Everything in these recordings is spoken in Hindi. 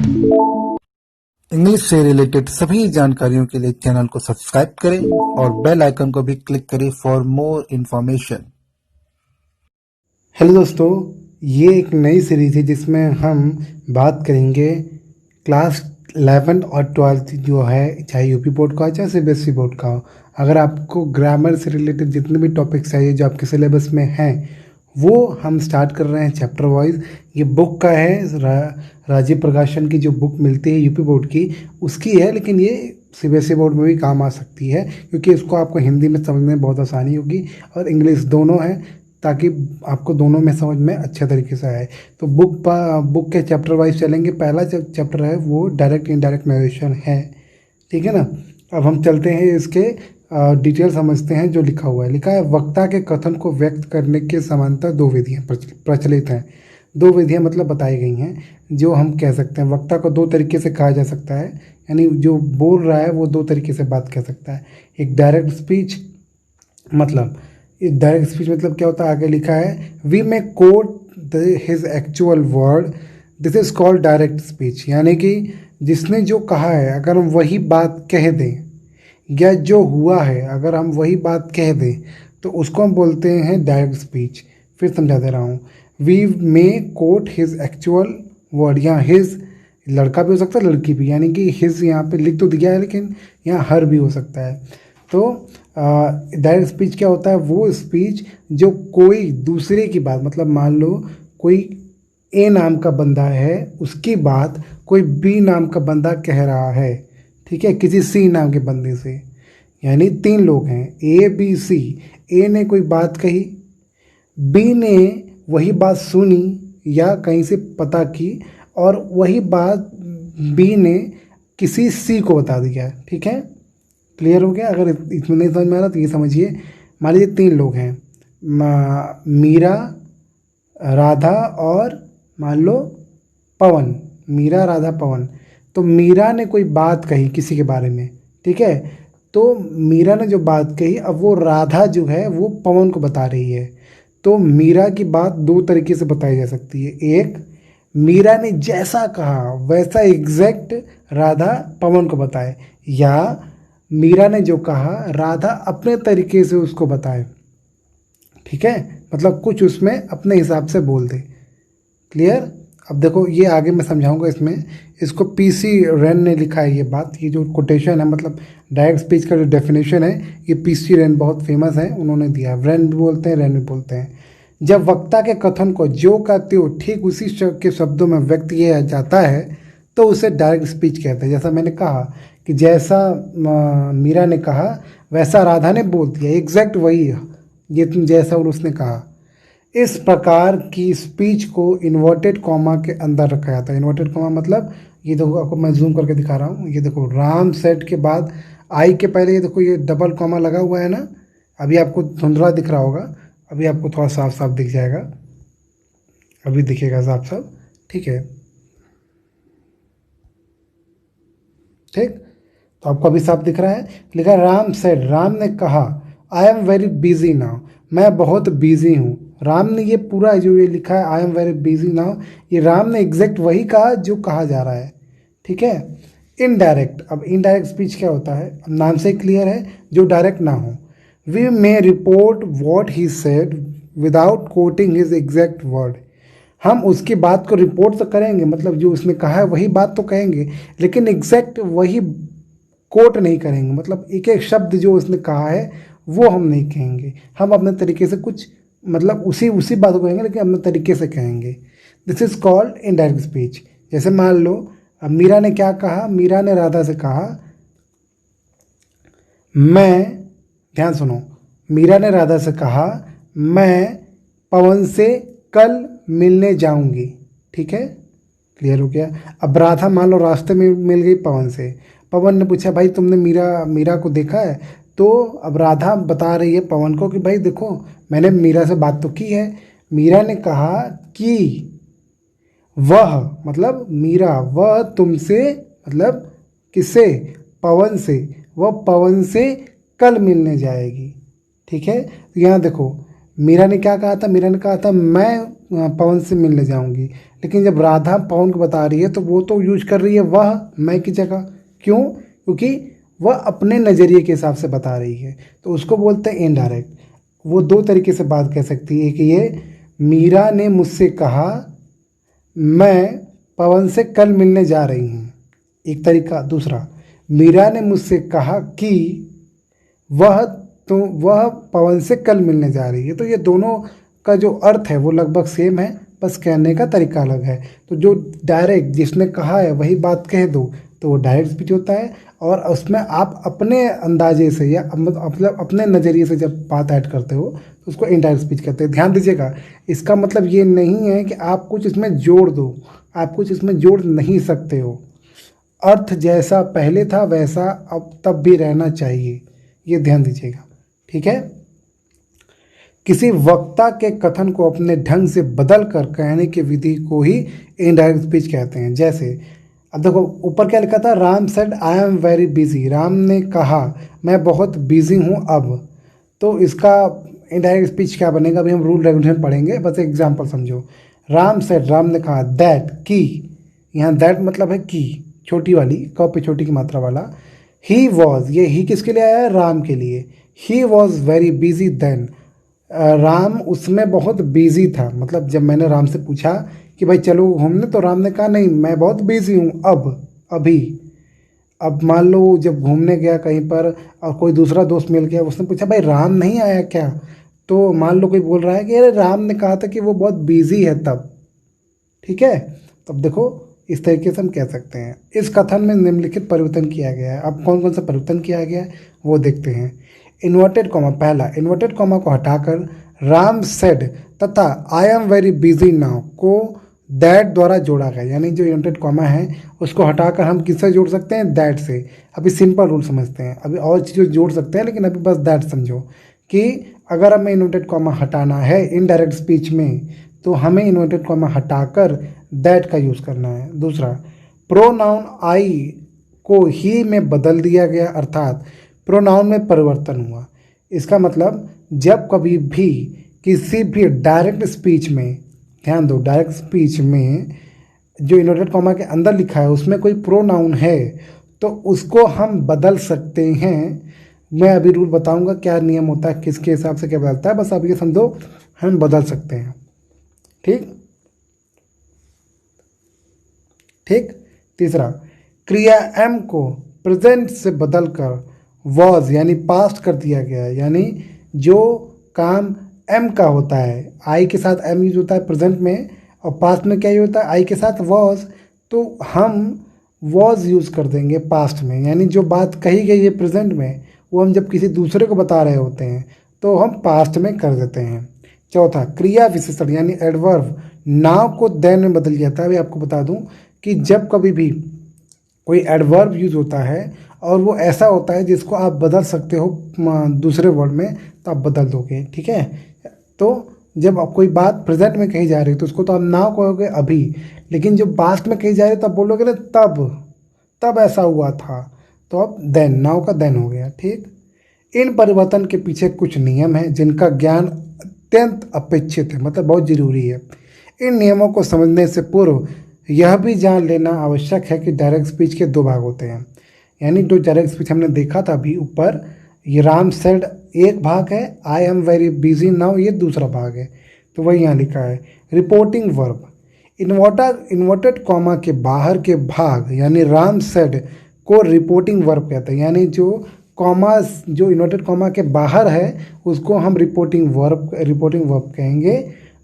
इंग्लिश से रिलेटेड सभी जानकारियों के लिए चैनल को सब्सक्राइब करें और बेल आइकन को भी क्लिक करें फॉर मोर इन्फॉर्मेशन। हेलो दोस्तों, ये एक नई सीरीज़ है जिसमें हम बात करेंगे क्लास 11 और 12 जो है, चाहे यूपी बोर्ड का हो चाहे सीबीएसई बोर्ड का हो। अगर आपको ग्रामर से रिलेटेड जितने भी टॉपिक्स चाहिए जो आपके सिलेबस में हैं, वो हम स्टार्ट कर रहे हैं चैप्टर वाइज। ये बुक का है, राजीव प्रकाशन की जो बुक मिलती है यूपी बोर्ड की, उसकी है, लेकिन ये सीबीएसई बोर्ड में भी काम आ सकती है क्योंकि इसको आपको हिंदी में समझने में बहुत आसानी होगी और इंग्लिश दोनों है, ताकि आपको दोनों में समझ में अच्छे तरीके से आए। तो बुक के चैप्टर वाइज चलेंगे। पहला चैप्टर है वो डायरेक्ट इनडायरेक्ट नरेशन है, ठीक है ना। अब हम चलते हैं इसके डिटेल समझते हैं। जो लिखा हुआ है, लिखा है वक्ता के कथन को व्यक्त करने के समांतर दो विधियाँ प्रचलित हैं। दो विधियाँ मतलब बताई गई हैं, जो हम कह सकते हैं वक्ता को दो तरीके से कहा जा सकता है, यानी जो बोल रहा है वो दो तरीके से बात कह सकता है। एक डायरेक्ट स्पीच, मतलब डायरेक्ट स्पीच मतलब क्या होता है, आगे लिखा है we may quote his actual word, this is called direct speech. यानी कि जिसने जो कहा है अगर हम वही बात कह दें, या जो हुआ है अगर हम वही बात कह दें, तो उसको हम बोलते हैं डायरेक्ट स्पीच। फिर समझा दे रहा हूँ, we may quote his actual word, या हिज लड़का भी हो सकता है लड़की भी, यानी कि हिज यहाँ पे लिख तो दिया है लेकिन यहाँ हर भी हो सकता है। तो डायरेक्ट स्पीच क्या होता है, वो स्पीच जो कोई दूसरे की बात, मतलब मान लो कोई ए नाम का बंदा है, उसकी बात कोई बी नाम का बंदा कह रहा है, ठीक है, किसी सी नाम के बंदे से। यानी तीन लोग हैं, ए बी सी। ए ने कोई बात कही, बी ने वही बात सुनी या कहीं से पता की, और वही बात बी ने किसी सी को बता दिया, ठीक है। क्लियर हो गया? अगर इसमें नहीं समझ में आ रहा तो ये समझिए। मान लीजिए तीन लोग हैं, मीरा, राधा और मान लो पवन। मीरा, राधा, पवन। तो मीरा ने कोई बात कही किसी के बारे में, ठीक है। तो मीरा ने जो बात कही, अब वो राधा जो है वो पवन को बता रही है। तो मीरा की बात दो तरीके से बताई जा सकती है। एक, मीरा ने जैसा कहा वैसा एग्जैक्ट राधा पवन को बताए, या मीरा ने जो कहा राधा अपने तरीके से उसको बताए, ठीक है, मतलब कुछ उसमें अपने हिसाब से बोल दे। क्लियर? अब देखो ये आगे मैं समझाऊंगा इसमें। इसको पीसी रेन ने लिखा है ये बात, ये जो कोटेशन है, मतलब डायरेक्ट स्पीच का जो डेफिनेशन है, ये पीसी रेन बहुत फेमस है, उन्होंने दिया। रेन भी बोलते हैं, रेन भी बोलते हैं। जब वक्ता के कथन को जो का त्यों ठीक उसी के शब्दों में व्यक्त किया जाता है तो उसे डायरेक्ट स्पीच कहते हैं। जैसा मैंने कहा कि जैसा मीरा ने कहा वैसा राधा ने बोल दिया, एग्जैक्ट वही ये जैसा उसने कहा। इस प्रकार की स्पीच को इन्वर्टेड कॉमा के अंदर रखा जाता है। इन्वर्टेड कॉमा मतलब, ये देखो आपको मैं जूम करके दिखा रहा हूँ, ये देखो राम सेट के बाद आई के पहले ये देखो ये डबल कॉमा लगा हुआ है ना। अभी आपको धुंधला दिख रहा होगा, अभी आपको थोड़ा साफ साफ दिख जाएगा, अभी दिखेगा साफ साफ, ठीक है। ठीक, तो आपको अभी साफ दिख रहा है। लिखा है राम सेड, राम ने कहा I am very busy now, मैं बहुत बिजी हूँ। राम ने ये पूरा जो ये लिखा है आई एम वेरी बिजी नाउ, ये राम ने एग्जैक्ट वही कहा जो कहा जा रहा है, ठीक है। इनडायरेक्ट, अब इनडायरेक्ट स्पीच क्या होता है, अब नाम से क्लियर है, जो डायरेक्ट ना हो। We may report what he said without quoting his exact word, हम उसकी बात को रिपोर्ट तो करेंगे, मतलब जो उसने कहा है वही बात तो कहेंगे, लेकिन एग्जैक्ट वही कोट नहीं करेंगे, मतलब एक एक शब्द जो उसने कहा है वो हम नहीं कहेंगे। हम अपने तरीके से कुछ, मतलब उसी उसी बात को कहेंगे लेकिन अपने तरीके से कहेंगे। This is called indirect speech. जैसे मान लो अब मीरा ने क्या कहा, मीरा ने राधा से कहा मैं, ध्यान सुनो, मीरा ने राधा से कहा मैं पवन से कल मिलने जाऊंगी, ठीक है। क्लियर हो गया? अब राधा मान लो रास्ते में मिल गई पवन से, पवन ने पूछा भाई तुमने मीरा को देखा है? तो अब राधा बता रही है पवन को कि भाई देखो मैंने मीरा से बात तो की है। मीरा ने कहा कि वह, मतलब मीरा, वह तुमसे, मतलब किससे, पवन से, वह पवन से कल मिलने जाएगी, ठीक है। तो यहाँ देखो मीरा ने क्या कहा था, मीरा ने कहा था मैं पवन से मिलने जाऊंगी, लेकिन जब राधा पवन को बता रही है तो वो तो यूज कर रही है वह मैं की जगह। क्यों? क्योंकि वह अपने नज़रिए के हिसाब से बता रही है, तो उसको बोलते हैं इनडायरेक्ट। वो दो तरीके से बात कह सकती है कि ये मीरा ने मुझसे कहा मैं पवन से कल मिलने जा रही हूँ, एक तरीका। दूसरा, मीरा ने मुझसे कहा कि वह पवन से कल मिलने जा रही है। तो ये दोनों का जो अर्थ है वो लगभग सेम है, बस कहने का तरीका अलग है। तो जो डायरेक्ट जिसने कहा है वही बात कह दो तो वो डायरेक्ट स्पीच होता है, और उसमें आप अपने अंदाजे से या मतलब अपने नज़रिए से जब बात ऐड करते हो तो उसको इनडायरेक्ट स्पीच कहते हैं। ध्यान दीजिएगा, इसका मतलब ये नहीं है कि आप कुछ इसमें जोड़ दो, आप कुछ इसमें जोड़ नहीं सकते हो। अर्थ जैसा पहले था वैसा अब तब भी रहना चाहिए, ये ध्यान दीजिएगा, ठीक है। किसी वक्ता के कथन को अपने ढंग से बदल कर कहने की विधि को ही इनडायरेक्ट स्पीच कहते हैं। जैसे अब देखो ऊपर क्या लिखा था, Ram said I am very busy, Ram ने कहा मैं बहुत बिजी हूँ अब। तो इसका इनडायरेक्ट स्पीच क्या बनेगा, अभी हम रूल रेगुलेशन पढ़ेंगे, बस एग्जाम्पल समझो। राम सेड, राम ने कहा, दैट की, यहाँ दैट मतलब है की, छोटी वाली क पे छोटी की मात्रा वाला। ही वॉज, ये ही किसके लिए आया है, राम के लिए। He was very busy then, Ram उसमें बहुत बिजी था। मतलब जब मैंने राम से पूछा कि भाई चलो घूमने, तो राम ने कहा नहीं मैं बहुत बिजी हूँ अब, अभी। अब मान लो जब घूमने गया कहीं पर और कोई दूसरा दोस्त मिल गया, उसने पूछा भाई राम नहीं आया क्या, तो मान लो कोई बोल रहा है कि अरे राम ने कहा था कि वो बहुत बिजी है तब, ठीक है। तब देखो इस तरीके से हम कह सकते हैं। इस कथन में निम्नलिखित परिवर्तन किया गया है। अब कौन कौन सा परिवर्तन किया गया है वो देखते हैं। इन्वर्टेड कॉमा, पहला इन्वर्टेड कॉमा को हटाकर राम सेड तथा आई एम वेरी बिजी नाउ को दैट द्वारा जोड़ा गया, यानी जो इन्वर्टेड कॉमा है उसको हटाकर हम किससे जोड़ सकते हैं, दैट से। अभी सिंपल रूल समझते हैं, अभी और चीज़ें जोड़ सकते हैं लेकिन अभी बस दैट समझो कि अगर हमें इन्वर्टेड कॉमा हटाना है इनडायरेक्ट स्पीच में तो हमें इन्वर्टेड कॉमा हटाकर दैट का यूज़ करना है। दूसरा, प्रोनाउन आई को ही में बदल दिया गया, अर्थात प्रोनाउन में परिवर्तन हुआ। इसका मतलब जब कभी भी किसी भी डायरेक्ट स्पीच में, ध्यान दो डायरेक्ट स्पीच में जो इन्वर्टेड कॉमा के अंदर लिखा है उसमें कोई प्रोनाउन है तो उसको हम बदल सकते हैं। मैं अभी रूल बताऊंगा क्या नियम होता है, किसके हिसाब से क्या बदलता है, बस आप ये समझो हम बदल सकते हैं, ठीक ठीक। तीसरा, क्रिया एम को प्रेजेंट से बदलकर वॉज यानी पास्ट कर दिया गया है, यानी जो काम एम का होता है, आई के साथ एम यूज होता है प्रेजेंट में, और पास्ट में क्या यूज होता है, आई के साथ वॉज, तो हम वॉज यूज़ कर देंगे पास्ट में। यानी जो बात कही गई है प्रेजेंट में वो हम जब किसी दूसरे को बता रहे होते हैं तो हम पास्ट में कर देते हैं। चौथा, क्रिया विशेषण यानी एडवर्ब नाव को देन में बदल जाता है। अभी आपको बता दूं कि जब कभी भी कोई एडवर्ब यूज होता है और वो ऐसा होता है जिसको आप बदल सकते हो दूसरे वर्ड में, तो आप बदल दोगे, ठीक है। तो जब आप कोई बात प्रेजेंट में कही जा रही है तो उसको तो आप नाउ कहोगे अभी, लेकिन जो पास्ट में कही जा रही है तब बोलोगे ना तब ऐसा हुआ था, तो अब देन, नाउ का देन हो गया, ठीक। इन परिवर्तन के पीछे कुछ नियम हैं जिनका ज्ञान अत्यंत अपेक्षित है, मतलब बहुत जरूरी है। इन नियमों को समझने से पूर्व यह भी जान लेना आवश्यक है कि डायरेक्ट स्पीच के दो भाग होते हैं। यानी जो डायरेक्ट स्पीच हमने देखा था अभी ऊपर, ये राम सेड एक भाग है, आई एम वेरी बिजी नाउ ये दूसरा भाग है। तो वही यहाँ लिखा है। रिपोर्टिंग वर्ब, इन्वर्टेड कॉमा के बाहर के भाग यानी राम सेड को रिपोर्टिंग वर्ब कहते हैं। यानी जो कॉमा, जो इन्वर्टेड कॉमा के बाहर है उसको हम रिपोर्टिंग वर्ब कहेंगे।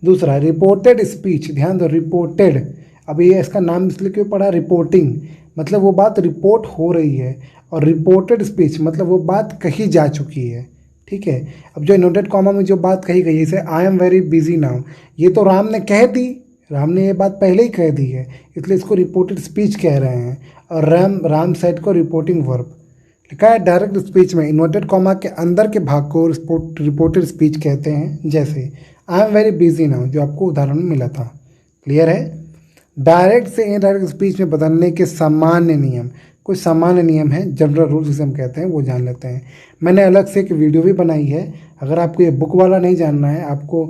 दूसरा, रिपोर्टेड स्पीच, ध्यान दो रिपोर्टेड, अब ये इसका नाम इसलिए क्यों पड़ा, रिपोर्टिंग मतलब वो बात रिपोर्ट हो रही है, और रिपोर्टेड स्पीच मतलब वो बात कही जा चुकी है, ठीक है। अब जो इन्वर्टेड कॉमा में जो बात कही गई है, जैसे आई एम वेरी बिजी नाउ, ये तो राम ने कह दी, राम ने ये बात पहले ही कह दी है, इसलिए इसको रिपोर्टेड स्पीच कह रहे हैं। और राम सेड को रिपोर्टिंग वर्ब लिखा है। डायरेक्ट स्पीच में इन्वर्टेड कॉमा के अंदर के भाग को रिपोर्टेड स्पीच कहते हैं। जैसे आई एम वेरी बिजी नाउ, जो आपको उदाहरण में मिला था, क्लियर है। डायरेक्ट से इनडायरेक्ट स्पीच में बदलने के सामान्य नियम, कुछ सामान्य नियम हैं, जनरल रूल्स जिसे हम कहते हैं, वो जान लेते हैं। मैंने अलग से एक वीडियो भी बनाई है, अगर आपको ये बुक वाला नहीं जानना है, आपको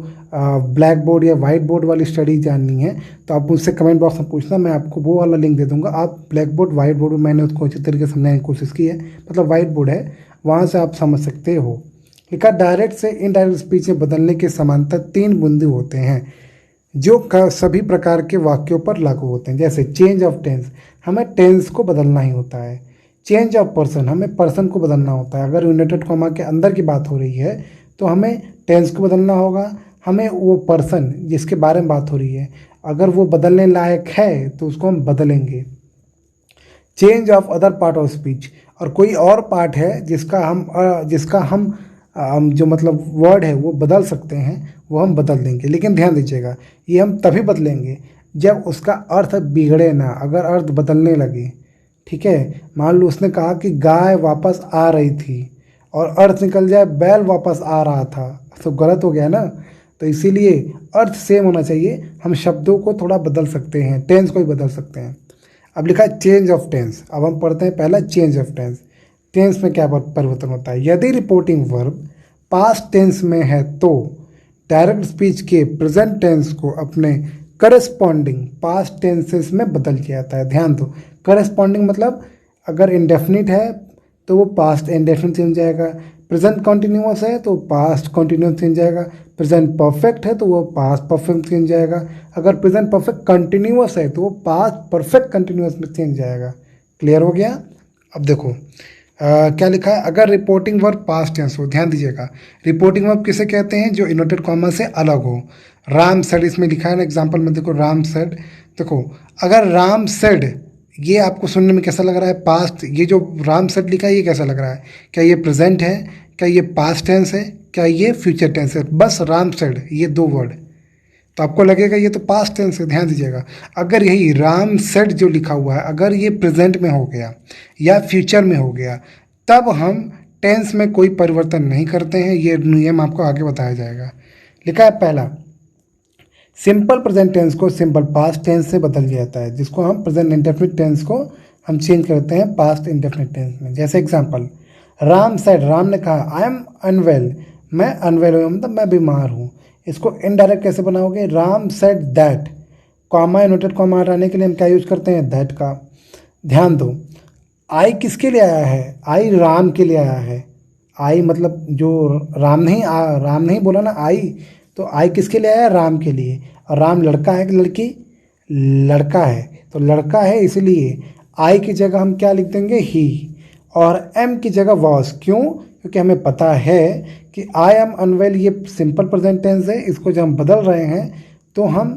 ब्लैक बोर्ड या वाइट बोर्ड वाली स्टडी जाननी है, तो आप मुझसे कमेंट बॉक्स में पूछना, मैं आपको वो वाला लिंक दे दूंगा। आप ब्लैक बोर्ड वाइट बोर्ड में मैंने उसको अच्छी तरीके से समझाने की कोशिश की है, मतलब वाइट बोर्ड है, वहाँ से आप समझ सकते हो। लिखा डायरेक्ट से इनडायरेक्ट स्पीच में बदलने के समांतर 3 बिंदु होते हैं जो सभी प्रकार के वाक्यों पर लागू होते हैं। जैसे चेंज ऑफ टेंस, हमें टेंस को बदलना ही होता है। चेंज ऑफ पर्सन, हमें पर्सन को बदलना होता है। अगर यूनाइटेड कॉमा के अंदर की बात हो रही है तो हमें टेंस को बदलना होगा, हमें वो पर्सन जिसके बारे में बात हो रही है अगर वो बदलने लायक है तो उसको हम बदलेंगे। Change of other part of speech, और कोई और पार्ट है जिसका हम जो मतलब वर्ड है वो बदल सकते हैं, वो हम बदल देंगे। लेकिन ध्यान दीजिएगा, ये हम तभी बदलेंगे जब उसका अर्थ बिगड़े ना, अगर अर्थ बदलने लगे। ठीक है, मान लो उसने कहा कि गाय वापस आ रही थी और अर्थ निकल जाए बैल वापस आ रहा था, तो गलत हो गया ना। तो इसीलिए अर्थ सेम होना चाहिए, हम शब्दों को थोड़ा बदल सकते हैं, टेंस को भी बदल सकते हैं। अब लिखा है चेंज ऑफ टेंस, अब हम पढ़ते हैं पहला चेंज ऑफ टेंस। टेंस में क्या परिवर्तन होता है? यदि रिपोर्टिंग वर्ब पास्ट टेंस में है तो डायरेक्ट स्पीच के प्रेजेंट टेंस को अपने करस्पॉन्डिंग पास्ट टेंसेस में बदल किया जाता है। ध्यान दो, करस्पॉन्डिंग मतलब अगर इंडेफिनिट है तो वो पास्ट इंडेफिनिट चेंज जाएगा, प्रेजेंट कॉन्टिन्यूअस है तो पास्ट कॉन्टिन्यूअस चेंज जाएगा, प्रेजेंट परफेक्ट है तो वो पास्ट परफेक्ट चेंज जाएगा, अगर प्रेजेंट परफेक्ट कंटिन्यूअस है तो वो पास्ट परफेक्ट कंटिन्यूअस में चेंज जाएगा। क्लियर हो गया? अब देखो क्या लिखा है, अगर रिपोर्टिंग वर्ब पास्ट टेंस हो। ध्यान दीजिएगा, रिपोर्टिंग वर्ब किसे कहते हैं? जो इन्वर्टेड कॉमा से अलग हो। राम सेड इसमें लिखा है ना, एग्जांपल में देखो, राम सेड। देखो अगर राम सेड, ये आपको सुनने में कैसा लग रहा है? पास्ट। ये जो राम सेड लिखा है ये कैसा लग रहा है? क्या ये प्रेजेंट है? क्या ये पास्ट टेंस है? क्या ये फ्यूचर टेंस है? बस राम सेड, ये 2 वर्ड, तो आपको लगेगा ये तो पास्ट टेंस है। ध्यान दीजिएगा, अगर यही राम सेड जो लिखा हुआ है अगर ये प्रेजेंट में हो गया या फ्यूचर में हो गया, तब हम टेंस में कोई परिवर्तन नहीं करते हैं। ये नियम आपको आगे बताया जाएगा। लिखा है पहला, सिंपल प्रेजेंट टेंस को सिंपल पास्ट टेंस से बदल दिया जाता है, जिसको हम प्रेजेंट इंडेफिनिट टेंस को हम चेंज करते हैं पास्ट इंडेफिनिट टेंस में। जैसे एग्जांपल, राम सेड, राम ने कहा आई एम अनवेल, मैं अनवेल हूँ मतलब मैं बीमार हूँ। इसको इनडायरेक्ट कैसे बनाओगे? Ram said that, comma inverted comma हटाने के लिए हम क्या यूज करते हैं? दैट का। ध्यान दो, आई किसके लिए आया है? आई राम के लिए आया है। आई मतलब जो राम नहीं बोला ना आई, तो आई किसके लिए आया? राम के लिए। और राम लड़का है कि लड़की? लड़का है, तो लड़का है इसलिए आई की जगह हम क्या लिख देंगे? ही, और एम की जगह वॉज। क्यों? क्योंकि हमें पता है कि आई एम अनवेल ये सिंपल प्रेजेंट टेंस है, इसको जब हम बदल रहे हैं तो हम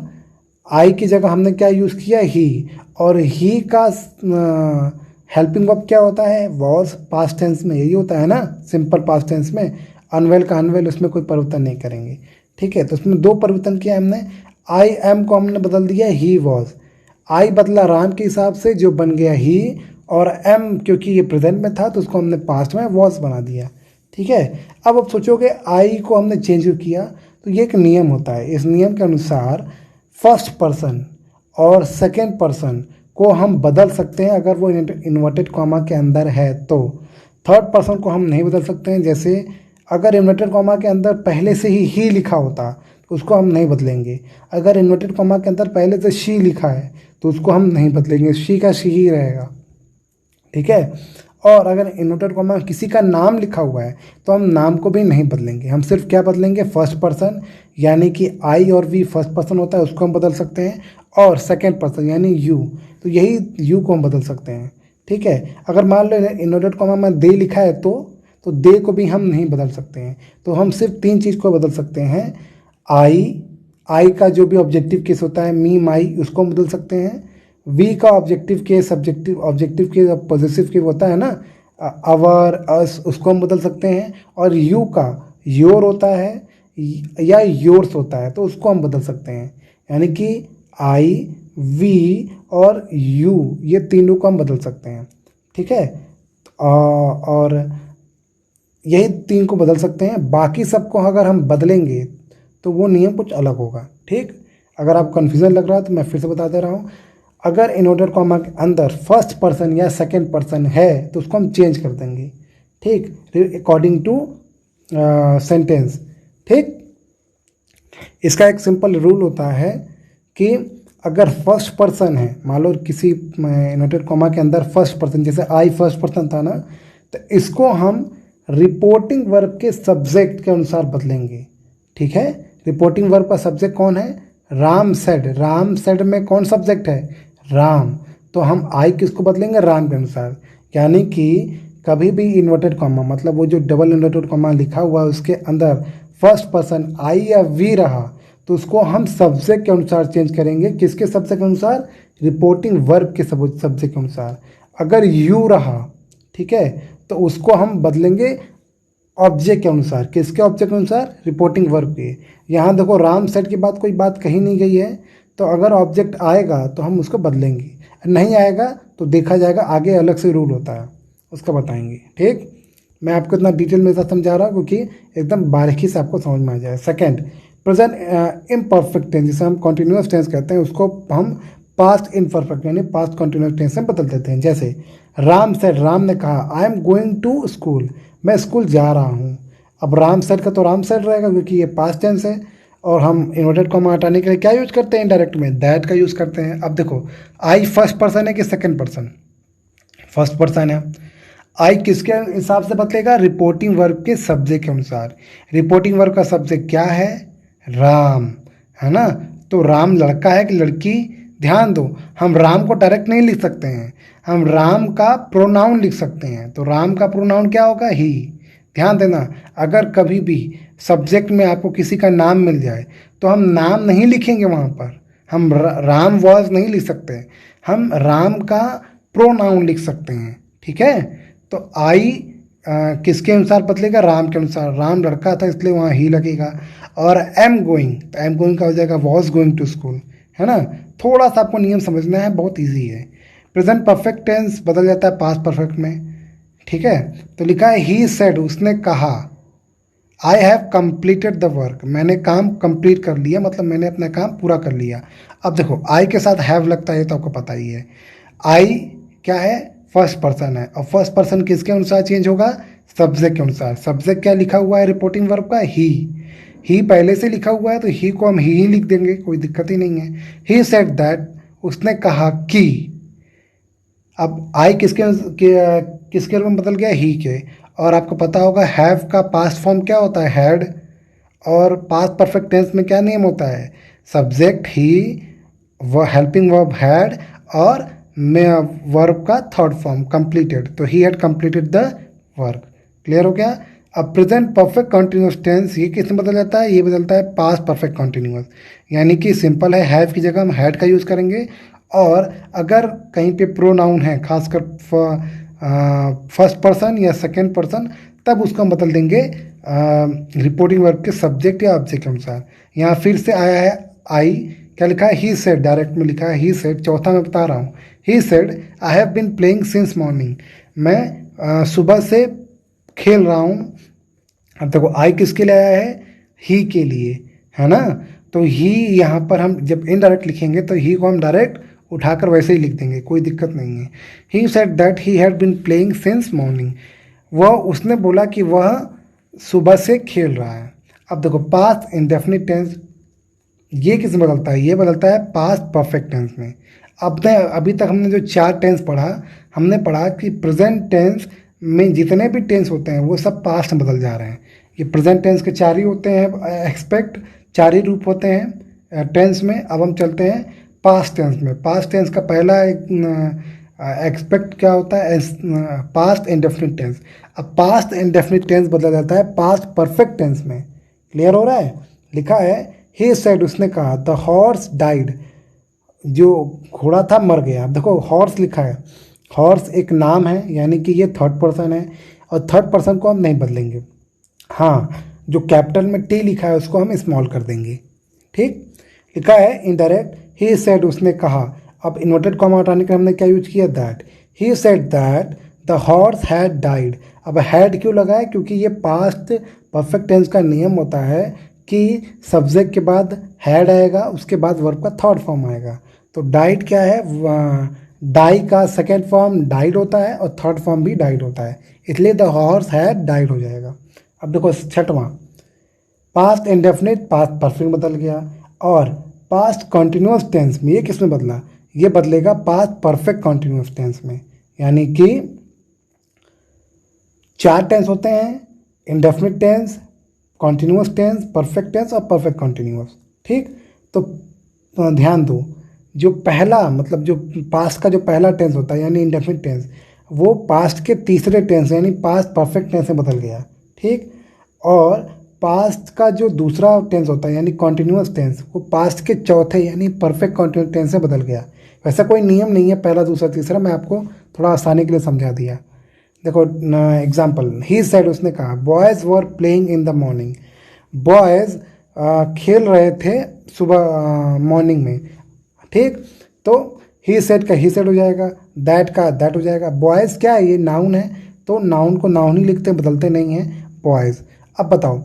आई की जगह हमने क्या यूज़ किया? ही, और ही का हेल्पिंग वर्ब क्या होता है? वॉज। पास्ट टेंस में यही होता है ना, सिंपल पास्ट टेंस में। अनवेल का अनवेल, उसमें कोई परिवर्तन नहीं करेंगे। ठीक है, तो उसमें 2 परिवर्तन किया हमने। आई एम को हमने बदल दिया ही वॉज, आई बदला राम के हिसाब से जो बन गया ही, और एम क्योंकि ये प्रेजेंट में था तो उसको हमने पास्ट में वॉज बना दिया। ठीक है, अब सोचोगे आई को हमने चेंज किया, तो ये एक नियम होता है। इस नियम के अनुसार फर्स्ट पर्सन और सेकेंड पर्सन को हम बदल सकते हैं अगर वो इन्वर्टेड कॉमा के अंदर है तो। थर्ड पर्सन को हम नहीं बदल सकते हैं। जैसे अगर इन्वर्टेड कॉमा के अंदर पहले से ही लिखा होता तो उसको हम नहीं बदलेंगे। अगर इन्वर्टेड कॉमा के अंदर पहले से शी लिखा है तो उसको हम नहीं बदलेंगे, शी का शी ही रहेगा। ठीक है, और अगर इन्वर्टेड कॉमा किसी का नाम लिखा हुआ है तो हम नाम को भी नहीं बदलेंगे। हम सिर्फ क्या बदलेंगे? फर्स्ट पर्सन, यानी कि आई और वी फर्स्ट पर्सन होता है उसको हम बदल सकते हैं, और सेकेंड पर्सन यानी यू, तो यही यू को हम बदल सकते हैं। ठीक है, अगर मान लो इन्वर्टेड कॉमा में दे लिखा है तो दे को भी हम नहीं बदल सकते हैं। तो हम सिर्फ 3 चीज़ को बदल सकते हैं। आई का जो भी ऑब्जेक्टिव केस होता है, मी माई, उसको हम बदल सकते हैं। वी का objective case, objective case positive case होता है ना, अवर, अस, उसको हम बदल सकते हैं। और यू का योर होता है या योर्स होता है तो उसको हम बदल सकते हैं। यानी कि आई, वी और यू, ये तीनों को हम बदल सकते हैं। ठीक है, और यही 3 को बदल सकते हैं। बाकी सबको अगर हम बदलेंगे तो वो नियम कुछ अलग होगा। ठीक, अगर आपको कन्फ्यूज़न लग रहा है तो मैं फिर से बता दे रहा हूँ। अगर इन्वर्टेड कॉमा के अंदर फर्स्ट पर्सन या सेकंड पर्सन है तो उसको हम चेंज कर देंगे, ठीक, अकॉर्डिंग टू सेंटेंस, ठीक। इसका एक सिंपल रूल होता है कि अगर फर्स्ट पर्सन है, मान लो किसी इन्वर्टेड कॉमा के अंदर फर्स्ट पर्सन, जैसे आई फर्स्ट पर्सन था ना, तो इसको हम रिपोर्टिंग वर्ब के सब्जेक्ट के अनुसार बदलेंगे, ठीक है। रिपोर्टिंग वर्ब का सब्जेक्ट कौन है? राम सेड। राम सेड में कौन सब्जेक्ट है? राम। तो हम आई किसको बदलेंगे? राम के अनुसार। यानी कि कभी भी इन्वर्टेड कॉमा, मतलब वो जो डबल इन्वर्टेड कॉमा लिखा हुआ है उसके अंदर फर्स्ट पर्सन आई या वी रहा तो उसको हम सब्जेक्ट के अनुसार चेंज करेंगे। किसके सब्जेक्ट के अनुसार? रिपोर्टिंग वर्ब के सब्जेक्ट के अनुसार। अगर यू रहा, ठीक है, तो उसको हम बदलेंगे ऑब्जेक्ट के अनुसार। किसके ऑब्जेक्ट के अनुसार? रिपोर्टिंग वर्ब के। यहाँ देखो राम सेट के बाद कोई बात कही नहीं गई है, तो अगर ऑब्जेक्ट आएगा तो हम उसको बदलेंगे, नहीं आएगा तो देखा जाएगा, आगे अलग से रूल होता है उसका बताएंगे, ठीक। मैं आपको इतना डिटेल में समझा रहा हूँ क्योंकि एकदम बारीकी से आपको समझ में आ जाए। सेकेंड, प्रेजेंट इम्परफेक्ट टेंस, जिसे हम कॉन्टिन्यूस टेंस कहते हैं, उसको हम पास्ट इम्परफेक्ट यानी पास्ट कॉन्टिन्यूस टेंस में बदल देते हैं। जैसे राम सेड, राम ने कहा, I am going to school, मैं स्कूल जा रहा हूँ। अब राम सेड का तो राम सेड रहेगा क्योंकि ये पास्ट टेंस है, और हम इन्वर्टेड कॉमा हटाने के लिए क्या यूज करते हैं? इनडायरेक्ट में दैट का यूज़ करते हैं। अब देखो आई फर्स्ट पर्सन है कि सेकेंड पर्सन? फर्स्ट पर्सन है। आई किसके हिसाब से बदलेगा? रिपोर्टिंग वर्ब के सब्जेक्ट के अनुसार। रिपोर्टिंग वर्ब का सब्जेक्ट क्या है? राम, है ना। तो राम लड़का है कि लड़की? ध्यान दो, हम राम को डायरेक्ट नहीं लिख सकते हैं, हम राम का प्रोनाउन लिख सकते हैं। तो राम का प्रोनाउन क्या होगा? ही। ध्यान देना, अगर कभी भी सब्जेक्ट में आपको किसी का नाम मिल जाए तो हम नाम नहीं लिखेंगे वहाँ पर, हम राम वॉज नहीं लिख सकते, हम राम का प्रोनाउन लिख सकते हैं, ठीक है। तो आई किसके अनुसार बदलेगा? राम के अनुसार। राम लड़का था इसलिए वहाँ ही लगेगा। और एम गोइंग, तो एम गोइंग का हो जाएगा वॉज गोइंग टू स्कूल, है ना। थोड़ा सा आपको नियम समझना है, बहुत इजी है। प्रेजेंट परफेक्ट टेंस बदल जाता है पास्ट परफेक्ट में, ठीक है। तो लिखा है ही सेड, उसने कहा, I have completed the work, मैंने काम कंप्लीट कर लिया, मतलब मैंने अपना काम पूरा कर लिया। अब देखो आई के साथ हैव लगता है तो आपको पता ही है। आई क्या है? फर्स्ट पर्सन है, और फर्स्ट पर्सन किसके अनुसार चेंज होगा? सब्जेक्ट के अनुसार। सब्जेक्ट क्या लिखा हुआ है रिपोर्टिंग वर्ब का? ही पहले से लिखा हुआ है तो ही को हम ही लिख देंगे, कोई दिक्कत ही नहीं है। ही सेड दैट, उसने कहा कि। अब आई किसके रूप में बदल गया? ही के। और आपको पता होगा हैव का पास्ट फॉर्म क्या होता है? हैड। और पास्ट परफेक्ट टेंस में क्या नियम होता है? Subject he, helping verb had, और वर्ब का थर्ड फॉर्म कंप्लीटेड, तो he had completed the work. Clear हो गया? अब प्रेजेंट परफेक्ट कॉन्टिन्यूस टेंस ये किस में बदल जाता है? ये बदलता है पास्ट परफेक्ट कॉन्टिन्यूस, यानी कि सिंपल है, हैव की जगह हम हैड का यूज़ करेंगे। और अगर कहीं पे प्रोनाउन है, खासकर फर्स्ट पर्सन या सेकेंड पर्सन, तब उसको हम बदल देंगे रिपोर्टिंग वर्ब के सब्जेक्ट या ऑब्जेक्ट के अनुसार। यहाँ फिर से आया है आई, क्या लिखा है? ही सेड, डायरेक्ट में लिखा है ही सेड। चौथा मैं बता रहा हूँ, he said I have been playing since morning, मैं सुबह से खेल रहा हूँ। अब देखो आई किसके लिए आया है? ही के लिए, है ना। तो ही यहाँ पर हम जब इनडायरेक्ट लिखेंगे तो ही को हम डायरेक्ट उठाकर वैसे ही लिख देंगे, कोई दिक्कत नहीं है। He said that he had been playing since morning, वह, उसने बोला कि वह सुबह से खेल रहा है। अब देखो पास्ट इंडेफिनिट टेंस ये किस में बदलता है? ये बदलता है पास्ट परफेक्ट टेंस में। अब अभी तक हमने जो 4 टेंस पढ़ा, हमने पढ़ा कि प्रेजेंट टेंस में जितने भी टेंस होते हैं वो सब पास्ट में बदल जा रहे हैं। ये प्रेजेंट टेंस के 4 ही होते हैं, एक्सपेक्ट 4 ही रूप होते हैं टेंस में। अब हम चलते हैं पास्ट टेंस में। पास्ट टेंस का पहला एक्सपेक्ट क्या होता है? Past indefinite tense. अब पास्ट इंडेफिनिट टेंस बदला जाता है पास्ट परफेक्ट टेंस में। क्लियर हो रहा है? लिखा है ही सेड, उसने कहा, द हॉर्स डाइड, जो घोड़ा था मर गया। अब देखो हॉर्स लिखा है, हॉर्स एक नाम है, यानी कि ये थर्ड पर्सन है, और थर्ड पर्सन को हम नहीं बदलेंगे। हाँ, जो कैपिटल में टी लिखा है उसको हम स्मॉल कर देंगे, ठीक। लिखा है इनडायरेक्ट, ही सेड, उसने कहा। अब इन्वर्टेड कॉमा हटाने के हमने क्या यूज किया? That. He said that the horse had died. अब हैड क्यों लगा है? क्योंकि ये पास्ट परफेक्ट टेंस का नियम होता है कि सब्जेक्ट के बाद हैड आएगा, उसके बाद वर्ब का थर्ड फॉर्म आएगा। तो डाइड क्या है, डाई का सेकेंड फॉर्म डाइड होता है और थर्ड फॉर्म भी डाइड होता है, इसलिए द हॉर्स हैड डाइड हो जाएगा। अब देखो छठवां, पास्ट इंडेफिनिट पास्ट परफेक्ट बदल गया, और पास्ट कॉन्टिन्यूस टेंस में ये किस में बदला, ये बदलेगा पास्ट परफेक्ट कॉन्टिन्यूस टेंस में। यानी कि 4 टेंस होते हैं, indefinite tense, continuous tense, perfect tense और परफेक्ट कॉन्टिन्यूस। ठीक, तो ध्यान दो, जो पहला मतलब जो पास्ट का जो पहला टेंस होता है यानी इंडेफिनिट टेंस, वो पास्ट के तीसरे टेंस यानी पास्ट परफेक्ट टेंस में बदल गया। ठीक, और पास्ट का जो दूसरा टेंस होता है यानी कॉन्टिन्यूस टेंस, वो पास्ट के चौथे यानी परफेक्ट कॉन्टिन्यूस टेंस से बदल गया। वैसा कोई नियम नहीं है पहला दूसरा तीसरा, मैं आपको थोड़ा आसानी के लिए समझा दिया। देखो एग्जाम्पल, ही सेड, उसने कहा, boys were playing in the morning, boys खेल रहे थे सुबह मॉर्निंग में। ठीक, तो ही सेड का ही सेड हो जाएगा, दैट का दैट हो जाएगा। बॉयज़ क्या है, ये नाउन है, तो नाउन को नाउन ही लिखते हैं, बदलते नहीं हैं, बॉयज़। अब बताओ,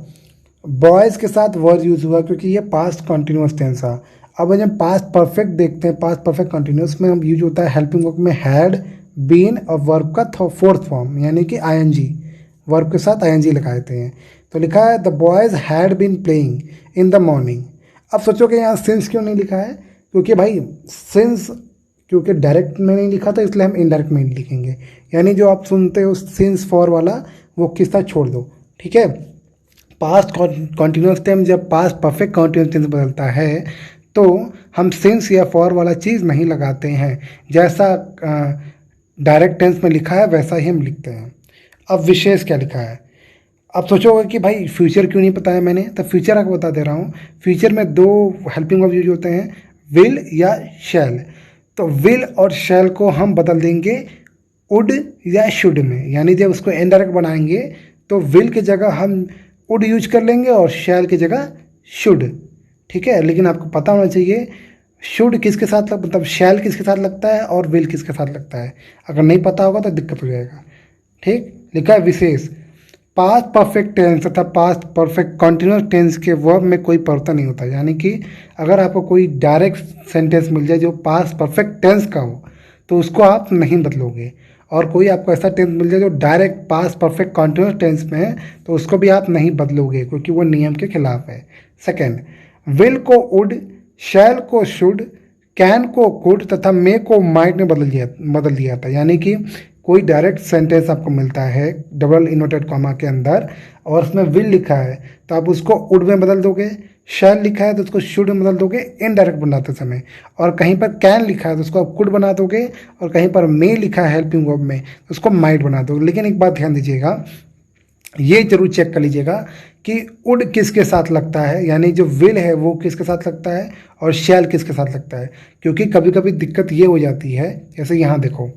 बॉयज़ के साथ वर्ड यूज़ हुआ क्योंकि ये पास्ट कॉन्टिन्यूस टेंस था। अब जब पास्ट परफेक्ट देखते हैं, पास्ट परफेक्ट कॉन्टिन्यूस में हम यूज होता है हेल्पिंग वर्ब में हैड, बीन और वर्ब का फोर्थ फॉर्म यानी कि आईएनजी, वर्ब के साथ आईएनजी लगा देते हैं। तो लिखा है the boys had been playing in the morning. अब सोचो कि यहाँ सिंस क्यों नहीं लिखा है, क्योंकि भाई सिंस क्योंकि डायरेक्ट में नहीं लिखा था, इसलिए हम इनडायरेक्ट में लिखेंगे। यानी जो आप सुनते हो सिंस फॉर वाला, वो किस्सा छोड़ दो। ठीक है, पास्ट कॉन्टिन्यूस टेंस जब पास्ट परफेक्ट कॉन्टिन्यूस टेंस बदलता है तो हम सिंस या फॉर वाला चीज़ नहीं लगाते हैं, जैसा डायरेक्ट टेंस में लिखा है वैसा ही हम लिखते हैं। अब विशेष क्या लिखा है, अब सोचोगे कि भाई फ्यूचर क्यों नहीं बताया मैंने, तो फ्यूचर आपको बता दे रहा हूँ। फ्यूचर में 2 हेल्पिंग वर्ब यूज होते हैं, विल या शैल। तो विल और शैल को हम बदल देंगे वुड या शुड में, यानी जब उसको इनडायरेक्ट बनाएंगे तो विल की जगह हम वुड यूज कर लेंगे और शैल की जगह शुड। ठीक है, लेकिन आपको पता होना चाहिए शुड किसके साथ मतलब शैल किसके साथ लगता है और विल किसके साथ लगता है। अगर नहीं पता होगा तो दिक्कत हो जाएगा। ठीक, लिखा है विशेष, पास्ट परफेक्ट टेंस तथा पास्ट परफेक्ट कॉन्टिन्यूस टेंस के वर्ब में कोई परिवर्तन नहीं होता। यानी कि अगर आपको कोई डायरेक्ट सेंटेंस मिल जाए जो पास्ट परफेक्ट टेंस का हो तो उसको आप नहीं बदलोगे, और कोई आपको ऐसा टेंस मिल जाए जो direct past perfect continuous tense में है तो उसको भी आप नहीं बदलोगे, क्योंकि वो नियम के खिलाफ है। सेकेंड, विल को वुड, शैल को शुड, कैन को कुड तथा मे को माइट में बदल दिया था। यानी कि कोई डायरेक्ट सेंटेंस आपको मिलता है डबल इन्वर्टेड कॉमा के अंदर और उसमें विल लिखा है तो आप उसको वुड में बदल दोगे, शैल लिखा है तो उसको शुड में बदल दोगे इनडायरेक्ट बनाते समय, और कहीं पर कैन लिखा है तो उसको आप कुड बना दोगे, और कहीं पर मे लिखा है हेल्पिंग वर्ब में तो उसको माइट बना दोगे। लेकिन एक बात ध्यान दीजिएगा, ये जरूर चेक कर लीजिएगा कि वुड किसके साथ लगता है, यानी जो विल है वो किसके साथ लगता है और शैल किसके साथ लगता है, क्योंकि कभी कभी दिक्कत ये हो जाती है। जैसे यहाँ देखो,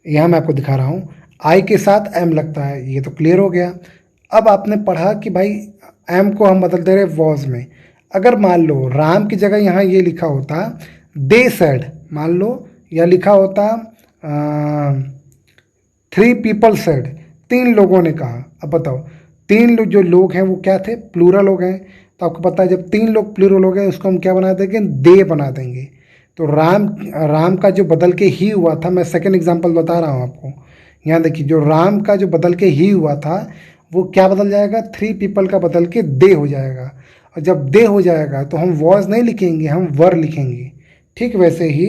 यहाँ मैं आपको दिखा रहा हूँ, आई के साथ एम लगता है, ये तो क्लियर हो गया। अब आपने पढ़ा कि भाई एम को हम बदल दे रहे वॉज में। अगर मान लो राम की जगह यहाँ ये लिखा होता दे सेड, मान लो, या लिखा होता 3 पीपल सेड, 3 लोगों ने कहा। अब बताओ 3 जो लोग हैं वो क्या थे, प्लूरल हो गए। तो आपको पता है जब 3 लोग प्लूरल हो गए उसको हम क्या बना देंगे, दे बना देंगे। तो राम का जो बदल के ही हुआ था, मैं सेकंड एग्जांपल बता रहा हूँ आपको। यहाँ देखिए, जो राम का जो बदल के ही हुआ था वो क्या बदल जाएगा, 3 पीपल का बदल के दे हो जाएगा। और जब दे हो जाएगा तो हम वॉज नहीं लिखेंगे, हम वर लिखेंगे। ठीक वैसे ही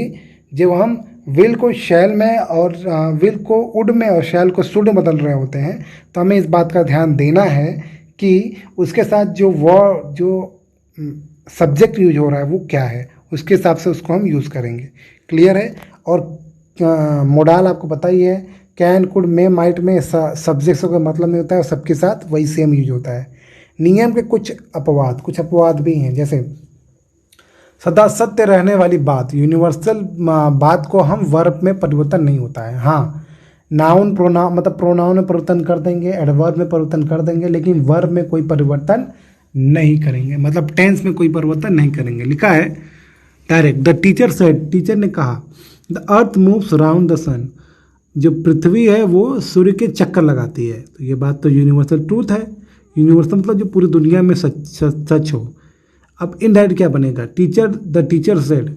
जब हम विल को शैल में और विल को वुड में और शैल को शुड में बदल रहे होते हैं तो हमें इस बात का ध्यान देना है कि उसके साथ जो सब्जेक्ट यूज हो रहा है वो क्या है, उसके हिसाब से उसको हम यूज़ करेंगे। क्लियर है। और मोडाल आपको पता ही है, कैन कुड मे माइट में सब्जेक्ट्स का मतलब नहीं होता है, सबके साथ वही सेम यूज होता है। नियम के कुछ अपवाद भी हैं, जैसे सदा सत्य रहने वाली बात, यूनिवर्सल बात को हम वर्ब में परिवर्तन नहीं होता है। हाँ, नाउन प्रोनाउन मतलब प्रोनाउन में परिवर्तन कर देंगे, एडवर्ब में परिवर्तन कर देंगे, लेकिन वर्ब में कोई परिवर्तन नहीं करेंगे, मतलब टेंस में कोई परिवर्तन नहीं करेंगे। लिखा है direct, the teacher said, teacher ने कहा, the earth moves around the sun, जो पृथ्वी है वो सूर्य के चक्कर लगाती है। तो ये बात तो यूनिवर्सल ट्रूथ है, यूनिवर्सल मतलब जो पूरी दुनिया में सच हो। अब इनडायरेक्ट क्या बनेगा, टीचर द टीचर सेड।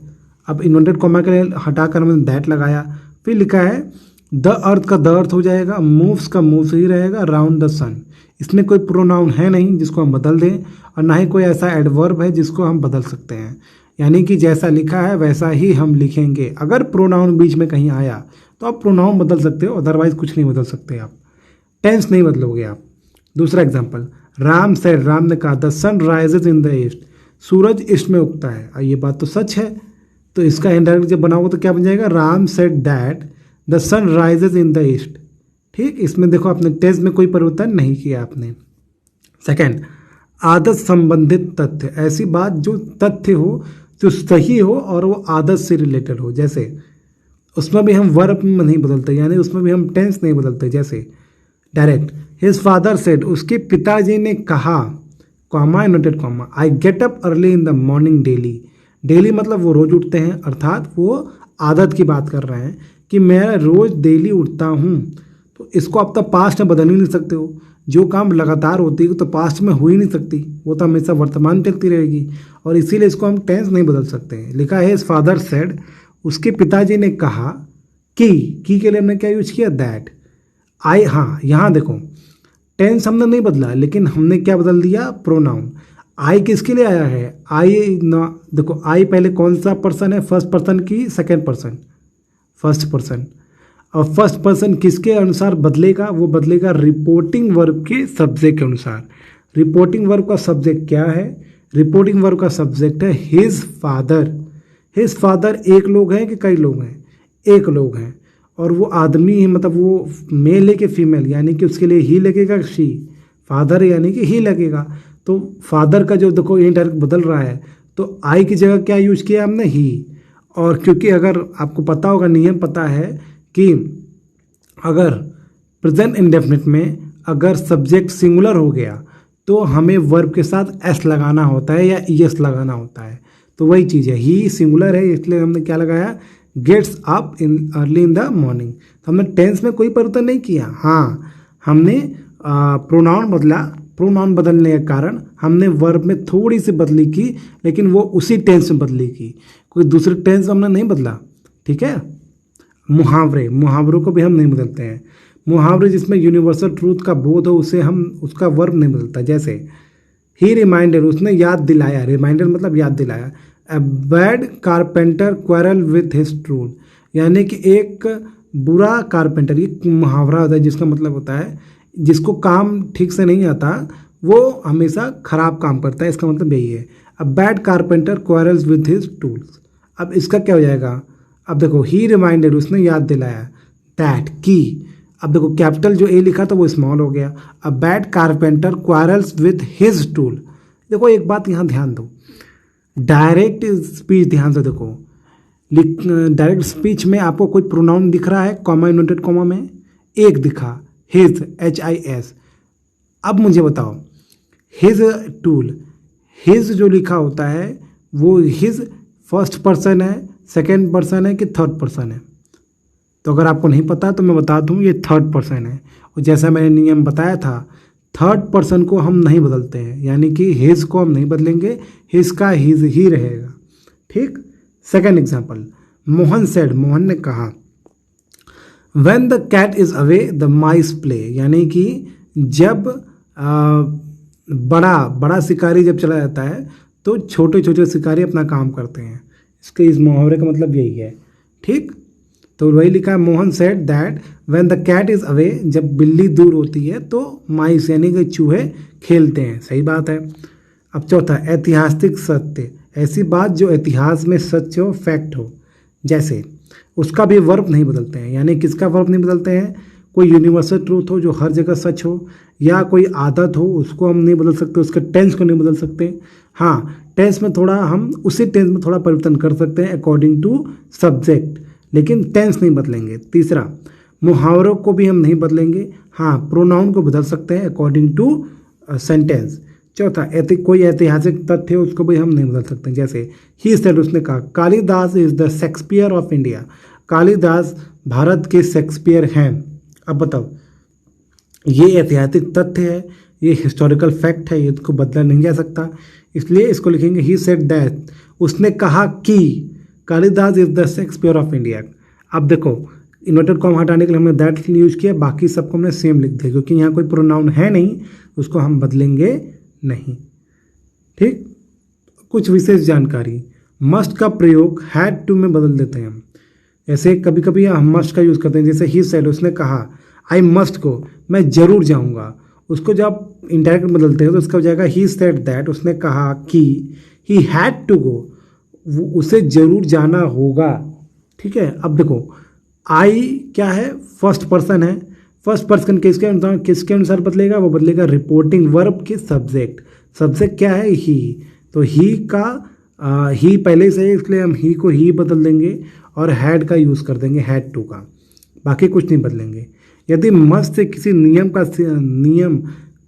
अब इन्वर्टेड कॉमा के लिए हटाकर हमने दैट लगाया, फिर लिखा है द अर्थ का द अर्थ हो जाएगा, मूव्स का मूव्स ही रहेगा, राउंड द सन। इसमें कोई प्रोनाउन है नहीं जिसको हम बदल दें, और ना ही कोई ऐसा एडवर्ब है जिसको हम बदल सकते हैं। यानी कि जैसा लिखा है वैसा ही हम लिखेंगे। अगर प्रोनाउन बीच में कहीं आया तो आप प्रोनाउन बदल सकते हो, अदरवाइज कुछ नहीं बदल सकते आप, टेंस नहीं बदलोगे आप। दूसरा एग्जाम्पल, राम सेड, राम ने कहा the sun rises in the east, सूरज ईस्ट में उगता है। और ये बात तो सच है, तो इसका इनडायरेक्ट जब बनाओगे तो क्या बन जाएगा, Ram said that the sun rises in the east. ठीक, इसमें देखो आपने टेंस में कोई परिवर्तन नहीं किया आपने। सेकंड, आदत संबंधित तथ्य, ऐसी बात जो तथ्य हो, जो सही हो और वो आदत से रिलेटेड हो। जैसे उसमें भी हम वर्ब नहीं बदलते, यानी उसमें भी हम टेंस नहीं बदलते। जैसे डायरेक्ट, हिज फादर सेड, उसके पिताजी ने कहा, comma inverted comma, I get up early in the morning daily. Daily मतलब वो रोज उठते हैं, अर्थात वो आदत की बात कर रहे हैं कि मैं रोज डेली उठता हूँ। तो इसको आप तो पास्ट में बदल ही नहीं सकते हो। जो काम लगातार होती है तो पास्ट में हो ही नहीं सकती, वो तो हमेशा वर्तमान चलती रहेगी, और इसीलिए इसको हम टेंस नहीं बदल सकते हैं। लिखा है हिज फादर सेड, उसके पिताजी ने कहा कि के लिए हमने क्या यूज किया, दैट। आई, हाँ यहाँ देखो टेंस हमने नहीं बदला, लेकिन हमने क्या बदल दिया, प्रोनाउन। आई किसके लिए आया है, आई ना, देखो आई पहले कौन सा पर्सन है, फर्स्ट पर्सन की सेकंड पर्सन, फर्स्ट पर्सन। और फर्स्ट पर्सन किसके अनुसार बदलेगा, वो बदलेगा रिपोर्टिंग वर्ब के सब्जेक्ट के अनुसार। रिपोर्टिंग वर्ब का सब्जेक्ट क्या है, रिपोर्टिंग वर्ब का सब्जेक्ट है हिज फादर। हिज फादर एक लोग हैं कि कई लोग हैं, एक लोग हैं, और वो आदमी है, मतलब वो मेल है कि फीमेल, यानी कि उसके लिए ही लगेगा, शी। फादर यानी कि ही लगेगा, तो फादर का जो देखो इनडायरेक्ट बदल रहा है, तो आई की जगह क्या यूज किया हमने, ही। और क्योंकि अगर आपको पता होगा, नियम पता है कि अगर प्रेजेंट इंडेफिनिट में अगर सब्जेक्ट सिंगुलर हो गया तो हमें वर्ब के साथ एस लगाना होता है या ईएस लगाना होता है। तो वही चीज़ है, ही सिंगुलर है इसलिए हमने क्या लगाया, gets up in early in the morning. तो हमने टेंस में कोई परिवर्तन नहीं किया। हाँ, हमने प्रोनाउन बदला, प्रोनाउन बदलने के कारण हमने वर्ब में थोड़ी सी बदली की, लेकिन वो उसी टेंस में बदली की, कोई दूसरे टेंस में हमने नहीं बदला। ठीक है। मुहावरे, मुहावरों को भी हम नहीं बदलते हैं। मुहावरे जिसमें यूनिवर्सल ट्रूथ का बोध हो, उसे हम उसका वर्ब नहीं बदलता। जैसे ही रिमाइंडर, उसने याद दिलाया, रिमाइंडर मतलब याद दिलाया। A bad carpenter quarrel with his tool, यानी कि एक बुरा कारपेंटर, ये मुहावरा होता है जिसका मतलब होता है जिसको काम ठीक से नहीं आता वो हमेशा खराब काम करता है, इसका मतलब यही है। A bad carpenter quarrels with his tools. अब इसका क्या हो जाएगा, अब देखो ही रिमाइंडेड, उसने याद दिलाया, दैट की। अब देखो कैपिटल जो ए लिखा था वो स्मॉल हो गया। A bad carpenter quarrels with his tool. देखो एक बात यहाँ ध्यान दो, डायरेक्ट स्पीच ध्यान से देखो, डायरेक्ट स्पीच में आपको कोई प्रोनाउन दिख रहा है, कॉमा इनवर्टेड कॉमा में एक दिखा, हिज, HIS। अब मुझे बताओ, हिज टूल, हिज जो लिखा होता है वो हिज फर्स्ट पर्सन है, सेकेंड पर्सन है कि थर्ड पर्सन है? तो अगर आपको नहीं पता तो मैं बता दूं, ये थर्ड पर्सन है। और जैसा मैंने नियम बताया था, थर्ड पर्सन को हम नहीं बदलते हैं, यानी कि हिज को हम नहीं बदलेंगे, हिज का हिज ही रहेगा। ठीक। Second example, Mohan said, Mohan ने कहा, When the cat is away, the mice play, यानी कि जब बड़ा शिकारी जब चला जाता है तो छोटे छोटे शिकारी अपना काम करते हैं। इसके इस मुहावरे का मतलब यही है। ठीक। तो वही लिखा है, Mohan said that when the cat is away, जब बिल्ली दूर होती है तो माइस यानी कि चूहे खेलते हैं। सही बात है। अब चौथा, ऐतिहासिक सत्य, ऐसी बात जो इतिहास में सच हो, फैक्ट हो। जैसे उसका भी वर्ब नहीं बदलते हैं, यानी किसका वर्ब नहीं बदलते हैं, कोई यूनिवर्सल ट्रूथ हो जो हर जगह सच हो, या कोई आदत हो उसको हम नहीं बदल सकते, उसके टेंस को नहीं बदल सकते। हाँ, टेंस में थोड़ा हम उसी टेंस में थोड़ा परिवर्तन कर सकते हैं अकॉर्डिंग टू सब्जेक्ट, लेकिन टेंस नहीं बदलेंगे। तीसरा, मुहावरों को भी हम नहीं बदलेंगे। हाँ, प्रोनाउन को बदल सकते हैं अकॉर्डिंग टू सेंटेंस। चौथा, कोई ऐतिहासिक तथ्य है उसको भी हम नहीं बदल सकते। जैसे ही सेड, उसने कहा, Kalidas is the Shakespeare of India, Kalidas Bharat के शेक्सपियर हैं। अब बताओ, ये ऐतिहासिक तथ्य है ये हिस्टोरिकल फैक्ट है, ये इसको बदला नहीं जा सकता, इसलिए इसको लिखेंगे ही सेड दैट, उसने कहा कि Kalidas is the Shakespeare of India. अब देखो इन्वर्टेड कॉमा हटाने के लिए हमने दैट यूज किया, बाकी सबको हमने सेम लिख दिया, क्योंकि यहाँ कोई प्रोनाउन है नहीं, उसको हम बदलेंगे नहीं। ठीक, कुछ विशेष जानकारी, मस्ट का प्रयोग हैड टू में बदल देते हैं हम। ऐसे कभी कभी हम मस्ट का यूज़ करते हैं, जैसे ही सेड, उसने कहा, आई मस्ट को मैं जरूर जाऊँगा, उसको जब इंडायरेक्ट बदलते हैं तो उसका हो जाएगा ही सेड दैट, उसने कहा कि, ही हैड टू गो, उसे जरूर जाना होगा। ठीक है, अब देखो आई क्या है, फर्स्ट पर्सन है, फर्स्ट पर्सन किसके अनुसार बदलेगा, वो बदलेगा रिपोर्टिंग वर्ब के सब्जेक्ट। सब्जेक्ट क्या है, ही, तो ही का ही पहले से है, इसलिए हम ही को ही बदल देंगे और हैड का यूज़ कर देंगे, हैड टू का, बाकी कुछ नहीं बदलेंगे। यदि मस्ट से किसी नियम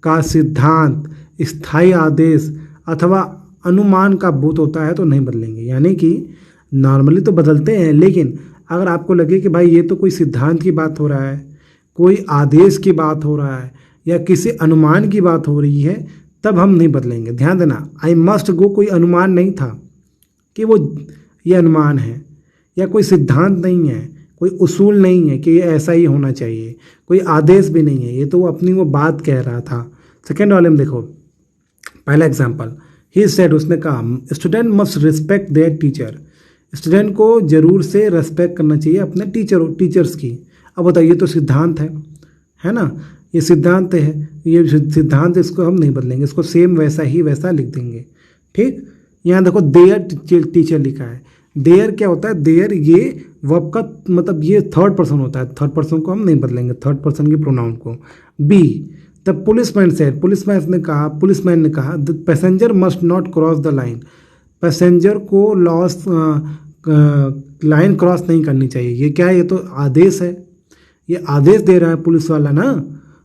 का सिद्धांत, स्थायी आदेश अथवा अनुमान का बोध होता है तो नहीं बदलेंगे। यानी कि नॉर्मली तो बदलते हैं, लेकिन अगर आपको लगे कि भाई ये तो कोई सिद्धांत की बात हो रहा है, कोई आदेश की बात हो रहा है, या किसी अनुमान की बात हो रही है, तब हम नहीं बदलेंगे। ध्यान देना, आई मस्ट गो कोई अनुमान नहीं था कि वो ये अनुमान है, या कोई सिद्धांत नहीं है, कोई उसूल नहीं है कि ये ऐसा ही होना चाहिए, कोई आदेश भी नहीं है, ये तो वो अपनी वो बात कह रहा था। सेकेंड वाले में देखो, पहला एग्जाम्पल, ही सेड, उसने कहा, student must respect there teacher, student को जरूर से रेस्पेक्ट करना चाहिए अपने टीचर्स की। अब बताइए, ये तो सिद्धांत है ना, ये सिद्धांत है, ये सिद्धांत, इसको हम नहीं बदलेंगे, इसको सेम वैसा ही वैसा लिख देंगे। ठीक, यहाँ देखो देयर टीचर लिखा है, देयर क्या होता है, देयर ये वर्ब का मतलब ये थर्ड पर्सन होता है, थर्ड पर्सन को हम नहीं बदलेंगे, थर्ड पर्सन के प्रोनाउन को। B, the policeman said, policeman ने कहा the passenger must not cross the line, passenger को लाइन क्रॉस नहीं करनी चाहिए। ये क्या है, ये तो आदेश है, ये आदेश दे रहा है पुलिस वाला ना,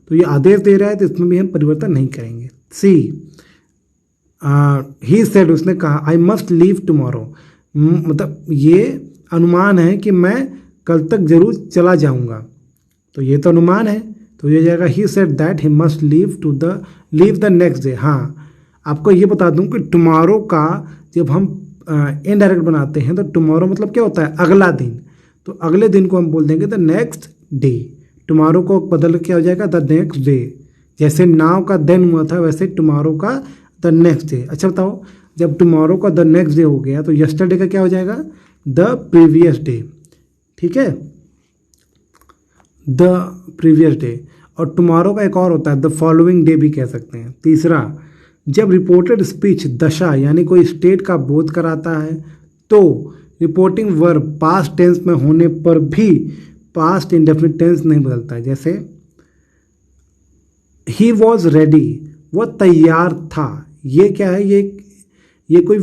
तो ये आदेश दे रहा है, तो इसमें भी हम परिवर्तन नहीं करेंगे। सी, ही सेड, उसने कहा, आई मस्ट लीव टुमारो, मतलब ये अनुमान है कि मैं कल तक जरूर चला जाऊंगा, तो ये तो अनुमान है, तो ये जाएगा ही said that he must leave the next day. हाँ, आपको ये बता दूं कि टुमारो का जब हम इनडायरेक्ट बनाते हैं तो टुमारो मतलब क्या होता है, अगला दिन, तो अगले दिन को हम बोल देंगे द नेक्स्ट डे। टुमारो को बदल के हो जाएगा द नेक्स्ट डे, जैसे नाउ का देन हुआ था वैसे टुमारो का द नेक्स्ट डे। अच्छा बताओ, जब टुमारो का द नेक्स्ट डे हो गया तो यस्टरडे का क्या हो जाएगा, द प्रीवियस डे। ठीक है, द प्रीवियस डे, और टुमारो का एक और होता है द फॉलोइंग डे भी कह सकते हैं। तीसरा, जब रिपोर्टेड स्पीच दशा यानी कोई स्टेट का बोध कराता है तो रिपोर्टिंग वर्ब पास्ट टेंस में होने पर भी पास्ट इंडेफिनिट टेंस नहीं बदलता है। जैसे ही वॉज रेडी, वह तैयार था, ये क्या है, ये कोई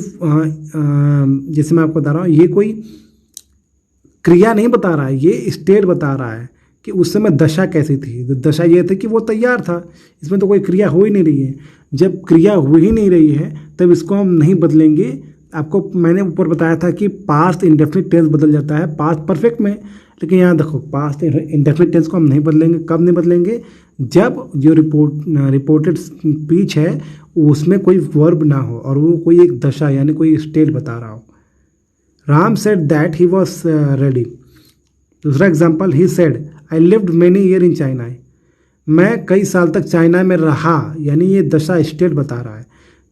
जैसे मैं आपको बता रहा हूँ, ये कोई क्रिया नहीं बता रहा है, ये स्टेट बता रहा है कि उस समय दशा कैसी थी। दशा ये थी कि वो तैयार था, इसमें तो कोई क्रिया हो ही नहीं रही है। जब क्रिया हो ही नहीं रही है तब इसको हम नहीं बदलेंगे। आपको मैंने ऊपर बताया था कि पास्ट इंडेफिनिट टेंस बदल जाता है पास्ट परफेक्ट में, लेकिन यहाँ देखो पास्ट इंडेफिनिट टेंस को हम नहीं बदलेंगे। कब नहीं बदलेंगे, जब जो रिपोर्टेड स्पीच है उसमें कोई वर्ब ना हो और वो कोई एक दशा यानी कोई स्टेट बता रहा हो। Ram said that he was ready. दूसरा example, he said I lived many year in China, मैं कई साल तक चाइना में रहा, यानी ये दशा स्टेट बता रहा है,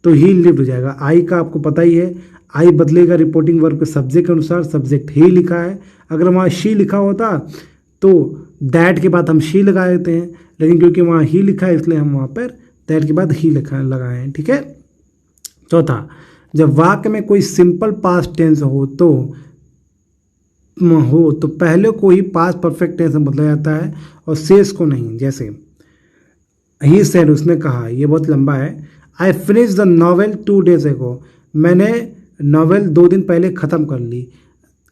तो ही लिव्ड हो जाएगा। आई का आपको पता ही है, आई बदलेगा रिपोर्टिंग वर्ब के सब्जेक्ट के अनुसार, सब्जेक्ट ही लिखा है। अगर वहाँ शी लिखा होता तो दैट के बाद हम शी लगा देते हैं, लेकिन क्योंकि वहाँ ही लिखा है इसलिए हम वहाँ पर दैट के बाद ही लगाए हैं। ठीक है। चौथा, जब वाक्य में कोई सिंपल पास्ट टेंस हो तो पहले को ही पास्ट परफेक्ट टेंस में बदला जाता है और शेष को नहीं। जैसे ही सेड, उसने कहा, ये बहुत लंबा है, I finish the novel 2 days ago, मैंने नॉवेल 2 दिन पहले ख़त्म कर ली।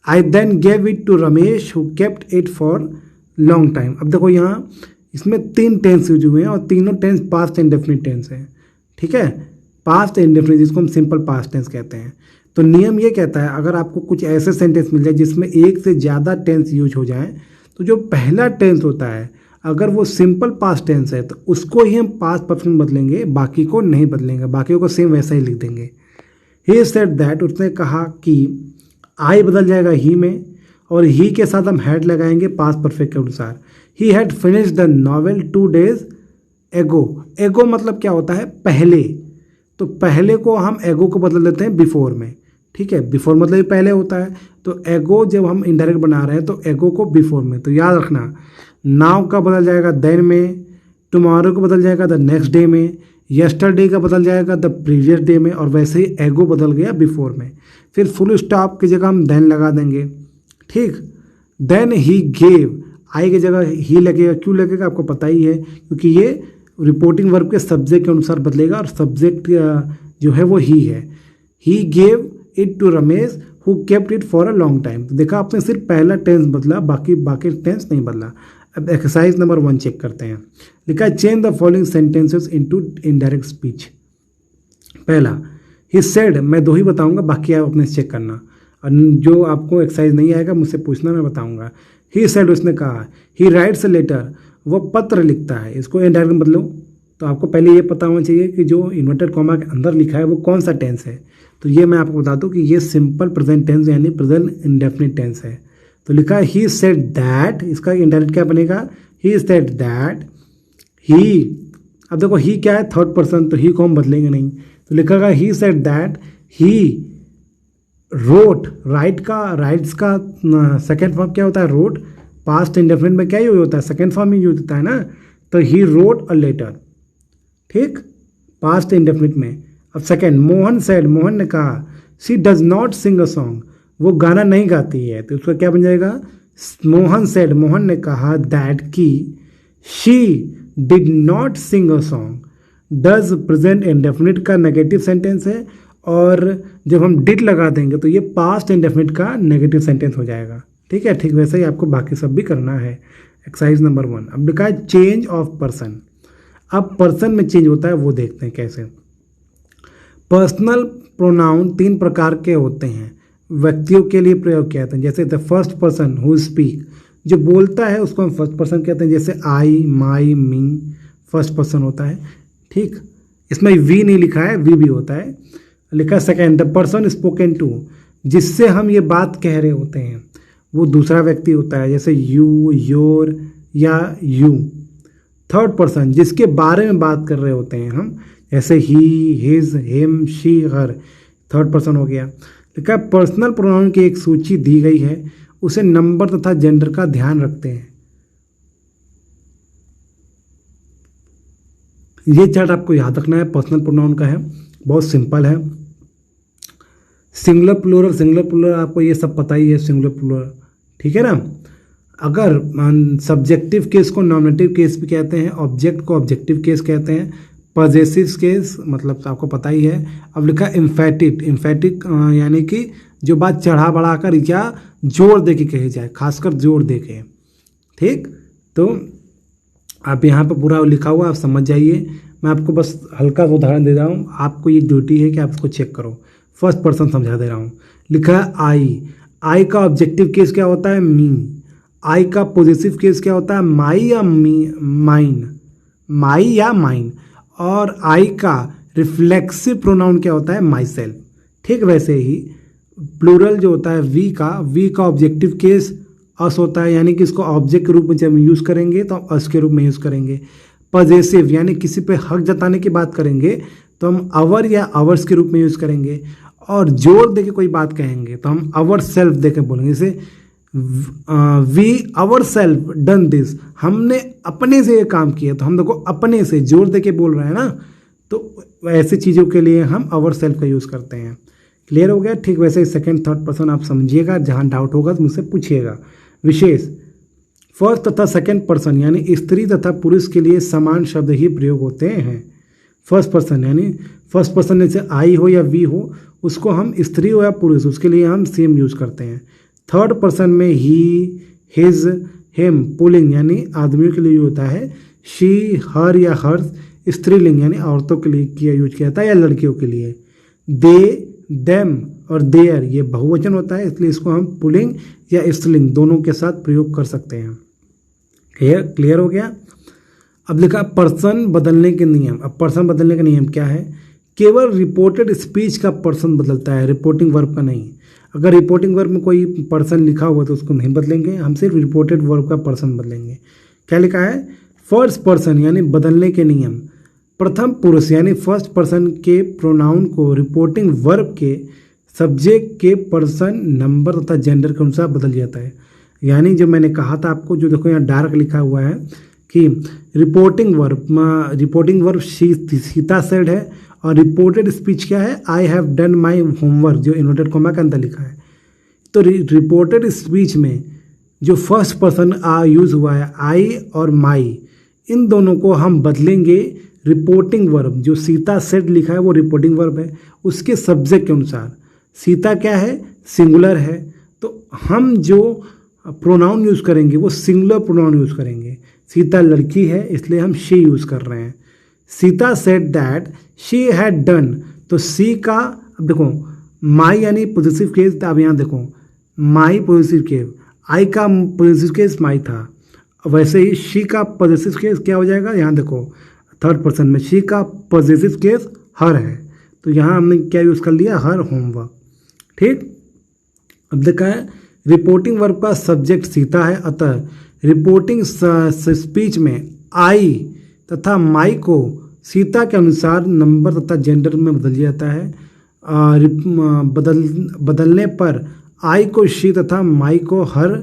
I then gave it to Ramesh who kept it for long time. अब देखो यहाँ इसमें 3 टेंस यूज हुए हैं और तीनों टेंस पास्ट इंडेफिनिट टेंस है। ठीक है, पास्ट इंडेफिनिट जिसको हम सिंपल पास्ट टेंस कहते हैं। तो नियम ये कहता है, अगर आपको कुछ ऐसे सेंटेंस मिल जाए जिसमें एक से ज़्यादा टेंस यूज हो जाए तो जो पहला टेंस होता है अगर वो सिंपल पास्ट टेंस है तो उसको ही हम पास्ट परफेक्ट में बदलेंगे, बाकी को नहीं बदलेंगे, बाकी को सेम वैसा ही लिख देंगे। ही सेड दैट, उसने कहा कि आई बदल जाएगा ही में, और ही के साथ हम हैड लगाएंगे पास्ट परफेक्ट के अनुसार। He had finish the novel 2 days एगो। एगो मतलब क्या होता है, पहले, तो पहले को हम एगो को बदल देते हैं बिफोर में, ठीक है। बिफोर मतलब ये पहले होता है, तो एगो जब हम इनडायरेक्ट बना रहे हैं तो एगो को बिफोर में, तो याद रखना नाउ का बदल जाएगा देन में, टुमारो को बदल जाएगा द नेक्स्ट डे में, यस्टरडे का बदल जाएगा द प्रीवियस डे में, और वैसे ही एगो बदल गया बिफोर में। फिर फुल स्टॉप की जगह हम देन लगा देंगे, ठीक। देन ही गेव, आई की जगह ही लगेगा, क्यों लगेगा आपको पता ही है, क्योंकि ये रिपोर्टिंग वर्ब के सब्जेक्ट के अनुसार बदलेगा, और सब्जेक्ट जो है वो ही है। He gave it to Ramesh who kept it for a long time. तो देखा आपने सिर्फ पहला टेंस बदला, बाकी टेंस नहीं बदला। अब एक्सरसाइज नंबर 1 चेक करते हैं। लिखा है change the following sentences into indirect speech. पहला, ही सेड, मैं 2 ही बताऊंगा, बाकी आप अपने चेक करना, और जो आपको एक्सरसाइज नहीं आएगा मुझसे पूछना, मैं बताऊंगा। ही सेड, उसने कहा। ही राइट्स अ लेटर, वो पत्र लिखता है। इसको इनडायरेक्ट में बदलो, तो आपको पहले ये पता होना चाहिए कि जो इन्वर्टेड कॉमा के अंदर लिखा है वो कौन सा टेंस है। तो ये मैं आपको बता दूं कि ये सिंपल प्रेजेंट टेंस यानी प्रेजेंट इंडेफिनिट टेंस है। तो लिखा है ही सेड दैट, इसका इनडायरेक्ट क्या बनेगा, ही सेड दैट ही। अब देखो ही क्या है, थर्ड पर्सन, तो ही को हम बदलेंगे नहीं, तो लिखा है he said that he wrote. Rights का सेकेंड फॉर्म क्या होता है, रोट। पास्ट इंडेफिनिट में क्या यूज होता है, सेकेंड फॉर्म ही यूज होता है ना। तो ही रोट अ लेटर, ठीक, पास्ट इंडेफिनिट में। अब सेकेंड, मोहन सेड, मोहन ने कहा। She does not sing a song, वो गाना नहीं गाती है, तो उसका क्या बन जाएगा, मोहन सेड, मोहन ने कहा, दैट की she did not sing a song. Does present indefinite का नेगेटिव सेंटेंस है, और जब हम डिड लगा देंगे तो ये पास्ट इंडेफिनिट का नेगेटिव सेंटेंस हो जाएगा, ठीक है। ठीक वैसे ही आपको बाकी सब भी करना है। Exercise number 1। अब लिखा है चेंज ऑफ पर्सन। अब पर्सन में चेंज होता है, वो देखते हैं कैसे। पर्सनल प्रोनाउन 3 प्रकार के होते हैं, व्यक्तियों के लिए प्रयोग किए जाते हैं। जैसे the first person who speak, जो बोलता है उसको हम फर्स्ट पर्सन कहते हैं। जैसे आई, माई, मी, फर्स्ट पर्सन होता है, ठीक। इसमें वी नहीं लिखा है, वी भी होता है। लिखा है second, the person spoken to, जिससे हम ये बात कह रहे होते हैं वो दूसरा व्यक्ति होता है, जैसे यू, योर या यू। थर्ड पर्सन, जिसके बारे में बात कर रहे होते हैं हम, जैसे he, his, him, she, her, third person हो गया। लिखा है पर्सनल प्रोनाउन की एक सूची दी गई है, उसे नंबर तथा जेंडर का ध्यान रखते हैं। ये चार्ट आपको याद रखना है, पर्सनल प्रोनाउन का है, बहुत सिंपल है। सिंगुलर प्लूरल आपको ये सब पता ही है, सिंगुलर प्लूरल, ठीक है ना। अगर सब्जेक्टिव केस को नॉमिनेटिव केस भी कहते हैं, ऑब्जेक्ट को ऑब्जेक्टिव केस कहते हैं, पॉजेसिव केस मतलब आपको पता ही है। अब लिखा इम्फेटिक यानी कि जो बात चढ़ा बढ़ाकर या जोर दे के कही जाए, खासकर जोर दे के, ठीक। तो आप यहाँ पे पूरा लिखा हुआ, आप समझ जाइए। मैं आपको बस हल्का सा उदाहरण दे रहा हूँ, आपको ये ड्यूटी है कि आप इसको चेक करो। फर्स्ट पर्सन समझा दे रहा हूँ। लिखा है आई का ऑब्जेक्टिव केस क्या होता है, मी। आई का पॉजिटिव केस क्या होता है, माई या माइन। और आई का रिफ्लेक्सिव प्रोनाउन क्या होता है, माई सेल्फ, ठीक। वैसे ही प्लूरल जो होता है वी का ऑब्जेक्टिव केस अस होता है, यानी कि इसको ऑब्जेक्ट के रूप में जब यूज़ करेंगे तो हम अस के रूप में यूज़ करेंगे। पॉजेसिव यानी किसी पे हक जताने की बात करेंगे तो हम अवर या अवर्स के रूप में यूज़ करेंगे। और जोर दे के कोई बात कहेंगे तो हम अवर सेल्फ दे के बोलेंगे। जैसे we our self done this, हमने अपने से ये काम किया, तो हम देखो अपने से जोर दे के बोल रहे हैं ना, तो ऐसी चीज़ों के लिए हम अवर सेल्फ का यूज़ करते हैं। क्लियर हो गया, ठीक। वैसे सेकंड थर्ड पर्सन आप समझिएगा, जहाँ डाउट होगा तो मुझसे पूछिएगा। विशेष, फर्स्ट तथा सेकंड पर्सन यानी स्त्री तथा पुरुष के लिए समान शब्द ही प्रयोग होते हैं। फर्स्ट पर्सन यानी फर्स्ट पर्सन जैसे आई हो या वी हो, उसको हम स्त्री हो या पुरुष, उसके लिए हम सेम यूज करते हैं। थर्ड पर्सन में ही, हिज, हिम पुल्लिंग यानी आदमियों के लिए होता है। शी, हर या हर्स स्त्रीलिंग यानी औरतों के लिए किया यूज किया जाता है या लड़कियों के लिए। दे, देम और देयर ये बहुवचन होता है, इसलिए इसको हम पुल्लिंग या स्त्रीलिंग दोनों के साथ प्रयोग कर सकते हैं। क्लियर हो गया। अब लिखा पर्सन बदलने के नियम। अब पर्सन बदलने का नियम क्या है? केवल रिपोर्टेड स्पीच का पर्सन बदलता है, रिपोर्टिंग वर्ब का नहीं। अगर रिपोर्टिंग वर्ब में कोई पर्सन लिखा हुआ तो उसको नहीं बदलेंगे, हम सिर्फ रिपोर्टेड वर्ब का पर्सन बदलेंगे। क्या लिखा है? फर्स्ट पर्सन यानी बदलने के नियम। प्रथम पुरुष यानी फर्स्ट पर्सन के प्रोनाउन को रिपोर्टिंग वर्ब के सब्जेक्ट के पर्सन नंबर तथा जेंडर के अनुसार बदल जाता है। यानी जो मैंने कहा था आपको, जो देखो यहाँ डार्क लिखा हुआ है कि रिपोर्टिंग वर्ब सीता सेड है, और रिपोर्टेड स्पीच क्या है? I have done my homework, जो इन्वर्टेड कॉमा के अंदर लिखा है। तो रिपोर्टेड स्पीच में जो फर्स्ट पर्सन यूज हुआ है आई और माई, इन दोनों को हम बदलेंगे रिपोर्टिंग वर्ब। जो सीता सेड लिखा है वो रिपोर्टिंग वर्ब है, उसके सब्जेक्ट के अनुसार। सीता क्या है? सिंगुलर है, तो हम जो प्रोनाउन यूज करेंगे वो सिंगुलर प्रोनाउन यूज करेंगे। सीता लड़की है इसलिए हम शी यूज कर रहे हैं। Sita said that she had done, तो सी का, अब देखो माई यानी पॉजिटिव केस, अब यहाँ देखो माई पॉजिटिव केस, आई का पॉजिटिव केस माई था, वैसे ही शी का पॉजिटिव केस क्या हो जाएगा? यहाँ देखो थर्ड पर्सन में शी का पॉजिटिव केस हर है, तो यहाँ हमने क्या यूज़ कर लिया? Her homework. ठीक। अब देखा है रिपोर्टिंग वर्ब का सब्जेक्ट सीता है, अतः रिपोर्टिंग स्पीच में आई तथा माई को सीता के अनुसार नंबर तथा जेंडर में बदल जाता है। बदलने पर आई को शी तथा माई को हर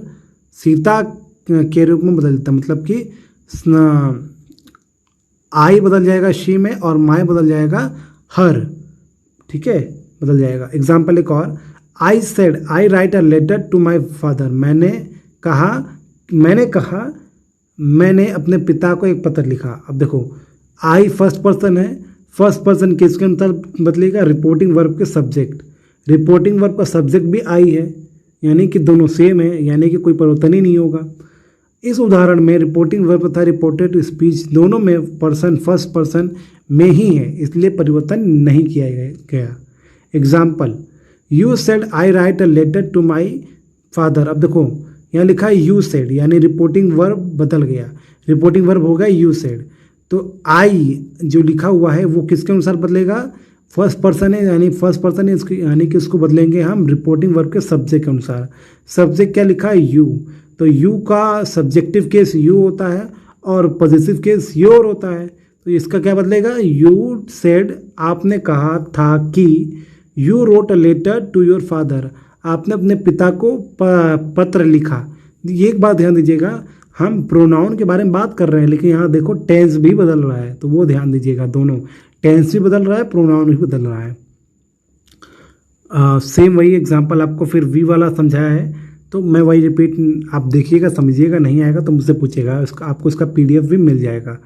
सीता के रूप में बदलता, मतलब कि आई बदल जाएगा शी में और माई बदल जाएगा हर। ठीक है, बदल जाएगा। एग्जाम्पल एक और, I said I write a letter to my father, मैंने कहा मैंने अपने पिता को एक पत्र लिखा। अब देखो आई फर्स्ट पर्सन है, फर्स्ट पर्सन किसके अनुसार बदलेगा? रिपोर्टिंग वर्ब के सब्जेक्ट। रिपोर्टिंग वर्ब का सब्जेक्ट भी आई है, यानी कि दोनों सेम है, यानी कि कोई परिवर्तन ही नहीं होगा। इस उदाहरण में रिपोर्टिंग वर्ब तथा रिपोर्टेड स्पीच दोनों में पर्सन फर्स्ट पर्सन में ही है, इसलिए परिवर्तन नहीं किया गया। Example, you said I write a letter to my father. अब देखो यहाँ लिखा है यू सेड, यानी रिपोर्टिंग वर्ब बदल गया, रिपोर्टिंग वर्ब हो गया यू सेड। तो आई जो लिखा हुआ है वो किसके अनुसार बदलेगा? फर्स्ट पर्सन है, यानी फर्स्ट पर्सन है, यानी कि इसको बदलेंगे हम रिपोर्टिंग वर्ब के सब्जेक्ट के अनुसार। सब्जेक्ट क्या लिखा है? यू, तो यू का सब्जेक्टिव केस यू होता है और पॉजिटिव केस योर होता है, तो इसका क्या बदलेगा? यू सेड, आपने कहा था कि, you wrote a letter to your father, आपने अपने पिता को पत्र लिखा। ये एक बात ध्यान दीजिएगा, हम प्रोनाउन के बारे में बात कर रहे हैं, लेकिन यहाँ देखो टेंस भी बदल रहा है, तो वो ध्यान दीजिएगा, दोनों टेंस भी बदल रहा है, प्रोनाउन भी बदल रहा है। सेम वही एग्जांपल आपको फिर वी वाला समझाया है, तो मैं वही रिपीट, आप देखिएगा, समझिएगा, नहीं आएगा तो मुझसे पूछेगा, आपको इसका PDF भी मिल जाएगा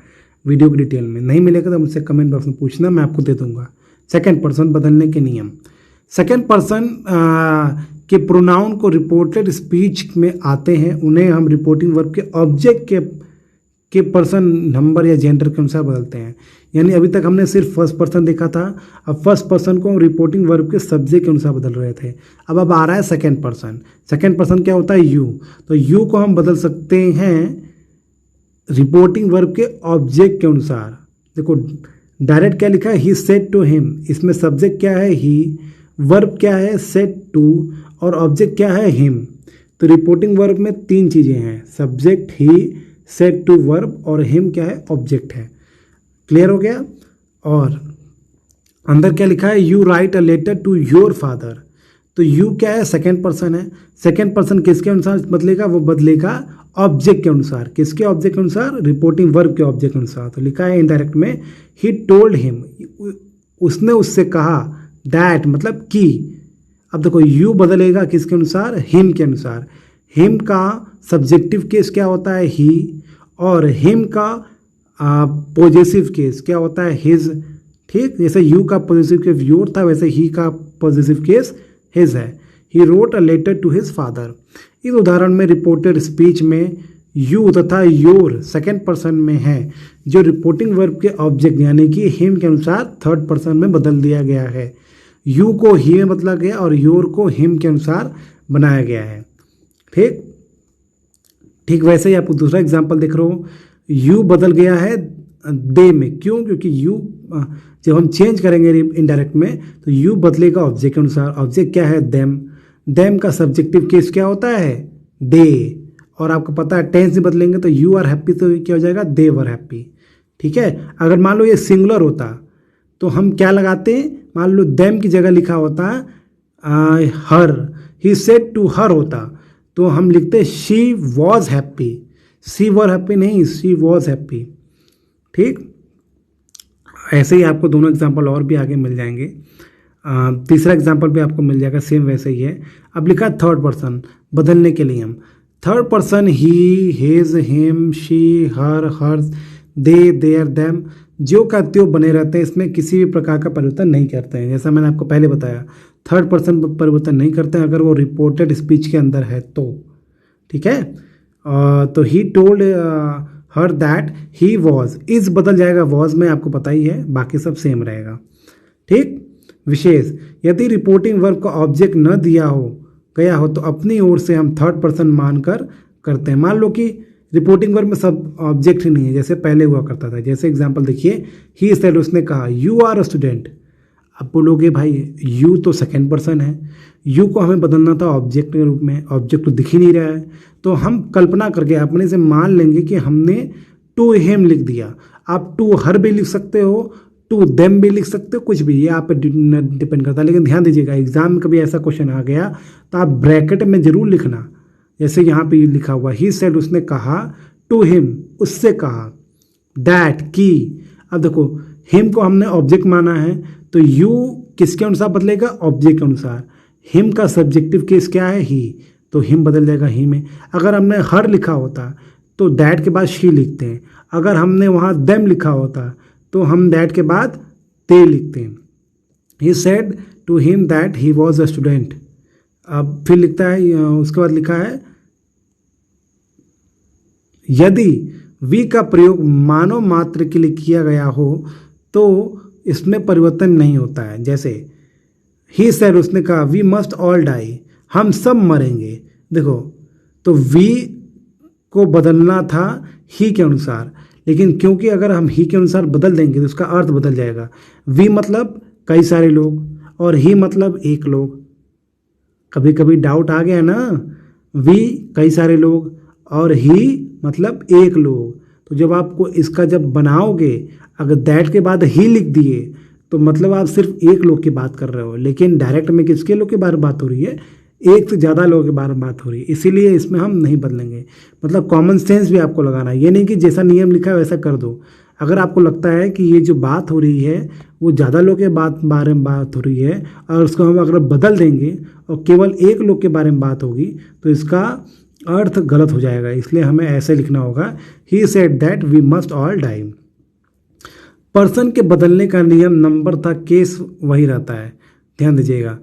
वीडियो की डिटेल में। नहीं मिलेगा तो मुझसे कमेंट बॉक्स में पूछना, मैं आपको दे दूंगा। सेकेंड पर्सन बदलने के नियम। सेकेंड पर्सन के प्रोनाउन को रिपोर्टेड स्पीच में आते हैं, उन्हें हम रिपोर्टिंग वर्ब के ऑब्जेक्ट के पर्सन नंबर या जेंडर के अनुसार बदलते हैं। यानी अभी तक हमने सिर्फ फर्स्ट पर्सन देखा था, अब फर्स्ट पर्सन को हम रिपोर्टिंग वर्ब के सब्जेक्ट के अनुसार बदल रहे थे। अब आ रहा है सेकेंड पर्सन। सेकेंड पर्सन क्या होता है? यू। तो यू को हम बदल सकते हैं रिपोर्टिंग वर्ब के ऑब्जेक्ट के अनुसार। देखो डायरेक्ट क्या लिखा है? ही सेड टू हिम, इसमें सब्जेक्ट क्या है? ही, वर्ब क्या है? सेड टू, और ऑब्जेक्ट क्या है? हिम। तो रिपोर्टिंग वर्ब में तीन चीज़ें हैं, subject he, said to verb, और हिम क्या है? ऑब्जेक्ट है। क्लियर हो गया? और अंदर क्या लिखा है? You write a letter to your father, तो यू क्या है? सेकेंड पर्सन है। सेकेंड पर्सन किसके अनुसार बदलेगा? वो बदलेगा ऑब्जेक्ट के अनुसार। किसके ऑब्जेक्ट के अनुसार? रिपोर्टिंग वर्ब के ऑब्जेक्ट के अनुसार। तो लिखा है इनडायरेक्ट में, ही टोल्ड हिम, उसने उससे कहा, दैट मतलब कि। अब देखो यू बदलेगा किसके अनुसार? हिम के अनुसार। हिम का सब्जेक्टिव केस क्या होता है? ही, और हिम का पॉजिटिव केस क्या होता है? हिज। ठीक, जैसे यू का पॉजिटिव केस योर था, वैसे ही का पॉजिटिव केस हिज है। He wrote a letter to his father. इस उदाहरण में रिपोर्टेड स्पीच में यू तथा योर सेकेंड पर्सन में है, जो रिपोर्टिंग वर्ब के ऑब्जेक्ट यानी कि हिम के अनुसार थर्ड पर्सन में बदल दिया गया है। यू को ही में बदला गया और योर को हिम के अनुसार बनाया गया है। ठीक ठीक वैसे ही आपको दूसरा एग्जाम्पल देख रहे हो, यू बदल गया है दे में। क्यों? क्योंकि यू जब हम चेंज करेंगे इनडायरेक्ट में तो यू बदलेगा ऑब्जेक्ट के अनुसार। ऑब्जेक्ट क्या है? देम। देम का सब्जेक्टिव केस क्या होता है? दे। और आपको पता है टेंस में बदलेंगे तो यू आर हैप्पी तो क्या हो जाएगा? दे वर हैप्पी। ठीक है। अगर मान लो ये सिंगुलर होता तो हम क्या लगाते? मान लो देम की जगह लिखा होता हर, ही सेड टू हर होता तो हम लिखते she was happy. She were happy नहीं, शी वॉज हैप्पी। ठीक। ऐसे ही आपको दोनों एग्जांपल और भी आगे मिल जाएंगे। तीसरा एग्जांपल भी आपको मिल जाएगा, सेम वैसे ही है। अब लिखा थर्ड पर्सन बदलने के लिए हम third person he, his, him, she, her, hers, they, their, them जो का त्यों बने रहते हैं। इसमें किसी भी प्रकार का परिवर्तन नहीं करते हैं। जैसा मैंने आपको पहले बताया थर्ड पर्सन परिवर्तन नहीं करते हैं अगर वो रिपोर्टेड स्पीच के अंदर है तो। ठीक है। तो he told her that he was, is बदल जाएगा वॉज में, आपको पता ही है, बाकी सब सेम रहेगा। ठीक। विशेष यदि रिपोर्टिंग वर्ब का ऑब्जेक्ट न दिया हो गया हो तो अपनी ओर से हम थर्ड पर्सन मानकर करते हैं। मान लो कि रिपोर्टिंग वर्ब में सब ऑब्जेक्ट ही नहीं है जैसे पहले हुआ करता था। जैसे एग्जांपल देखिए, ही सेड, उसने कहा, यू आर अ स्टूडेंट। अब बोलोगे भाई यू तो सेकेंड पर्सन है, यू को हमें बदलना था ऑब्जेक्ट के रूप में, ऑब्जेक्ट तो दिख ही नहीं रहा है। तो हम कल्पना करके अपने से मान लेंगे कि हमने टू हिम लिख दिया। आप टू हर भी लिख सकते हो, टू देम भी लिख सकते हो, कुछ भी, ये आप पे डिपेंड करता है। लेकिन ध्यान दीजिएगा एग्जाम में कभी ऐसा क्वेश्चन आ गया तो आप ब्रैकेट में जरूर लिखना। जैसे यहाँ पे लिखा हुआ ही सेड, उसने कहा, टू हिम, उससे कहा, दैट, की। अब देखो हिम को हमने ऑब्जेक्ट माना है तो यू किसके अनुसार बदलेगा? ऑब्जेक्ट के अनुसार। हिम का सब्जेक्टिव केस क्या है? ही, तो हिम बदल जाएगा ही में। अगर हमने हर लिखा होता तो दैट के बाद शी लिखते हैं। अगर हमने वहाँ देम लिखा होता तो हम दैट के बाद दे लिखते हैं। He said to him that he was a student. अब फिर लिखता है, उसके बाद लिखा है, यदि वी का प्रयोग मानव मात्र के लिए किया गया हो तो इसमें परिवर्तन नहीं होता है। जैसे ही सेड, उसने कहा, वी मस्ट ऑल डाई, हम सब मरेंगे। देखो तो वी को बदलना था ही के अनुसार, लेकिन क्योंकि अगर हम ही के अनुसार बदल देंगे तो उसका अर्थ बदल जाएगा। वी मतलब कई सारे लोग और ही मतलब एक लोग। कभी कभी डाउट आ गया ना, वी कई सारे लोग और ही मतलब एक लोग। तो जब आपको इसका जब बनाओगे, अगर दैट के बाद ही लिख दिए तो मतलब आप सिर्फ एक लोग की बात कर रहे हो, लेकिन डायरेक्ट में किसके लोग के बारे में बात हो रही है? एक से ज़्यादा लोगों के बारे में बात हो रही है। इसीलिए इसमें हम नहीं बदलेंगे। मतलब कॉमन सेंस भी आपको लगाना है, ये नहीं कि जैसा नियम लिखा है वैसा कर दो। अगर आपको लगता है कि ये जो बात हो रही है वो ज़्यादा लोग के बारे में बात हो रही है और उसको हम अगर बदल देंगे और केवल एक लोग के बारे में बात होगी तो इसका अर्थ गलत हो जाएगा। इसलिए हमें ऐसे लिखना होगा, he said that we must all die. Person के बदलने का नियम नंबर था, केस वही रहता है। ध्यान दीजिएगा।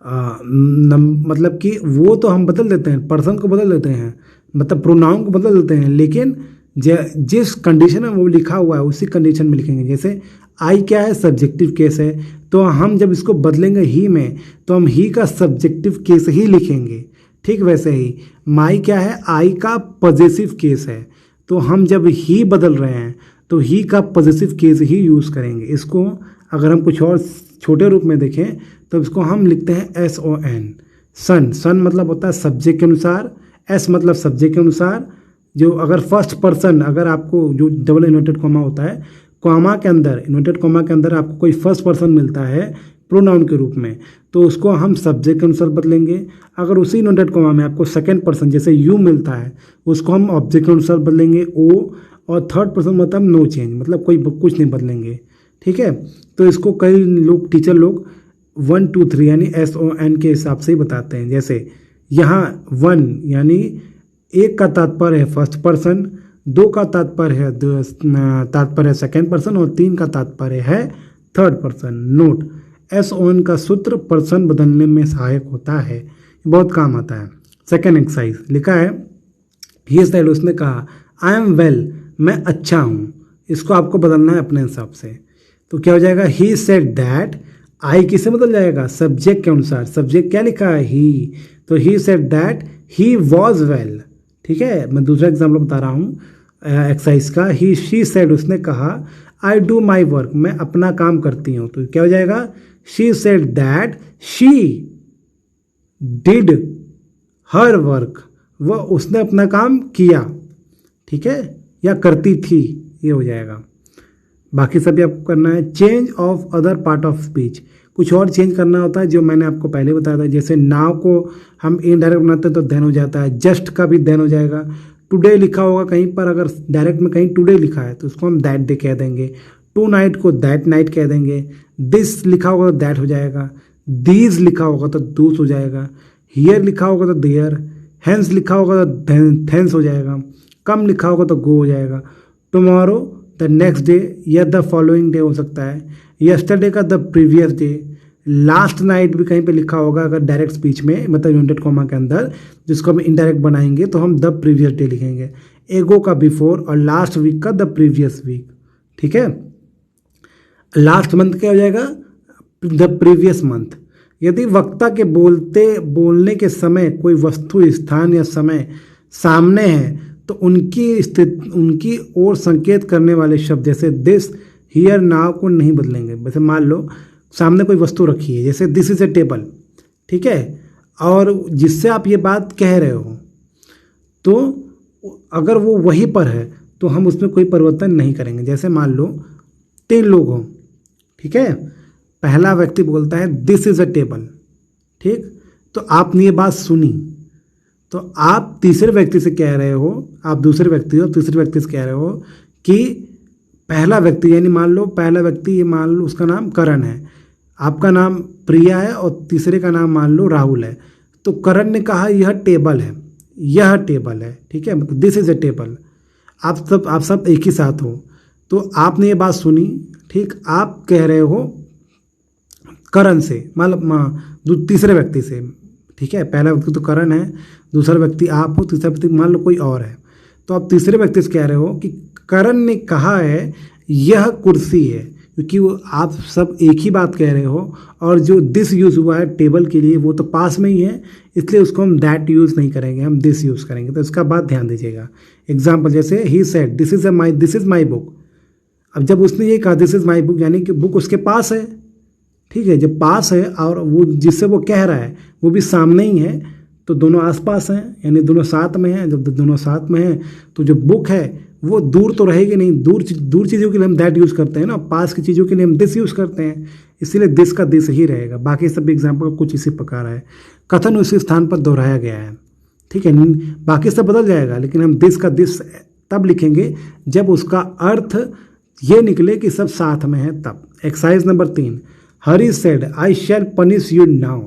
मतलब कि वो तो हम बदल देते हैं, पर्सन को बदल देते हैं, मतलब प्रोनाउन को बदल देते हैं, लेकिन जिस कंडीशन में वो लिखा हुआ है उसी कंडीशन में लिखेंगे। जैसे आई क्या है? सब्जेक्टिव केस है, तो हम जब इसको बदलेंगे ही में तो हम ही का सब्जेक्टिव केस ही लिखेंगे। ठीक वैसे ही माई क्या है? आई का पॉजेसिव केस है, तो हम जब ही बदल रहे हैं तो ही का पॉजेसिव केस ही यूज़ करेंगे। इसको अगर हम कुछ और छोटे रूप में देखें तो इसको हम लिखते हैं SON, सन। सन मतलब होता है सब्जेक्ट के अनुसार, एस मतलब सब्जेक्ट के अनुसार। जो अगर फर्स्ट पर्सन, अगर आपको जो डबल इन्वर्टेड कॉमा होता है, कॉमा के अंदर, इन्वर्टेड कॉमा के अंदर आपको कोई फर्स्ट पर्सन मिलता है प्रोनाउन के रूप में तो उसको हम सब्जेक्ट के अनुसार बदलेंगे। अगर उसी इन्वर्टेड कॉमा में आपको सेकंड पर्सन जैसे यू मिलता है उसको हम ऑब्जेक्ट के अनुसार बदलेंगे O, और थर्ड पर्सन मतलब नो चेंज, मतलब कोई कुछ नहीं बदलेंगे। ठीक है। तो इसको कई लोग, टीचर लोग 1 2 3 यानी SON के हिसाब से ही बताते हैं। जैसे यहाँ 1 यानी एक का तात्पर्य है फर्स्ट पर्सन, 2 का तात्पर्य है सेकेंड पर्सन और 3 का तात्पर्य है थर्ड पर्सन। नोट, SON का सूत्र पर्सन बदलने में सहायक होता है, बहुत काम आता है। सेकेंड एक्सरसाइज लिखा है, ही सेड, उसने कहा, आई एम वेल, मैं अच्छा हूँ। इसको आपको बदलना है अपने हिसाब से। तो क्या हो जाएगा? ही सेड दैट, आई किससे बदल जाएगा? सब्जेक्ट के अनुसार। सब्जेक्ट क्या लिखा है? ही, तो he said that he was well. ठीक है, मैं दूसरा एग्जाम्पल बता रहा हूँ एक्सरसाइज का। ही शी सेड, उसने कहा, आई डू माई वर्क, मैं अपना काम करती हूँ। तो क्या हो जाएगा, she said that she did her work, वह उसने अपना काम किया, ठीक है, या करती थी, ये हो जाएगा। बाकी सभी आपको करना है। Change of other part of speech, कुछ और चेंज करना होता है जो मैंने आपको पहले बताया था। जैसे नाउ को हम इनडायरेक्ट बनाते हैं तो देन हो जाता है, जस्ट का भी देन हो जाएगा। टुडे लिखा होगा कहीं पर, अगर डायरेक्ट में कहीं टुडे लिखा है तो उसको हम दैट डे कह देंगे। टू नाइट को दैट नाइट कह देंगे। दिस लिखा होगा तो दैट हो जाएगा। दीज लिखा होगा तो दूस हो जाएगा। हियर लिखा होगा तो देयर। हैंस लिखा होगा तो थेंस हो जाएगा। कम लिखा होगा तो गो हो जाएगा। टुमारो द नेक्स्ट डे या द फॉलोइंग डे हो सकता है। यस्टरडे का the previous day. Last night भी कहीं पे लिखा होगा अगर डायरेक्ट स्पीच में, मतलब यूनिटेड कॉमा के अंदर, जिसको हम इनडायरेक्ट बनाएंगे तो हम द प्रीवियस डे लिखेंगे। एगो का बिफोर और लास्ट वीक का द प्रीवियस वीक, ठीक है। लास्ट मंथ क्या हो जाएगा, द प्रीवियस मंथ। यदि वक्ता के बोलने के समय कोई वस्तु, स्थान या समय सामने है तो उनकी ओर संकेत करने वाले शब्द जैसे दिस, हियर, नाउ को नहीं बदलेंगे। वैसे मान लो सामने कोई वस्तु रखी है, जैसे दिस इज ए टेबल, ठीक है, और जिससे आप ये बात कह रहे हो, तो अगर वो वहीं पर है तो हम उसमें कोई परिवर्तन नहीं करेंगे। जैसे मान लो 3 लोग हों, ठीक है, पहला व्यक्ति बोलता है दिस इज अ टेबल, ठीक, तो आपने ये बात सुनी, तो आप तीसरे व्यक्ति से कह रहे हो, आप दूसरे व्यक्ति हो, तीसरे व्यक्ति से कह रहे हो कि पहला व्यक्ति, यानी मान लो पहला व्यक्ति, ये मान लो उसका नाम करण है, आपका नाम प्रिया है और तीसरे का नाम मान लो राहुल है। तो करण ने कहा यह टेबल है, यह टेबल है, ठीक है, मतलब दिस इज ए टेबल। आप सब एक ही साथ हो, तो आपने ये बात सुनी, ठीक, आप कह रहे हो करण से, मतलब तीसरे व्यक्ति से, ठीक है, पहला व्यक्ति तो करण है, दूसरा व्यक्ति आप हो, तीसरा व्यक्ति मान लो कोई और है, तो आप तीसरे व्यक्ति से कह रहे हो कि करण ने कहा है यह कुर्सी है, क्योंकि वो आप सब एक ही बात कह रहे हो, और जो दिस यूज़ हुआ है टेबल के लिए वो तो पास में ही है, इसलिए उसको हम दैट यूज़ नहीं करेंगे, हम दिस यूज़ करेंगे। तो इसका बात ध्यान दीजिएगा। एग्जाम्पल जैसे he said this is my book. अब जब उसने ये कहा दिस इज़ माई बुक, यानी कि बुक उसके पास है, ठीक है, जब पास है और वो जिससे वो कह रहा है वो भी सामने ही है, तो दोनों आसपास हैं, यानी दोनों साथ में हैं। जब दोनों साथ में हैं तो जो बुक है वो दूर तो रहेगी नहीं, दूर चीज़ों के लिए हम दैट यूज़ करते हैं ना, पास की चीज़ों के लिए हम दिस यूज़ करते हैं, इसीलिए दिस का दिस ही रहेगा। बाकी सब एग्जाम्पल कुछ इसी प्रकार है। कथन उसी स्थान पर दोहराया गया है, ठीक है, बाकी सब बदल जाएगा, लेकिन हम दिस का दिस तब लिखेंगे जब उसका अर्थ ये निकले कि सब साथ में है तब। Exercise number 3, Hari said I shall punish you now.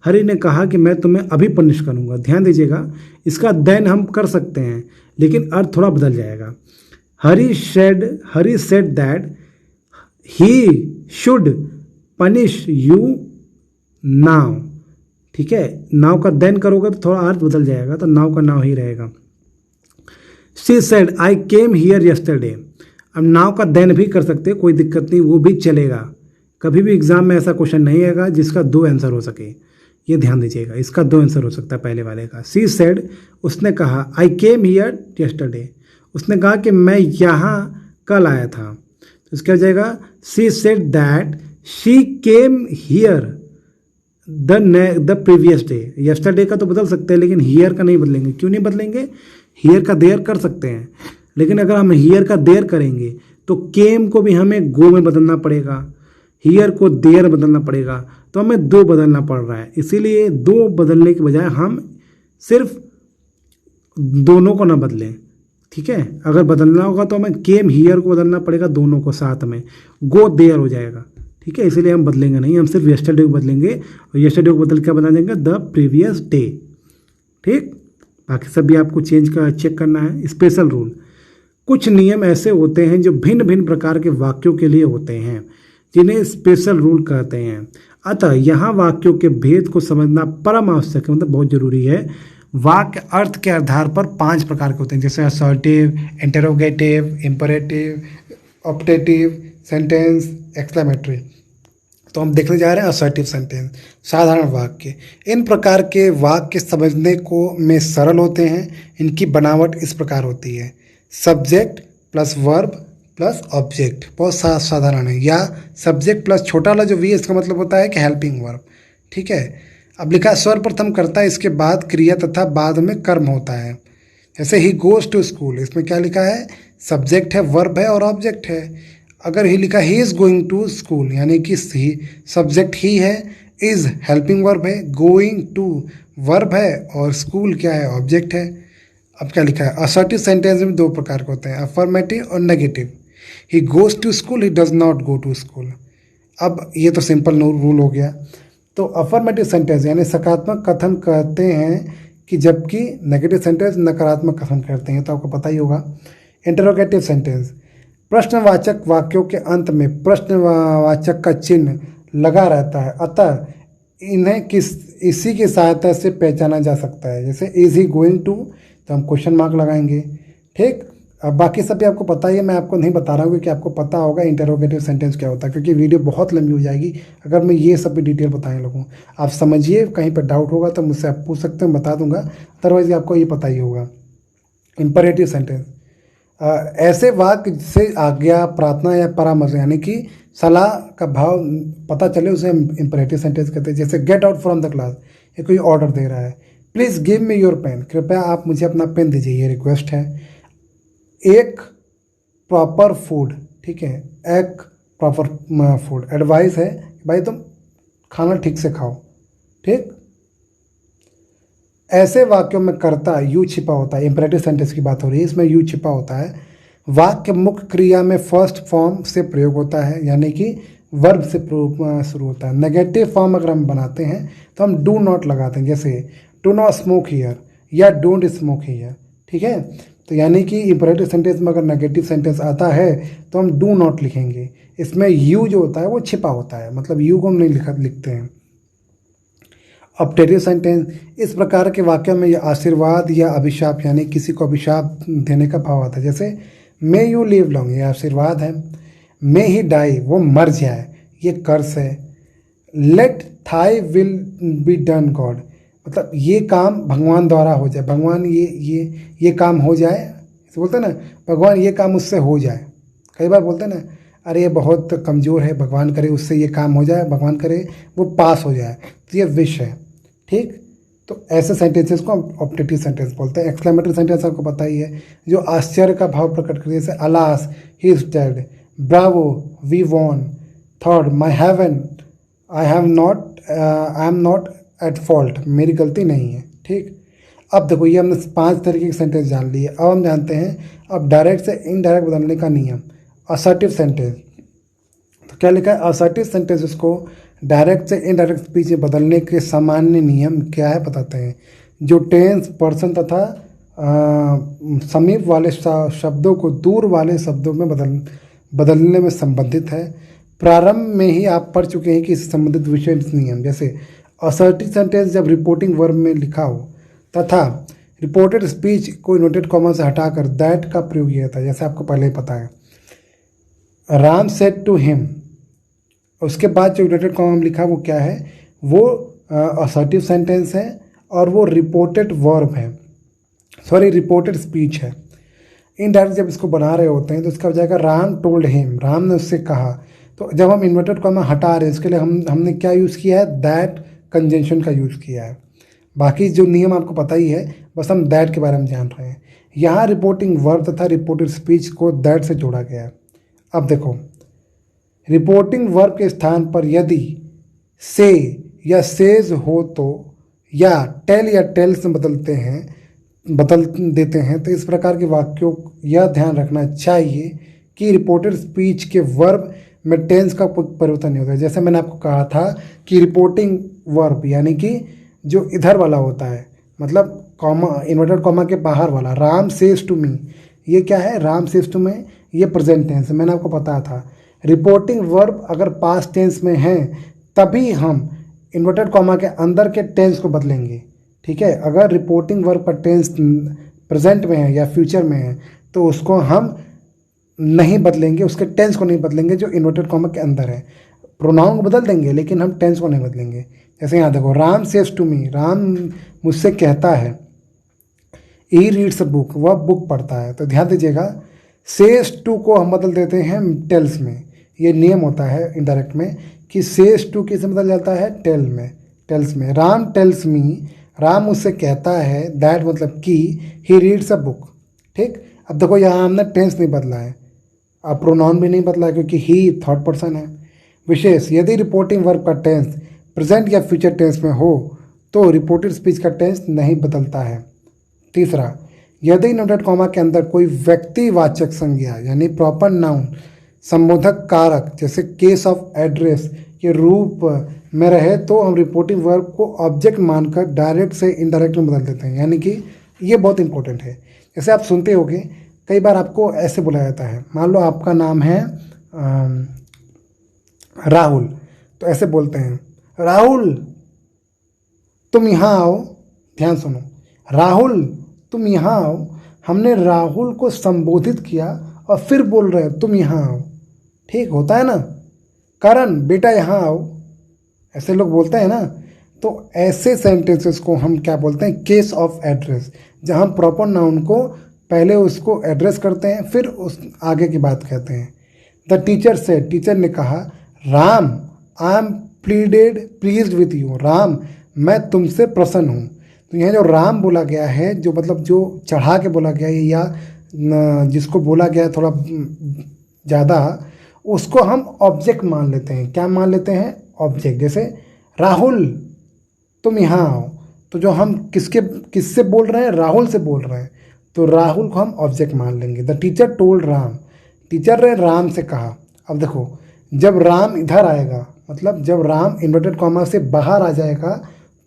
Hari ने कहा कि मैं तुम्हें अभी पनिश करूंगा। ध्यान दीजिएगा, इसका देन हम कर सकते हैं लेकिन अर्थ थोड़ा बदल जाएगा। Hari said that he should punish you now, ठीक है, नाउ का देन करोगे तो थोड़ा अर्थ बदल जाएगा, तो नाउ का नाउ ही रहेगा। She said I came here yesterday. अब नाउ का देन भी कर सकते, कोई दिक्कत नहीं, वो भी चलेगा। कभी भी एग्जाम में ऐसा क्वेश्चन नहीं आएगा जिसका 2 आंसर हो सके, ये ध्यान दीजिएगा। इसका 2 आंसर हो सकता है पहले वाले का। शी सेड, उसने कहा, आई केम हियर यस्टरडे, उसने कहा कि मैं यहाँ कल आया था, तो इसका हो जाएगा she said that she came here the previous day. Yesterday का तो बदल सकते हैं लेकिन हियर का नहीं बदलेंगे। क्यों नहीं बदलेंगे, हियर का देयर कर सकते हैं, लेकिन अगर हम हियर का देयर करेंगे तो केम को भी हमें गो में बदलना पड़ेगा, हियर को देयर बदलना पड़ेगा, तो हमें 2 बदलना पड़ रहा है। इसीलिए 2 बदलने के बजाय हम सिर्फ दोनों को ना बदलें, ठीक है। अगर बदलना होगा तो हमें केम हियर को बदलना पड़ेगा, दोनों को साथ में, गो देयर हो जाएगा, ठीक है। इसीलिए हम बदलेंगे नहीं, हम सिर्फ यस्टरडे को बदलेंगे, और यस्टरडे को बदल के बना देंगे द प्रीवियस डे, ठीक। बाकी सब भी आपको चेक करना है। स्पेशल रूल, कुछ नियम ऐसे होते हैं जो भिन्न भिन्न प्रकार के वाक्यों के लिए होते हैं, जिन्हें स्पेशल रूल कहते हैं। अतः यहाँ वाक्यों के भेद को समझना परम आवश्यक है, मतलब बहुत जरूरी है। वाक्य अर्थ के आधार पर 5 प्रकार के होते हैं, जैसे assertive, interrogative, imperative, optative, sentence, exclamatory. तो हम देखने जा रहे हैं असर्टिव सेंटेंस, साधारण वाक्य। इन प्रकार के वाक्य समझने को में सरल होते हैं। इनकी बनावट इस प्रकार होती है, subject plus verb plus object, बहुत साधारण है। या सब्जेक्ट प्लस छोटा वाला जो वी है, इसका मतलब होता है कि हेल्पिंग वर्ब। ठीक है, अब लिखा है सर्वप्रथम कर्ता, इसके बाद क्रिया तथा बाद में कर्म होता है। जैसे ही गोज टू स्कूल, इसमें क्या लिखा है, सब्जेक्ट है, वर्ब है और ऑब्जेक्ट है। अगर ही लिखा he is going to school, यानी कि सब्जेक्ट ही है, इज हेल्पिंग वर्ब है, गोइंग टू वर्ब है और स्कूल क्या है, ऑब्जेक्ट है। अब क्या लिखा है, असर्टिव सेंटेंस में दो प्रकार के होते हैं, अफर्मेटिव और negative. He goes to school, he does not go to school. अब ये तो सिंपल रूल हो गया। तो अफर्मेटिव सेंटेंस यानी सकारात्मक कथन कहते हैं कि जबकि नेगेटिव सेंटेंस नकारात्मक कथन करते हैं, तो आपको पता ही होगा। इंटरोगेटिव सेंटेंस, प्रश्नवाचक वाक्यों के अंत में प्रश्नवाचक का चिन्ह लगा रहता है, अतः इन्हें इसी की सहायता से पहचाना जा सकता है। जैसे इज ही गोइंग टू, तो हम क्वेश्चन मार्क लगाएंगे। ठीक, अब बाकी सब भी आपको पता ही है, मैं आपको नहीं बता रहा हूँ क्योंकि आपको पता होगा इंटरोगेटिव सेंटेंस क्या होता है, क्योंकि वीडियो बहुत लंबी हो जाएगी अगर मैं ये सब भी डिटेल बताने लगूँ। आप समझिए, कहीं पर डाउट होगा तो मुझसे आप पूछ सकते हैं, बता दूंगा, अदरवाइज आपको ये पता ही होगा। इंपरेटिव सेंटेंस, ऐसे वाक्य जिससे आज्ञा, प्रार्थना या परामर्श यानी कि सलाह का भाव पता चले, उसे इंपरेटिव सेंटेंस कहते हैं। जैसे get out from the class, ये कोई ऑर्डर दे रहा है। Please give me your pen, कृपया आप मुझे अपना पेन दीजिए, ये रिक्वेस्ट है। एक प्रॉपर फूड, ठीक है, एक प्रॉपर फूड, एडवाइस है भाई तुम खाना ठीक से खाओ। ठीक, ऐसे वाक्यों में कर्ता यू छिपा होता है। इंपरेटिव सेंटेंस की बात हो रही है, इसमें यू छिपा होता है। वाक्य मुख्य क्रिया में फर्स्ट फॉर्म से प्रयोग होता है, यानी कि वर्ब से शुरू होता है। नेगेटिव फॉर्म अगर हम बनाते हैं तो हम डू नॉट लगाते हैं, जैसे डू नॉट स्मोक हियर या डोंट स्मोक हियर। ठीक है, तो यानी कि इंपरेटिव सेंटेंस में अगर नेगेटिव सेंटेंस आता है तो हम डू नॉट लिखेंगे। इसमें यू जो होता है वो छिपा होता है, मतलब यू को हम नहीं लिखते हैं। ऑप्टेटिव सेंटेंस, इस प्रकार के वाक्यों में यह आशीर्वाद या अभिशाप यानी किसी को अभिशाप देने का भाव आता है। जैसे मे यू लिव लॉन्ग, ये आशीर्वाद है। मे ही डाई, वो मर जाए, ये कर्स है। Let thy will be done God, मतलब ये काम भगवान द्वारा हो जाए, भगवान ये काम हो जाए, बोलते हैं ना, भगवान ये काम उससे हो जाए। कई बार बोलते हैं ना, अरे ये बहुत कमज़ोर है, भगवान करे उससे ये काम हो जाए, भगवान करे वो पास हो जाए, तो ये विश है। ठीक, तो ऐसे सेंटेंसेस को हम ऑप्टेटिव सेंटेंस बोलते हैं। एक्सक्लेमेटरी सेंटेंस आपको पता ही है, जो आश्चर्य का भाव प्रकट करते हैं, जैसे alas he is dead, bravo we won, third my heaven I am not at fault, मेरी गलती नहीं है। ठीक, अब देखो ये हमने 5 तरीके के सेंटेंस जान लिए। अब हम जानते हैं अब डायरेक्ट से इनडायरेक्ट बदलने का नियम। असर्टिव सेंटेंस, तो क्या लिखा है, असर्टिव सेंटेंसेस को डायरेक्ट से इनडायरेक्ट स्पीच में बदलने के सामान्य नियम क्या है बताते हैं। जो टेंस, पर्सन तथा समीप वाले शब्दों को दूर वाले शब्दों में बदलने में संबंधित है। प्रारंभ में ही आप पढ़ चुके हैं कि इससे संबंधित विशेष नियम, जैसे असर्टिव सेंटेंस जब रिपोर्टिंग वर्ब में लिखा हो तथा रिपोर्टेड स्पीच को इन्वर्टेड कॉमा से हटाकर दैट का प्रयोग किया था, जैसे आपको पहले ही पता है। राम सेड टू हिम, उसके बाद जो इन्वर्टेड कॉमा में लिखा वो क्या है, वो असर्टिव सेंटेंस है और वो रिपोर्टेड वर्ब है, सॉरी रिपोर्टेड स्पीच है। इनडायरेक्ट जब इसको बना रहे होते हैं तो इसका हो जाएगा राम टोल्ड हिम, राम ने उससे कहा। तो जब हम इन्वर्टेड कॉमा हटा रहे हैं इसके लिए हमने क्या यूज़ किया है, दैट कंजंक्शन का यूज़ किया है। बाकी जो नियम आपको पता ही है, बस हम दैट के बारे में जान रहे हैं। यहाँ रिपोर्टिंग वर्ब तथा रिपोर्टेड स्पीच को दैट से जोड़ा गया है। अब देखो, रिपोर्टिंग वर्ब के स्थान पर यदि से या सेज हो तो या टेल या टेल्स में बदल देते हैं, तो इस प्रकार के वाक्यों यह ध्यान रखना चाहिए कि रिपोर्टेड स्पीच के वर्ब में टेंस का परिवर्तन नहीं होता है। जैसे मैंने आपको कहा था कि रिपोर्टिंग वर्ब यानी कि जो इधर वाला होता है, मतलब कॉमा, इन्वर्टेड कॉमा के बाहर वाला, राम सेज टू मी, ये क्या है, राम सेज टू मी, ये प्रेजेंट टेंस है, मैंने आपको बताया था। रिपोर्टिंग वर्ब अगर पास्ट टेंस में है तभी हम इन्वर्टेड कॉमा के अंदर के टेंस को बदलेंगे। ठीक है, अगर रिपोर्टिंग वर्ब का टेंस प्रेजेंट में है या फ्यूचर में है तो उसको हम नहीं बदलेंगे, उसके टेंस को नहीं बदलेंगे जो इन्वर्टेड कॉमा के अंदर है। प्रोनाउन को बदल देंगे लेकिन हम टेंस को नहीं बदलेंगे। जैसे यहाँ देखो, Ram says to me, Ram मुझसे कहता है। ही रीड्स अ बुक, वह बुक पढ़ता है। तो ध्यान दीजिएगा, सेज टू को हम बदल देते हैं टेल्स में। ये नियम होता है इनडायरेक्ट में कि सेज टू किसे बदल जाता है, टेल्स में। राम टेल्स मी, राम मुझसे कहता है, दैट मतलब कि ही रीड्स अ बुक। ठीक, अब देखो यहाँ हमने टेंस नहीं बदला है, अब प्रोनाउन भी नहीं बदला है क्योंकि ही थर्ड पर्सन है। विशेष, यदि रिपोर्टिंग वर्ब का टेंस प्रेजेंट या फ्यूचर टेंस में हो तो रिपोर्टेड स्पीच का टेंस नहीं बदलता है। तीसरा, यदि इन्वर्टेड कॉमा के अंदर कोई व्यक्तिवाचक संज्ञा यानी प्रॉपर नाउन संबोधक कारक जैसे केस ऑफ एड्रेस के रूप में रहे तो हम रिपोर्टिंग वर्ब को ऑब्जेक्ट मानकर डायरेक्ट से इनडायरेक्ट में बदल देते हैं। यानी कि ये बहुत इंपॉर्टेंट है। जैसे आप सुनते होंगे कई बार आपको ऐसे बोला जाता है, मान लो आपका नाम है राहुल, तो ऐसे बोलते हैं, राहुल तुम यहाँ आओ। ध्यान सुनो, राहुल तुम यहाँ आओ। हमने राहुल को संबोधित किया और फिर बोल रहे हैं तुम यहाँ आओ। ठीक होता है ना, करण बेटा यहाँ आओ, ऐसे लोग बोलते हैं ना। तो ऐसे सेंटेंसेस को हम क्या बोलते हैं, केस ऑफ एड्रेस, जहाँ हम प्रॉपर नाउन को पहले उसको एड्रेस करते हैं फिर उस आगे की बात कहते हैं। द टीचर से, टीचर ने कहा, Ram I am pleased with you, Ram मैं तुमसे प्रसन्न हूँ। तो यहाँ जो राम बोला गया है, जो मतलब जो चढ़ा के बोला गया है या जिसको बोला गया है थोड़ा ज़्यादा, उसको हम ऑब्जेक्ट मान लेते हैं। क्या मान लेते हैं, ऑब्जेक्ट। जैसे राहुल तुम यहाँ आओ, तो जो हम किससे बोल रहे हैं, राहुल से बोल रहे हैं, तो राहुल को हम ऑब्जेक्ट मान लेंगे। The teacher told Ram, teacher ने राम से कहा। अब देखो, जब राम इधर आएगा, मतलब जब राम इन्वर्टेड कॉमा से बाहर आ जाएगा,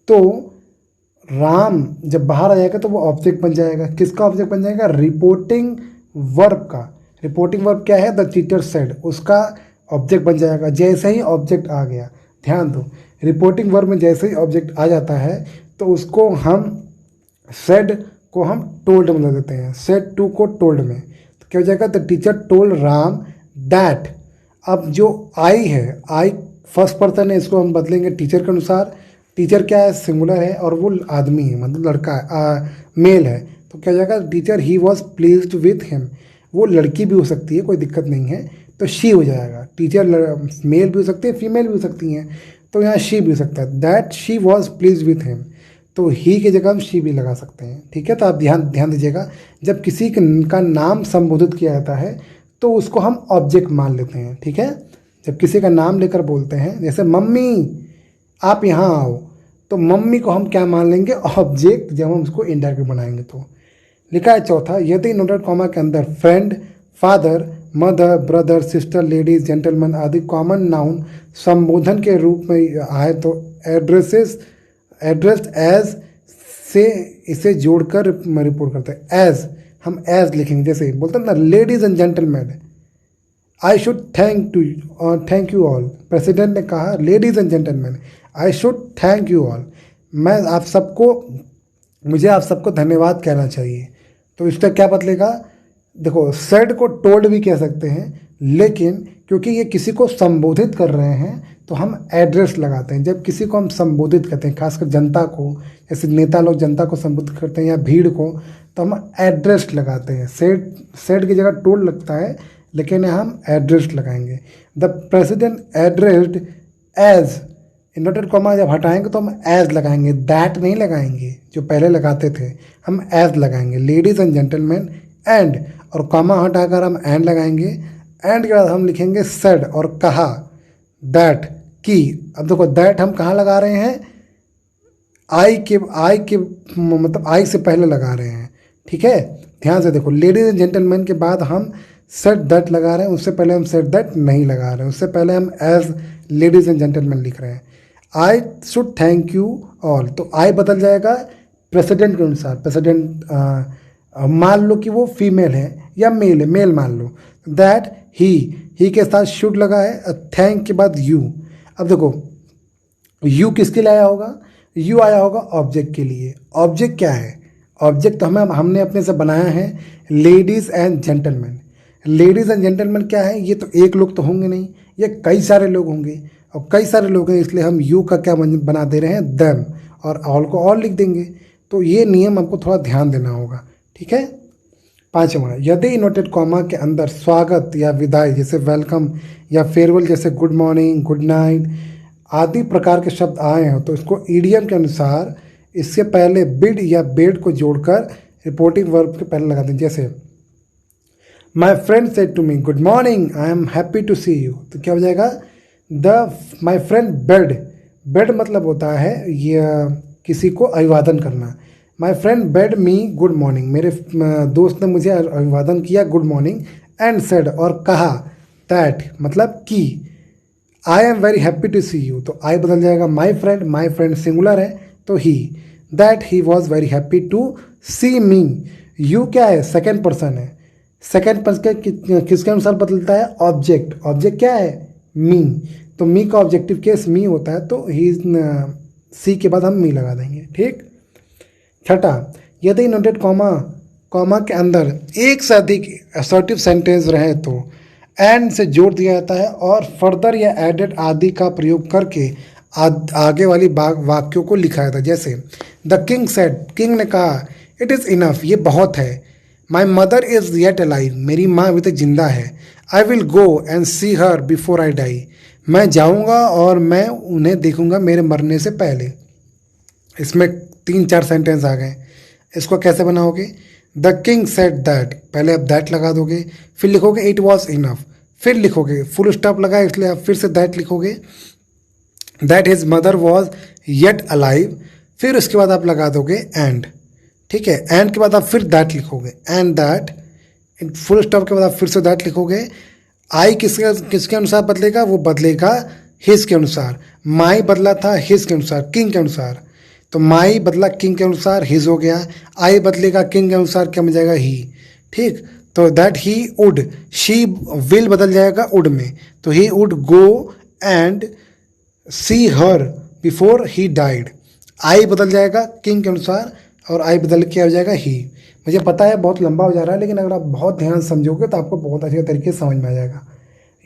तो राम जब बाहर आ जाएगा तो वो ऑब्जेक्ट बन जाएगा। किसका ऑब्जेक्ट बन जाएगा, रिपोर्टिंग वर्ब का। रिपोर्टिंग वर्ब क्या है, द टीचर सेड, उसका ऑब्जेक्ट बन जाएगा। जैसे ही ऑब्जेक्ट आ गया, ध्यान दो, रिपोर्टिंग वर्ब में जैसे ही ऑब्जेक्ट आ जाता है तो उसको हम सेड को हम टोल्ड में लगा देते हैं, सेड टू को टोल्ड में। तो क्या हो जाएगा, the teacher told Ram that. अब जो आई है, आई फर्स्ट पर्सन है, इसको हम बदलेंगे टीचर के अनुसार। टीचर क्या है, सिंगुलर है और वो आदमी है, मतलब लड़का मेल है। तो क्या हो जाएगा, teacher he was pleased with him. वो लड़की भी हो सकती है, कोई दिक्कत नहीं है, तो शी हो जाएगा। टीचर मेल भी हो सकती है, फीमेल भी हो सकती हैं, तो यहाँ शी भी हो सकता है। That she was pleased with him, तो ही की जगह हम शी भी लगा सकते हैं। ठीक है, तो आप ध्यान दीजिएगा, जब किसी का नाम संबोधित किया जाता है तो उसको हम ऑब्जेक्ट मान लेते हैं। ठीक है, जब किसी का नाम लेकर बोलते हैं, जैसे मम्मी आप यहाँ आओ, तो मम्मी को हम क्या मान लेंगे, ऑब्जेक्ट, जब हम उसको इनडायरेक्ट बनाएंगे तो। लिखा है चौथा, यदि इन्वर्टेड कॉमा के अंदर friend, father, mother, brother, sister, ladies, gentleman आदि कॉमन नाउन संबोधन के रूप में आए तो एड्रेस्ड एज से इसे जोड़कर रिपोर्ट करते हैं। एज, हम एज लिखेंगे, जैसे बोलते हैं ना, ladies and gentleman, I should thank you all. President ने कहा, ladies and gentleman I should thank you all, मुझे आप सबको धन्यवाद कहना चाहिए। तो इसका क्या बदलेगा, देखो, सेड को टोल्ड भी कह सकते हैं, लेकिन क्योंकि ये किसी को संबोधित कर रहे हैं तो हम एड्रेस लगाते हैं। जब किसी को हम संबोधित करते हैं, खासकर जनता को, जैसे नेता लोग जनता को संबोधित करते हैं या भीड़ को, तो हम एड्रेस लगाते हैं। सेड की जगह टोल्ड लगता है, लेकिन हम एड्रेस लगाएंगे। The president addressed as, inverted comma जब हटाएंगे तो हम एज लगाएंगे, दैट नहीं लगाएंगे जो पहले लगाते थे, हम एज लगाएंगे। लेडीज एंड जेंटलमैन एंड, और कॉमा हटाकर हम एंड लगाएंगे। एंड के बाद हम लिखेंगे सेड और कहा, दैट की। अब देखो, दैट हम कहाँ लगा रहे हैं, आई के मतलब आई से पहले लगा रहे हैं। ठीक है, ध्यान से देखो, लेडीज एंड जेंटलमैन के बाद हम सेड दैट लगा रहे हैं, उससे पहले हम सेड दैट नहीं लगा रहे हैं, उससे पहले हम एज लेडीज एंड जेंटलमैन लिख रहे हैं। I should thank you all, तो आई बदल जाएगा प्रेसिडेंट के अनुसार। प्रेसिडेंट मान लो कि वो फीमेल है या मेल है, मेल मान लो। दैट ही के साथ शुड लगा है, थैंक के बाद यू। अब देखो, यू किसके लिए आया होगा, यू आया होगा ऑब्जेक्ट के लिए। ऑब्जेक्ट क्या है, ऑब्जेक्ट तो हमने अपने से बनाया है, ladies and gentleman. Ladies and gentleman क्या है, ये तो एक लोग तो होंगे नहीं, ये कई सारे लोग होंगे। और कई सारे लोग हैं, इसलिए हम यू का क्या बना दे रहे हैं, देम, और ऑल को ऑल लिख देंगे। तो ये नियम हमको थोड़ा ध्यान देना होगा, ठीक है। पांचवा, यदि इन्वर्टेड कॉमा के अंदर स्वागत या विदाई जैसे वेलकम या फेयरवेल जैसे गुड मॉर्निंग, गुड नाइट आदि प्रकार के शब्द आए हैं तो इसको ईडियम के अनुसार इससे पहले बिड या बेड को जोड़कर रिपोर्टिंग वर्ब के पहले लगा दें। जैसे my friend said to me good morning, I am happy to see you, तो क्या हो जाएगा, माई फ्रेंड बेड, बेड मतलब होता है ये किसी को अभिवादन करना। My friend bed me good morning, मेरे दोस्त ने मुझे अभिवादन किया गुड मॉर्निंग, एंड सेड और कहा, दैट मतलब कि, I am very happy to see you, तो आई बदल जाएगा माई फ्रेंड सिंगुलर है तो he, that he was very happy to see me, you क्या है, सेकेंड पर्सन है, सेकेंड पर्सन किसके अनुसार बदलता है, ऑब्जेक्ट, ऑब्जेक्ट क्या है, मी, तो मी का ऑब्जेक्टिव केस मी होता है तो ही, सी के बाद हम मी लगा देंगे, ठीक। छठा, यदि इन्वर्टेड कॉमा के अंदर एक से अधिक असर्टिव सेंटेंस रहे तो एंड से जोड़ दिया जाता है और फर्दर या एडेड आदि का प्रयोग करके आगे वाली वाक्यों को लिखा जाता है। जैसे द किंग सेड, किंग ने कहा, इट इज़ इनफ, ये बहुत है, my mother is yet alive, मेरी माँ अभी तक जिंदा है, I will go and see her before I die, मैं जाऊँगा और मैं उन्हें देखूँगा मेरे मरने से पहले। इसमें 3-4 सेंटेंस आ गए, इसको कैसे बनाओगे, द किंग सेड दैट, पहले आप दैट लगा दोगे, फिर लिखोगे इट वॉज इनफ, फिर लिखोगे फुल स्टॉप लगा इसलिए आप फिर से दैट लिखोगे, that his mother was yet alive, फिर उसके बाद आप लगा दोगे एंड, ठीक है, एंड के बाद आप फिर दैट लिखोगे, एंड दैट, फुल स्टॉप के बाद आप फिर से दैट लिखोगे। आई किसके अनुसार बदलेगा, वो बदलेगा हिज के अनुसार, माई बदला था हिज के अनुसार, किंग के अनुसार, तो माई बदला किंग के अनुसार, हिज हो गया, आई बदलेगा किंग के अनुसार, क्या बन जाएगा, ही, ठीक। तो that he would, she will बदल जाएगा वुड में, तो he would go and see her before he died, I बदल जाएगा किंग के अनुसार और आई बदल के आ जाएगा ही। मुझे पता है बहुत लंबा हो जा रहा है, लेकिन अगर आप बहुत ध्यान समझोगे तो आपको बहुत अच्छे तरीके से समझ में आ जाएगा।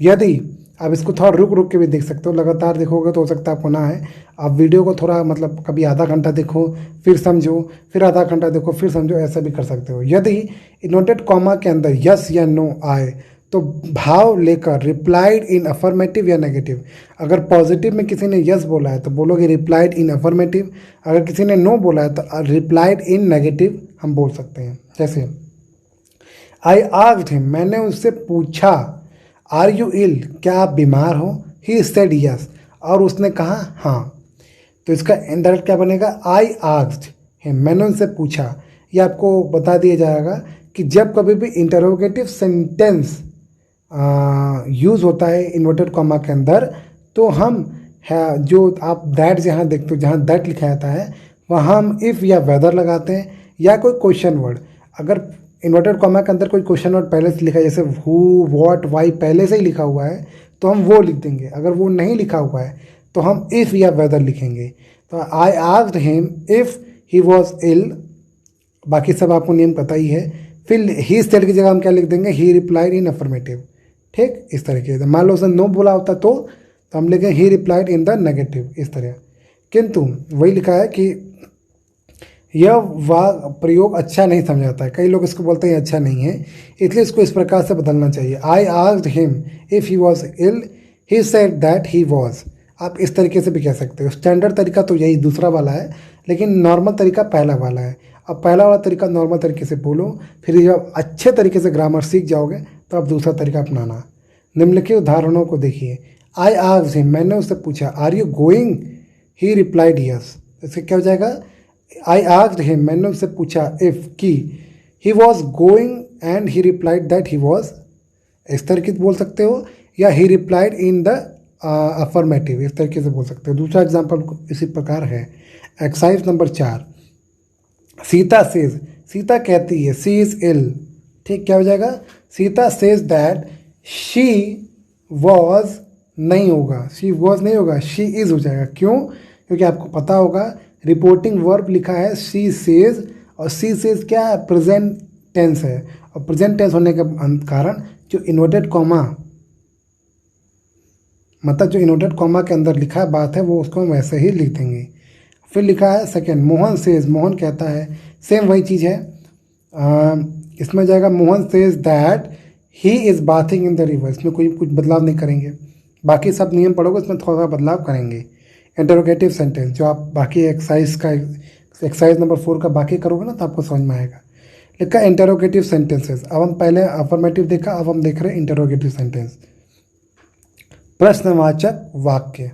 यदि आप इसको थोड़ा रुक के भी देख सकते हो, लगातार देखोगे तो हो सकता है आपको ना है, आप वीडियो को थोड़ा मतलब कभी आधा घंटा देखो फिर समझो, फिर आधा घंटा देखो फिर समझो, ऐसा भी कर सकते हो। यदि इन्वर्टेड कॉमा के अंदर यस या नो आए तो भाव लेकर रिप्लाइड इन अफर्मेटिव या नेगेटिव, अगर पॉजिटिव में किसी ने यस बोला है तो बोलोगे रिप्लाइड इन अफर्मेटिव, अगर किसी ने नो बोला है तो रिप्लाइड इन नेगेटिव हम बोल सकते हैं। जैसे आई आस्क्ड हिम, मैंने उससे पूछा, आर यू इल, क्या आप बीमार हो, ही सेड यस, और उसने कहा हाँ, तो इसका इनडायरेक्ट क्या बनेगा, आई आस्क्ड हिम, मैंने उनसे पूछा। ये आपको बता दिया जाएगा कि जब कभी भी इंटरोगेटिव सेंटेंस यूज़ होता है इन्वर्टेड कॉमा के अंदर तो हम जो आप दैट जहाँ देखते हो, जहाँ दैट लिखा जाता है वहाँ हम इफ़ या वेदर लगाते हैं या कोई क्वेश्चन वर्ड। अगर इन्वर्टेड कॉमा के अंदर कोई क्वेश्चन वर्ड पहले से लिखा है, जैसे हु, व्हाट, वाई पहले से ही लिखा हुआ है तो हम वो लिख देंगे। अगर वो नहीं लिखा हुआ है तो हम इफ़ या वेदर लिखेंगे। तो I asked him if he was ill, बाकी सब आपको नियम पता ही है। फिर ही सेड की जगह हम क्या लिख देंगे, ही रिप्लाइड इन अफर्मेटिव, ठीक, इस तरीके से। मान लो उसने नो बोला होता तो हम लिखें ही रिप्लाइड इन द नेगेटिव, इस तरह। किंतु वही लिखा है कि यह प्रयोग अच्छा नहीं समझा जाता है, कई लोग इसको बोलते हैं अच्छा नहीं है, इसलिए इसको इस प्रकार से बदलना चाहिए। I asked him if he was ill, he said that he was. आप इस तरीके से भी कह सकते हो। स्टैंडर्ड तरीका तो यही दूसरा वाला है, लेकिन नॉर्मल तरीका पहला वाला है। अब पहला वाला तरीका नॉर्मल तरीके से बोलो, फिर जब अच्छे तरीके से ग्रामर सीख जाओगे तो आप दूसरा तरीका अपनाना। निम्नलिखित उदाहरणों को देखिए। आई आस्क्ड हिम, मैंने उससे पूछा, are you going, he replied yes. इससे क्या हो जाएगा, आई आस्क्ड हिम, मैंने उससे पूछा इफ़ की, he was going and he replied that he was. इस तरीके से बोल सकते हो, या ही रिप्लाइड इन द अफर्मेटिव, इस तरीके से बोल सकते हो। दूसरा एग्जाम्पल इसी प्रकार है। Exercise number 4, Sita says, Sita कहती है सी इज़ इल, ठीक, क्या हो जाएगा, Sita says that she was नहीं होगा, शी वॉज नहीं होगा, शी इज़ हो जाएगा। क्यों, क्योंकि आपको पता होगा रिपोर्टिंग वर्ब लिखा है शी सेज, और शी सेज क्या है, प्रेजेंट टेंस है, और प्रेजेंट टेंस होने के कारण जो इन्वर्टेड कॉमा मतलब जो इन्वर्टेड कॉमा के अंदर लिखा बात है वो उसको हम वैसे ही लिख देंगे। फिर लिखा है सेकंड, मोहन सेज, मोहन कहता है, सेम वही चीज़ है। इसमें जाएगा Mohan says that he is bathing in the river, इसमें कोई कुछ बदलाव नहीं करेंगे, बाकी सब नियम पढ़ोगे इसमें थोड़ा सा बदलाव करेंगे। इंटरोगेटिव सेंटेंस जो आप बाकी एक्सरसाइज नंबर 4 का बाकी करोगे ना तो आपको समझ में आएगा। लिखा इंटरोगेटिव सेंटेंसेस। अब हम पहले अफर्मेटिव देखा, अब हम देख रहे हैं इंटरोगेटिव सेंटेंस, प्रश्नवाचक वाक्य।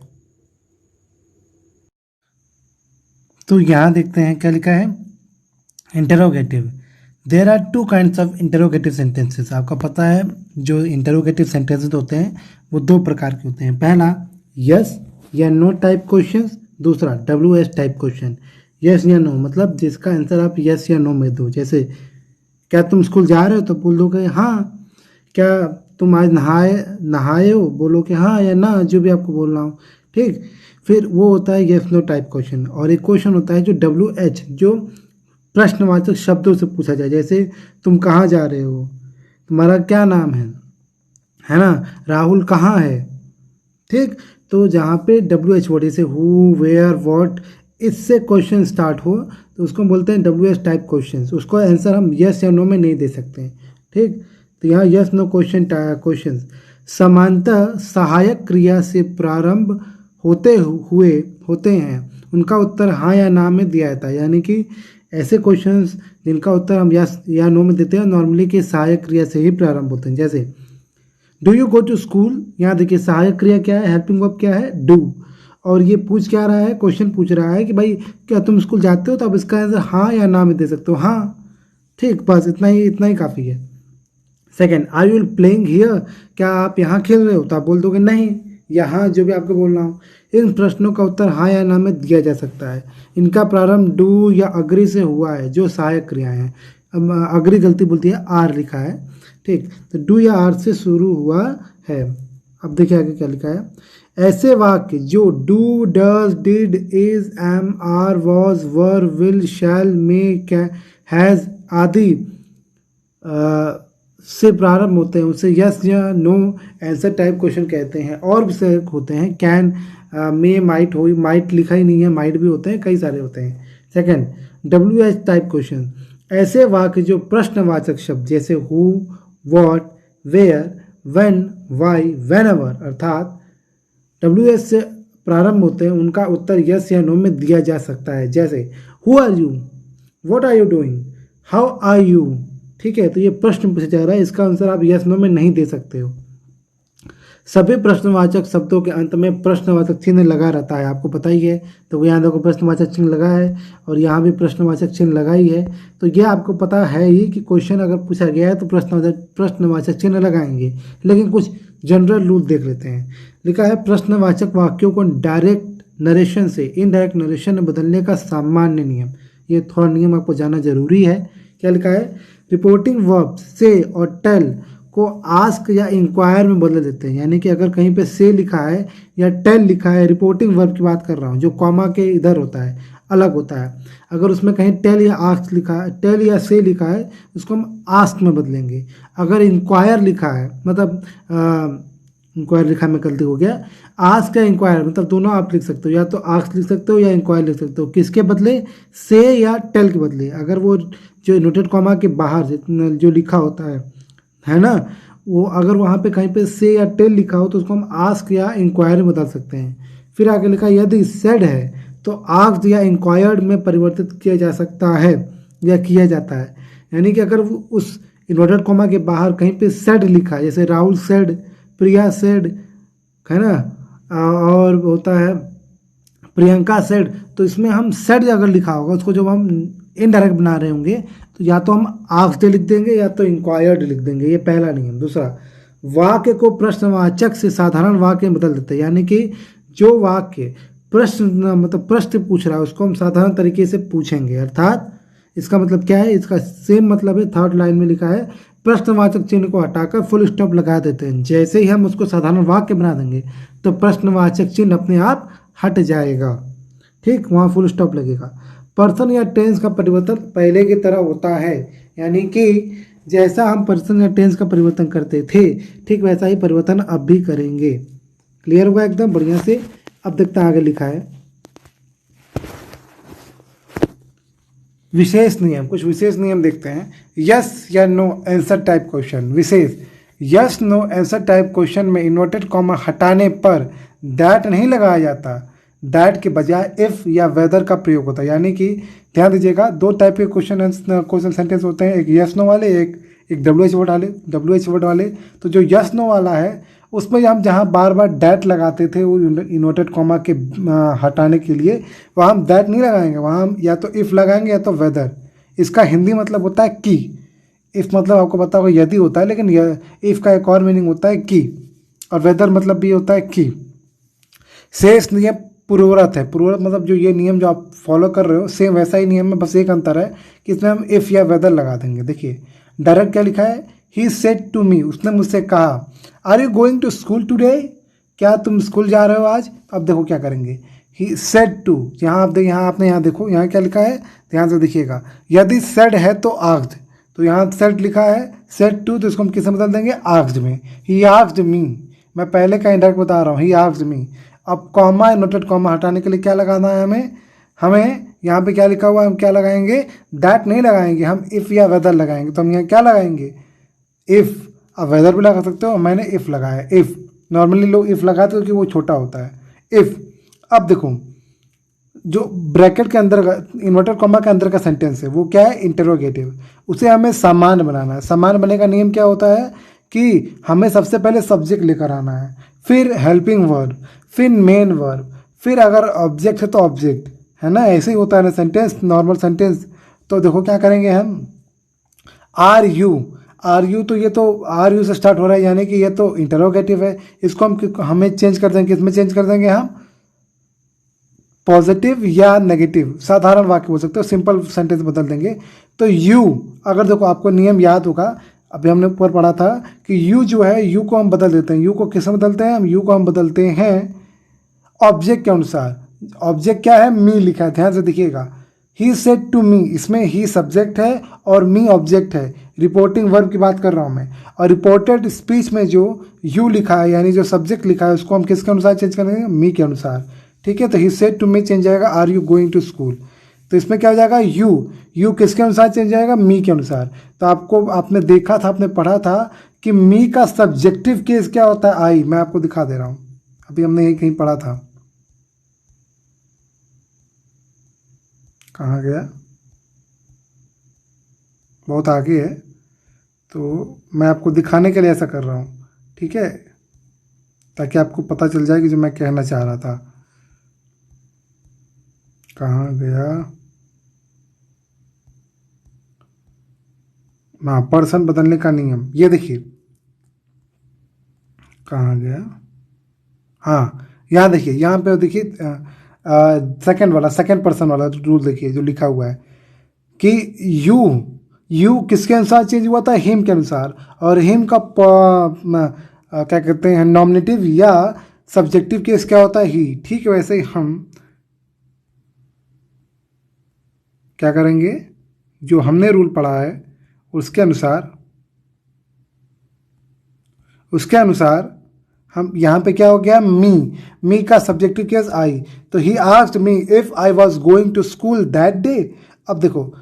तो यहाँ देखते हैं क्या लिखा है, interrogative. There are two kinds of interrogative sentences. आपका पता है जो इंटरोगेटिव सेंटेंसेस होते हैं वो दो प्रकार के होते हैं। पहला यस या नो टाइप क्वेश्चन, दूसरा WH टाइप क्वेश्चन। यस या नो मतलब जिसका आंसर आप यस या नो में दो। जैसे क्या तुम स्कूल जा रहे हो तो बोल दोगे हाँ। क्या तुम आज नहाए हो, बोलो कि हाँ या ना, जो भी आपको बोलना हो। ठीक, फिर वो होता है यस नो टाइप क्वेश्चन। और एक क्वेश्चन होता है जो WH, जो प्रश्नवाचक शब्दों से पूछा जाए। जैसे तुम कहाँ जा रहे हो, तुम्हारा क्या नाम है ना, राहुल कहाँ है। ठीक, तो जहाँ पे WH वर्ड जैसे हु, वेयर, व्हाट, इससे क्वेश्चन स्टार्ट हो तो उसको बोलते हैं WH टाइप क्वेश्चन। उसको आंसर हम यस या नो में नहीं दे सकते हैं। ठीक, तो यहाँ यस नो क्वेश्चन समानतः सहायक क्रिया से प्रारंभ होते हैं, उनका उत्तर हाँ या ना में दिया जाता है। यानी कि ऐसे क्वेश्चंस जिनका उत्तर हम यस या नो में देते हैं नॉर्मली के सहायक क्रिया से ही प्रारंभ होते हैं। जैसे do you go to school, यहाँ देखिए सहायक क्रिया क्या है, हेल्पिंग वर्ब क्या है, डू। और ये पूछ क्या रहा है, क्वेश्चन पूछ रहा है कि भाई क्या तुम स्कूल जाते हो, तो आप इसका आंसर हाँ या ना में दे सकते हो, हाँ। ठीक, बस इतना ही काफ़ी है। Second, are you playing here, क्या आप यहाँ खेल रहे हो, तो आप बोल दोगे नहीं या हाँ, जो भी आपको बोलना हो। इन प्रश्नों का उत्तर हाँ या ना में दिया जा सकता है। इनका प्रारंभ डू या अग्री से हुआ है, जो सहायक क्रियाएं हैं। अब अग्री गलती बोलती है, आर लिखा है। ठीक, तो डू या आर से शुरू हुआ है। अब देखिए आगे क्या लिखा है, ऐसे वाक्य जो do, does, did, is, am, are, was, were, will, shall, may, has आदि से प्रारंभ होते हैं उसे यस या नो आंसर टाइप क्वेश्चन कहते हैं। और भी से होते हैं, कैन, मे, माइट, हो, माइट लिखा ही नहीं है, माइट भी होते हैं, कई सारे होते हैं। सेकंड, WH टाइप क्वेश्चन, ऐसे वाक्य जो प्रश्नवाचक शब्द जैसे who, what, where, when, why, whenever अर्थात WH से प्रारंभ होते हैं, उनका उत्तर यस या नो में दिया जा सकता है। जैसे who are you, what are you doing, how are you. ठीक है, तो ये प्रश्न पूछा जा रहा है, इसका आंसर आप यस नो में नहीं दे सकते हो। सभी प्रश्नवाचक शब्दों के अंत में प्रश्नवाचक चिन्ह लगा रहता है, आपको पता ही है। तो यहाँ देखो प्रश्नवाचक चिन्ह लगा है और यहाँ भी प्रश्नवाचक चिन्ह लगा ही है। तो ये आपको पता है ही कि क्वेश्चन अगर पूछा गया है तो प्रश्नवाचक चिन्ह लगाएंगे। लेकिन कुछ जनरल रूल देख लेते हैं। लिखा है प्रश्नवाचक वाक्यों को डायरेक्ट नरेशन से इनडायरेक्ट नरेशन में बदलने का सामान्य नियम। ये थोड़ा नियम आपको जानना जरूरी है। क्या लिखा है, रिपोर्टिंग वर्ब से और टेल को आस्क या इंक्वायर में बदल देते हैं। यानी कि अगर कहीं पे से लिखा है या टेल लिखा है, रिपोर्टिंग वर्ब की बात कर रहा हूँ, जो कॉमा के इधर होता है, अलग होता है। अगर उसमें कहीं टेल या आस्क लिखा है, टेल या से लिखा है, उसको हम आस्क में बदलेंगे। अगर इंक्वायर लिखा है, मतलब इंक्वायर लिखा में गलती हो गया, आस्क या इंक्वायर मतलब दोनों आप लिख सकते हो, या तो आस्क लिख सकते हो या इंक्वायर लिख सकते हो। किसके बदले, से या टेल के बदले। अगर वो जो इन्वर्टेड कॉमा के बाहर जो लिखा होता है ना, वो अगर वहाँ पे कहीं पे से या टेल लिखा हो तो उसको हम आस्क या इंक्वायर में बदल सकते हैं। फिर आगे लिखा यदि सेड है तो आस्क या इंक्वायर्ड में परिवर्तित किया जा सकता है या किया जाता है। यानी कि अगर उस इन्वर्टेड कॉमा के बाहर कहीं पे सेड लिखा है, जैसे राहुल सेड, प्रिया सेड, है ना, और होता है प्रियंका सेड, तो इसमें हम सेड अगर लिखा होगा उसको जब हम इनडायरेक्ट बना रहे होंगे तो या तो हम आस्क्ड लिख देंगे या तो इंक्वायर्ड लिख देंगे। ये पहला नियम। दूसरा, वाक्य को प्रश्नवाचक से साधारण वाक्य में बदल देते हैं। यानी कि जो वाक्य प्रश्न मतलब प्रश्न पूछ रहा है उसको हम साधारण तरीके से पूछेंगे। अर्थात इसका मतलब क्या है, इसका सेम मतलब है, थर्ड लाइन में लिखा है प्रश्नवाचक चिन्ह को हटाकर फुल स्टॉप लगा देते हैं। जैसे ही हम उसको साधारण वाक्य बना देंगे तो प्रश्नवाचक चिन्ह अपने आप हट जाएगा। ठीक, वहाँ फुल स्टॉप लगेगा। पर्सन या टेंस का परिवर्तन पहले की तरह होता है। यानी कि जैसा हम पर्सन या टेंस का परिवर्तन करते थे ठीक वैसा ही परिवर्तन अब भी करेंगे। क्लियर हुआ एकदम बढ़िया से। अब देखते हैं आगे लिखा है विशेष नियम। कुछ विशेष नियम देखते हैं। यस या नो आंसर टाइप क्वेश्चन। विशेष yes no answer type question में इन्वर्टेड कॉमा हटाने पर दैट नहीं लगाया जाता, दैट के बजाय इफ या वेदर का प्रयोग होता है। यानी कि ध्यान दीजिएगा, दो टाइप के क्वेश्चन सेंटेंस होते हैं, एक यस नो वाले, एक डब्ल्यू एच वर्ड वाले। तो जो यस नो वाला है उसमें हम जहाँ बार बार दैट लगाते थे वो इन्वर्टेड कॉमा के हटाने के लिए, वहाँ हम दैट नहीं लगाएंगे, वहाँ हम या तो इफ़ लगाएंगे या तो वेदर। इसका हिंदी मतलब होता है कि। इफ़ मतलब आपको पता होगा यदि होता है, लेकिन इफ़ का एक और मीनिंग होता है कि, और वेदर मतलब भी होता है कि। शेष नियम पूर्वरत है। पूर्वरत मतलब जो ये नियम जो आप फॉलो कर रहे हो सेम वैसा ही नियम में, बस एक अंतर है कि इसमें हम इफ़ या वेदर लगा देंगे। देखिए डायरेक्ट क्या लिखा है, ही सेड टू मी, उसने मुझसे कहा, are you going to school today, क्या तुम स्कूल जा रहे हो आज। अब देखो क्या करेंगे, ही सेड टू, यहाँ आप यहाँ आपने यहाँ देखो यहाँ क्या लिखा है, ध्यान से देखिएगा। यदि सेड है तो आस्क्ड, तो यहाँ सेड लिखा है, सेड टू तो इसको हम किससे बदल देंगे, आस्क्ड में। ही आस्क्ड मी, मैं पहले का इंडायरेक्ट बता रहा हूँ, ही आस्क्ड मी। अब कॉमा इन्वर्टेड कॉमा हटाने के लिए क्या लगाना है हमें यहाँ पे क्या लिखा हुआ है, हम क्या लगाएंगे, दैट नहीं लगाएंगे, हम इफ़ या वेदर लगाएंगे। तो हम यहाँ क्या लगाएंगे, इफ़। अब वेदर भी लगा सकते हो, मैंने इफ़ लगाया, इफ़। नॉर्मली लोग इफ़ लगाते हैं क्योंकि वो छोटा होता है, इफ़। अब देखो जो ब्रैकेट के अंदर का इन्वर्टेड कॉमा के अंदर का सेंटेंस है वो क्या है, इंटरोगेटिव। उसे हमें सामान्य बनाना है। सामान्य बनने का नियम क्या होता है कि हमें सबसे पहले सब्जेक्ट लेकर आना है, फिर हेल्पिंग वर्ब, फिर मेन वर्ब, फिर अगर ऑब्जेक्ट है तो ऑब्जेक्ट, है ना। ऐसे ही होता है ना सेंटेंस, नॉर्मल सेंटेंस। तो देखो क्या करेंगे हम, आर यू तो ये तो आर यू से स्टार्ट हो रहा है, यानी कि ये तो इंटरोगेटिव है। इसको हमें चेंज कर देंगे, इसमें चेंज कर देंगे हम पॉजिटिव या नेगेटिव, साधारण वाक्य बोल सकते हो, सिंपल सेंटेंस बदल देंगे। तो यू, अगर देखो आपको नियम याद होगा, अभी हमने ऊपर पढ़ा था कि यू जो है, यू को हम बदल देते हैं। यू को किसमें बदलते हैं, हम यू को हम बदलते हैं ऑब्जेक्ट के अनुसार। ऑब्जेक्ट क्या है, मी लिखा है, ध्यान से देखिएगा। ही सेड टू मी, इसमें ही सब्जेक्ट है और मी ऑब्जेक्ट है। रिपोर्टिंग वर्ब की बात कर रहा हूँ मैं। और रिपोर्टेड स्पीच में जो यू लिखा है, यानी जो सब्जेक्ट लिखा है, उसको हम किसके अनुसार चेंज करेंगे, मी के अनुसार। ठीक है, तो he said to me change जाएगा are you going to school. तो इसमें क्या हो जाएगा, यू किसके अनुसार चेंज जाएगा, मी के अनुसार। तो आपने देखा था, आपने पढ़ा था कि मी का सब्जेक्टिव केस क्या होता है, आई। मैं आपको दिखा दे रहा हूँ, अभी हमने यही कहीं पढ़ा था, कहाँ गया, बहुत आगे है, तो मैं आपको दिखाने के लिए ऐसा कर रहा हूँ, ठीक है, ताकि आपको पता चल जाए कि जो मैं कहना चाह रहा था। कहाँ गया, हाँ, पर्सन बदलने का नियम, ये देखिए कहाँ गया, हाँ यहाँ देखिए, यहाँ पे देखिए सेकंड वाला, सेकंड पर्सन वाला रूल देखिए जो लिखा हुआ है कि यू किसके अनुसार चेंज हुआ था, हिम के अनुसार। और हिम का क्या कहते हैं, नॉमिनेटिव या सब्जेक्टिव केस क्या होता है, ही। ठीक है, वैसे ही हम क्या करेंगे, जो हमने रूल पढ़ा है उसके अनुसार हम यहाँ पे क्या हो गया, मी का सब्जेक्टिव केस आई। तो he asked me if I was going to school that day. अब देखो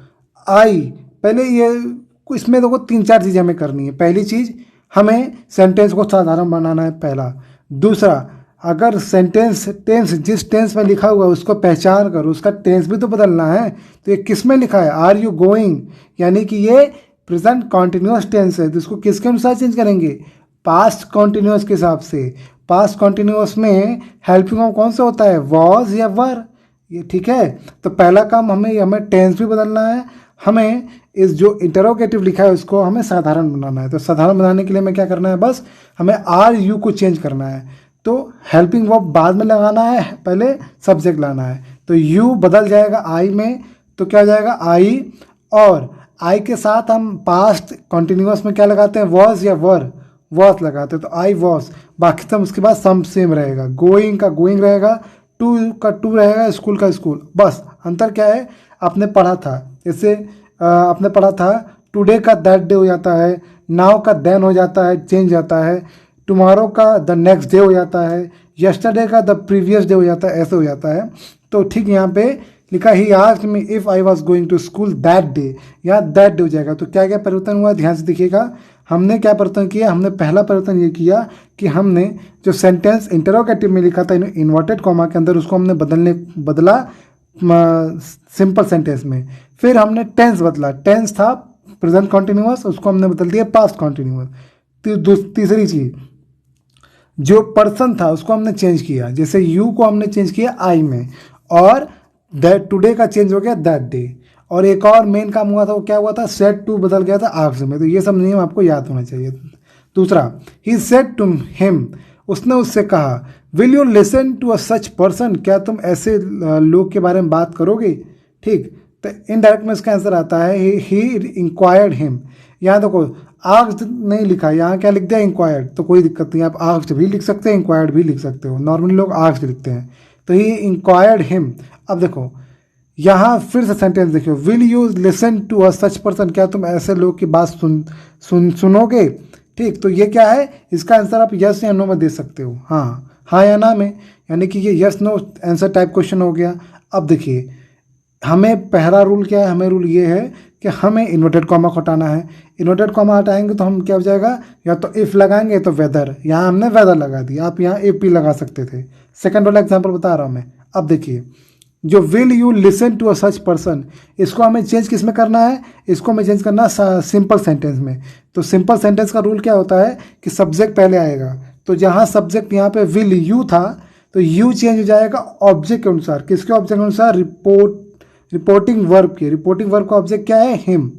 आई, पहले ये इसमें देखो 3-4 चीज़ें हमें करनी है। पहली चीज़, हमें सेंटेंस को साधारण बनाना है, पहला। दूसरा, अगर टेंस जिस टेंस में लिखा हुआ है उसको पहचान कर उसका टेंस भी तो बदलना है। तो ये किस में लिखा है, आर यू गोइंग, यानी कि ये प्रेजेंट कॉन्टिन्यूस टेंस है, तो इसको किसके अनुसार चेंज करेंगे, पास्ट कॉन्टिन्यूस के हिसाब से। पास्ट कॉन्टिन्यूस में हेल्पिंग ऑफ कौन सा होता है, वॉज या वर, ये ठीक है। तो पहला काम हमें टेंस भी बदलना है, हमें इस जो इंटरोगेटिव लिखा है उसको हमें साधारण बनाना है। तो साधारण बनाने के लिए हमें क्या करना है, बस हमें आर यू को चेंज करना है। तो हेल्पिंग वर्ब बाद में लगाना है, पहले सब्जेक्ट लाना है। तो यू बदल जाएगा आई में, तो क्या हो जाएगा आई। और आई के साथ हम पास्ट कॉन्टिन्यूस में क्या लगाते हैं, वॉज या वर, वॉज लगाते हैं, तो आई वॉज। बाकी सब उसके बाद सम सेम रहेगा, गोइंग का गोइंग रहेगा, टू का टू रहेगा, स्कूल का स्कूल। बस अंतर क्या है, आपने पढ़ा था, जैसे आपने पढ़ा था टुडे का दैट डे हो जाता है, नाउ का देन हो जाता है, चेंज जाता है। टुमारो का द नेक्स्ट डे हो जाता है, यस्टरडे का द प्रीवियस डे हो जाता है, ऐसे हो जाता है। तो ठीक यहाँ पे लिखा he asked me if I was going to school that day, यहाँ दैट डे हो जाएगा। तो क्या क्या परिवर्तन हुआ, ध्यान से देखिएगा। हमने क्या परिवर्तन किया, हमने पहला परिवर्तन ये किया कि हमने जो सेंटेंस इंटरोगेटिव में लिखा था इन्वर्टेड कॉमा के अंदर, उसको हमने बदला सिंपल सेंटेंस में। फिर हमने टेंस बदला, टेंस था प्रेजेंट कॉन्टिन्यूअस, उसको हमने बदल दिया पास्ट कॉन्टिन्यूअस। तीसरी चीज, जो पर्सन था उसको हमने चेंज किया, जैसे यू को हमने चेंज किया आई में, और दैट टुडे का चेंज हो गया दैट डे। और एक और मेन काम हुआ था, वो क्या हुआ था, सेड टू बदल गया था आस्क्ड में। तो ये सब नियम आपको याद होना चाहिए। दूसरा, ही सेड टू हिम, उसने उससे कहा, will you listen to a such person, क्या तुम ऐसे लोग के बारे में बात करोगे। ठीक, तो इनडायरेक्ट में इसका आंसर आता है ही इंक्वायर्ड हिम। यहाँ देखो आस्क्ड नहीं लिखा, यहाँ क्या लिख दिया, इंक्वायर्ड। तो कोई दिक्कत नहीं, आप आस्क्ड भी लिख सकते हैं, इंक्वायर्ड भी लिख सकते हो। नॉर्मली लोग आस्क्ड लिखते हैं, तो ही इंक्वायर्ड हिम। अब देखो यहाँ फिर से सेंटेंस देखियो, will you listen to a such person, क्या तुम ऐसे लोग की बात सुनोगे। ठीक, तो ये क्या है, इसका आंसर आप यस या नो में दे सकते हो, हाँ या ना में, यानी कि ये yes no answer type question हो गया। अब देखिए हमें पहला रूल क्या है, हमें रूल ये है कि हमें इन्वर्टेड कॉमा हटाना है। इन्वर्टेड कॉमा हटाएंगे तो हम क्या हो जाएगा, या तो इफ़ लगाएंगे तो वेदर, यहाँ हमने वेदर लगा दिया, आप यहाँ इफ भी लगा सकते थे। सेकंड वाला एग्जांपल बता रहा हूँ मैं। अब देखिए जो will you listen to a such person, इसको हमें चेंज किस में करना है, इसको हमें चेंज करना है सिंपल सेंटेंस में। तो सिंपल सेंटेंस का रूल क्या होता है कि सब्जेक्ट पहले आएगा, तो जहाँ सब्जेक्ट यहाँ पे विल यू था, तो यू चेंज हो जाएगा ऑब्जेक्ट के अनुसार। किसके ऑब्जेक्ट के अनुसार, रिपोर्टिंग वर्ब के। रिपोर्टिंग वर्ब का ऑब्जेक्ट क्या है, हिम।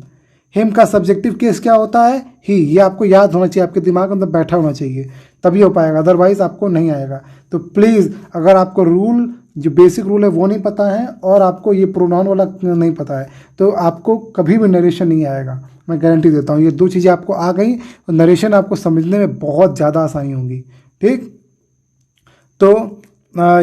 हिम का सब्जेक्टिव केस क्या होता है, ही। ये आपको याद होना चाहिए, आपके दिमाग के अंदर बैठा होना चाहिए, तभी हो पाएगा, अदरवाइज आपको नहीं आएगा। तो प्लीज़ अगर आपको रूल, जो बेसिक रूल है वो नहीं पता है, और आपको ये प्रोनाउन वाला नहीं पता है, तो आपको कभी भी नरेशन नहीं आएगा, मैं गारंटी देता हूँ। ये दो चीज़ें आपको आ गई तो नरेशन आपको समझने में बहुत ज़्यादा आसानी होगी। ठीक, तो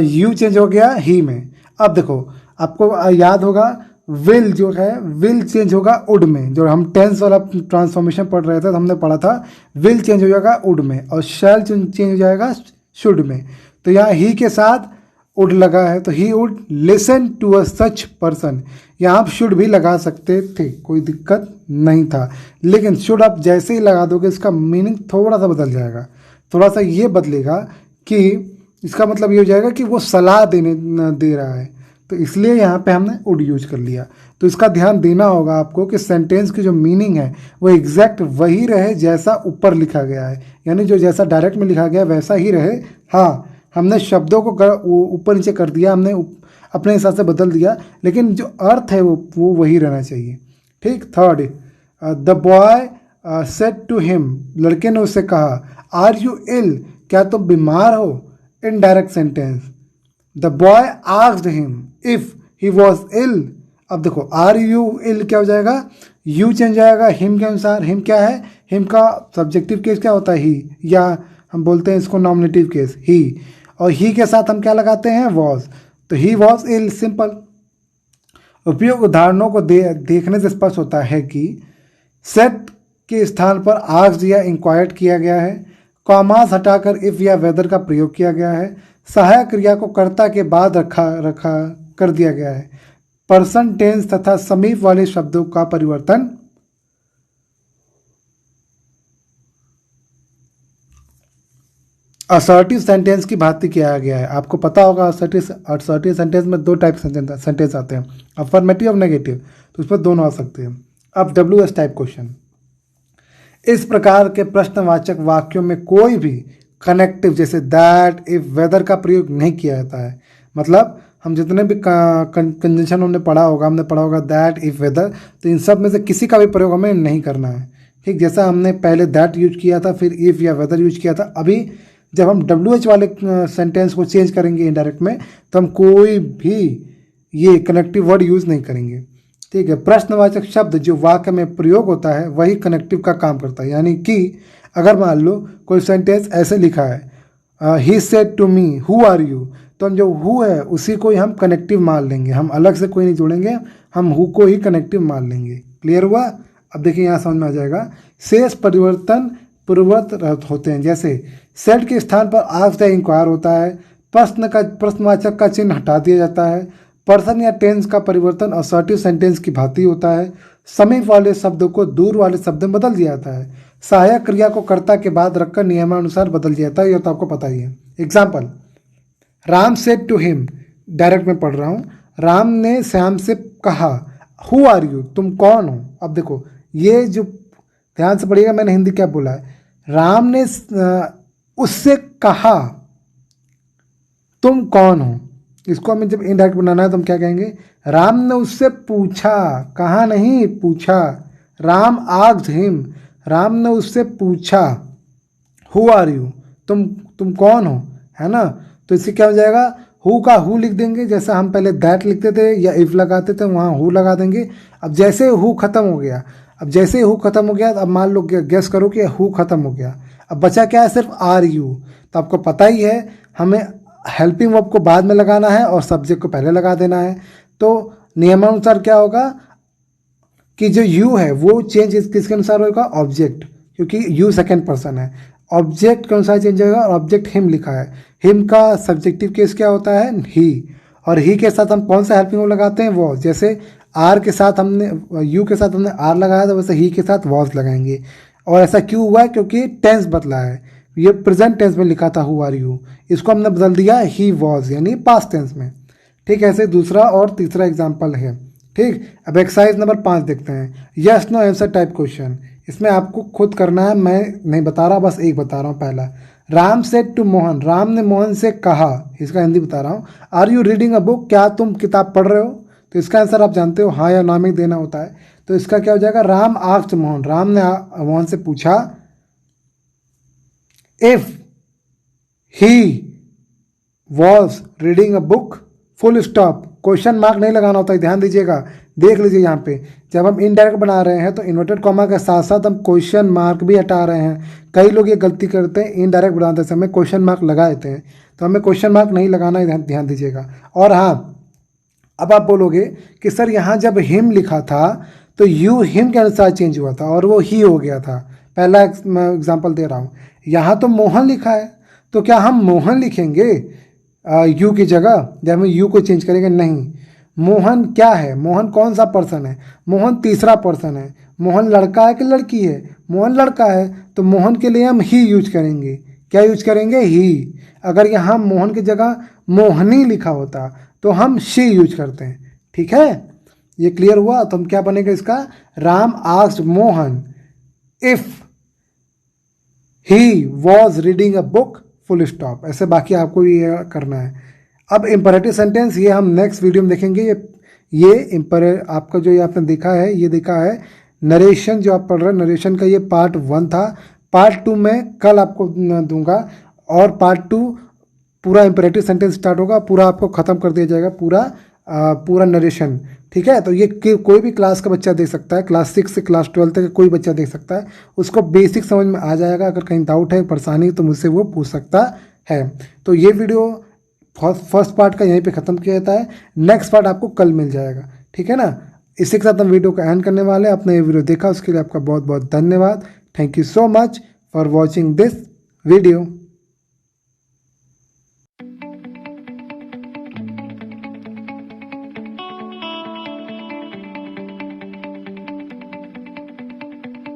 यू चेंज हो गया ही में। अब देखो आपको याद होगा विल जो है, विल चेंज होगा उड में। जो हम टेंस वाला ट्रांसफॉर्मेशन पढ़ रहे थे तो हमने पढ़ा था विल चेंज हो जाएगा उड में, और शैल चेंज हो जाएगा शुड में। तो यहाँ ही के साथ उड लगा है, तो he would listen to a such person. यहाँ आप शुड भी लगा सकते थे, कोई दिक्कत नहीं था, लेकिन शुड आप जैसे ही लगा दोगे इसका मीनिंग थोड़ा सा बदल जाएगा। थोड़ा सा ये बदलेगा कि इसका मतलब ये हो जाएगा कि वो सलाह दे रहा है, तो इसलिए यहाँ पे हमने वुड यूज कर लिया। तो इसका ध्यान देना होगा आपको कि सेंटेंस की जो मीनिंग है वो एग्जैक्ट वही रहे जैसा ऊपर लिखा गया है, यानी जो जैसा डायरेक्ट में लिखा गया वैसा ही रहे। हाँ, हमने शब्दों को ऊपर नीचे कर दिया, हमने अपने हिसाब से बदल दिया, लेकिन जो अर्थ है वो वही रहना चाहिए। ठीक, third, the boy said to him, लड़के ने उससे कहा, आर यू इल, क्या तुम बीमार हो। Indirect sentence, the boy asked him if he was ill. अब देखो आर यू इल क्या हो जाएगा, यू चेंज जाएगा हिम के अनुसार। हिम क्या है, हिम का सब्जेक्टिव केस क्या होता है, ही, या हम बोलते हैं इसको नॉमिनेटिव केस, ही। और ही के साथ हम क्या लगाते हैं, वॉज। तो ही वॉज इल, सिंपल। उपयोग उदाहरणों को देखने से स्पष्ट होता है कि सेट के स्थान पर आस्क्ड या इंक्वायर्ड किया गया है, कॉमास हटाकर इफ या वेदर का प्रयोग किया गया है, सहायक क्रिया को कर्ता के बाद रखा कर दिया गया है, पर्सन टेंस तथा समीप वाले शब्दों का परिवर्तन असर्टिव सेंटेंस की भांति किया गया है। आपको पता होगा असर्टिव सेंटेंस में दो टाइप सेंटेंस आते हैं, अफर्मेटिव और नेगेटिव, तो उस पर दोनों आ सकते हैं। अब WH टाइप क्वेश्चन, इस प्रकार के प्रश्नवाचक वाक्यों में कोई भी कनेक्टिव जैसे दैट, इफ, वेदर का प्रयोग नहीं किया जाता है। मतलब हम जितने भी कंजंक्शन हमने पढ़ा होगा दैट, इफ, वेदर, तो इन सब में से किसी का भी प्रयोग हमें नहीं करना है। ठीक, जैसा हमने पहले दैट यूज किया था, फिर इफ या वेदर यूज किया था, अभी जब हम WH वाले सेंटेंस को चेंज करेंगे इनडायरेक्ट में, तो हम कोई भी ये कनेक्टिव वर्ड यूज नहीं करेंगे। ठीक है, प्रश्नवाचक शब्द जो वाक्य में प्रयोग होता है वही कनेक्टिव का काम करता है। यानी कि अगर मान लो कोई सेंटेंस ऐसे लिखा है, he said to me who are you, तो हम जो हु है उसी को ही हम कनेक्टिव मान लेंगे, हम अलग से कोई नहीं जोड़ेंगे, हम हु को ही कनेक्टिव मान लेंगे। क्लियर हुआ। अब देखिए यहाँ समझ में आ जाएगा, शेष परिवर्तन पूर्ववत होते हैं। जैसे सेट के स्थान पर आस्क्ड या इंक्वायर होता है, प्रश्नवाचक का चिन्ह हटा दिया जाता है, पर्सन या टेंस का परिवर्तन असर्टिव सेंटेंस की भांति होता है, समीप वाले शब्द को दूर वाले शब्द में बदल दिया जाता है, सहायक क्रिया को कर्ता के बाद रखकर नियमानुसार बदल दिया जाता है। यह तो आपको पता ही है। Example, Ram said to him, direct में पढ़ रहा हूँ, राम ने श्याम से कहा, हु आर यू, तुम कौन हो। अब देखो ये जो ध्यान से पढ़िएगा, मैंने हिंदी क्या बोला है। राम ने उससे कहा तुम कौन हो, इसको हमें जब इनडायरेक्ट बनाना है तो हम क्या कहेंगे, राम ने उससे पूछा, कहा नहीं पूछा। राम आस्क्ड हिम, राम ने उससे पूछा, हु आर यू, तुम कौन हो, है ना। तो इससे क्या हो जाएगा, हु का हु लिख देंगे, जैसा हम पहले दैट लिखते थे या इफ लगाते थे वहाँ हु लगा देंगे। अब जैसे हु खत्म हो गया, अब मान लो गेस करो कि हु खत्म हो गया, अब बचा क्या है, सिर्फ आर यू। तो आपको पता ही है हमें हेल्पिंग वर्ब को बाद में लगाना है और सब्जेक्ट को पहले लगा देना है। तो नियमानुसार क्या होगा कि जो यू है वो चेंज किसके अनुसार होगा, ऑब्जेक्ट, क्योंकि यू सेकेंड पर्सन है, ऑब्जेक्ट के अनुसार चेंज होगा। और ऑब्जेक्ट हिम लिखा है, हिम का सब्जेक्टिव केस क्या होता है, ही, और ही के साथ हम कौन सा हेल्पिंग वर्ब लगाते हैं, वॉज। जैसे आर के साथ हमने, यू के साथ हमने आर लगाया था, वैसे ही के साथ वॉज लगाएंगे। और ऐसा क्यों हुआ है, क्योंकि टेंस बदला है, ये प्रेजेंट टेंस में लिखा था हु आर यू, इसको हमने बदल दिया ही वॉज, यानी पास्ट टेंस में। ठीक है, ऐसे दूसरा और तीसरा एग्जाम्पल है। ठीक, अब एक्सरसाइज नंबर 5 देखते हैं, yes no answer type question. इसमें आपको खुद करना है, मैं नहीं बता रहा, बस एक बता रहा हूँ। पहला, राम सेड टू मोहन, राम ने मोहन से कहा, इसका हिंदी बता रहा हूँ। Are you reading a book, क्या तुम किताब पढ़ रहे हो। तो इसका आंसर आप जानते हो, हाँ या ना में देना होता है। तो इसका क्या हो जाएगा, राम आस्क्ड मोहन, राम ने मोहन से पूछा, if he was reading a book, full stop, question mark नहीं लगाना होता है, ध्यान दीजिएगा। देख लीजिए यहाँ पे जब हम इनडायरेक्ट बना रहे हैं तो इन्वर्टेड कॉमा के साथ साथ हम क्वेश्चन मार्क भी हटा रहे हैं। कई लोग ये गलती करते हैं, इनडायरेक्ट बनाते समय क्वेश्चन मार्क लगा देते हैं, तो हमें क्वेश्चन मार्क नहीं लगाना है, ध्यान दीजिएगा। और हाँ, अब आप बोलोगे कि सर यहाँ जब हिम लिखा था तो यू हिम के अनुसार चेंज हुआ था और वो ही हो गया था। पहला मैं एग्जाम्पल दे रहा हूँ, यहाँ तो मोहन लिखा है, तो क्या हम मोहन लिखेंगे यू की जगह, जब हम यू को चेंज करेंगे, नहीं। मोहन क्या है, मोहन कौन सा पर्सन है, मोहन तीसरा पर्सन है। मोहन लड़का है कि लड़की है, मोहन लड़का है, तो मोहन के लिए हम ही यूज करेंगे। क्या यूज करेंगे, ही। अगर यहाँ मोहन की जगह मोहनी लिखा होता तो हम शी यूज करते हैं। ठीक है, ये क्लियर हुआ। तो हम क्या बनेगा इसका, Ram asked Mohan if he was reading a book, full stop. ऐसे बाकी आपको ये करना है। अब इम्परेटिव सेंटेंस ये हम नेक्स्ट वीडियो में देखेंगे। ये आपका जो ये आपने देखा है, ये देखा है नरेशन जो आप पढ़ रहे हैं, नरेशन का ये पार्ट 1 था। पार्ट 2 में कल आपको दूंगा, और पार्ट 2 पूरा इम्परेटिव सेंटेंस स्टार्ट होगा, पूरा आपको ख़त्म कर दिया जाएगा, पूरा नरेशन। ठीक है, तो ये कोई भी क्लास का बच्चा देख सकता है, क्लास 6 से क्लास 12 तक कोई बच्चा देख सकता है, उसको बेसिक समझ में आ जाएगा। अगर कहीं डाउट है, परेशानी, तो मुझसे वो पूछ सकता है। तो ये वीडियो फर्स्ट पार्ट का यहीं पे ख़त्म किया जाता है, नेक्स्ट पार्ट आपको कल मिल जाएगा। ठीक है ना, इसी के साथ हम वीडियो को एंड करने वाले हैं। आपने ये वीडियो देखा उसके लिए आपका बहुत बहुत धन्यवाद। Thank you so much for watching this video.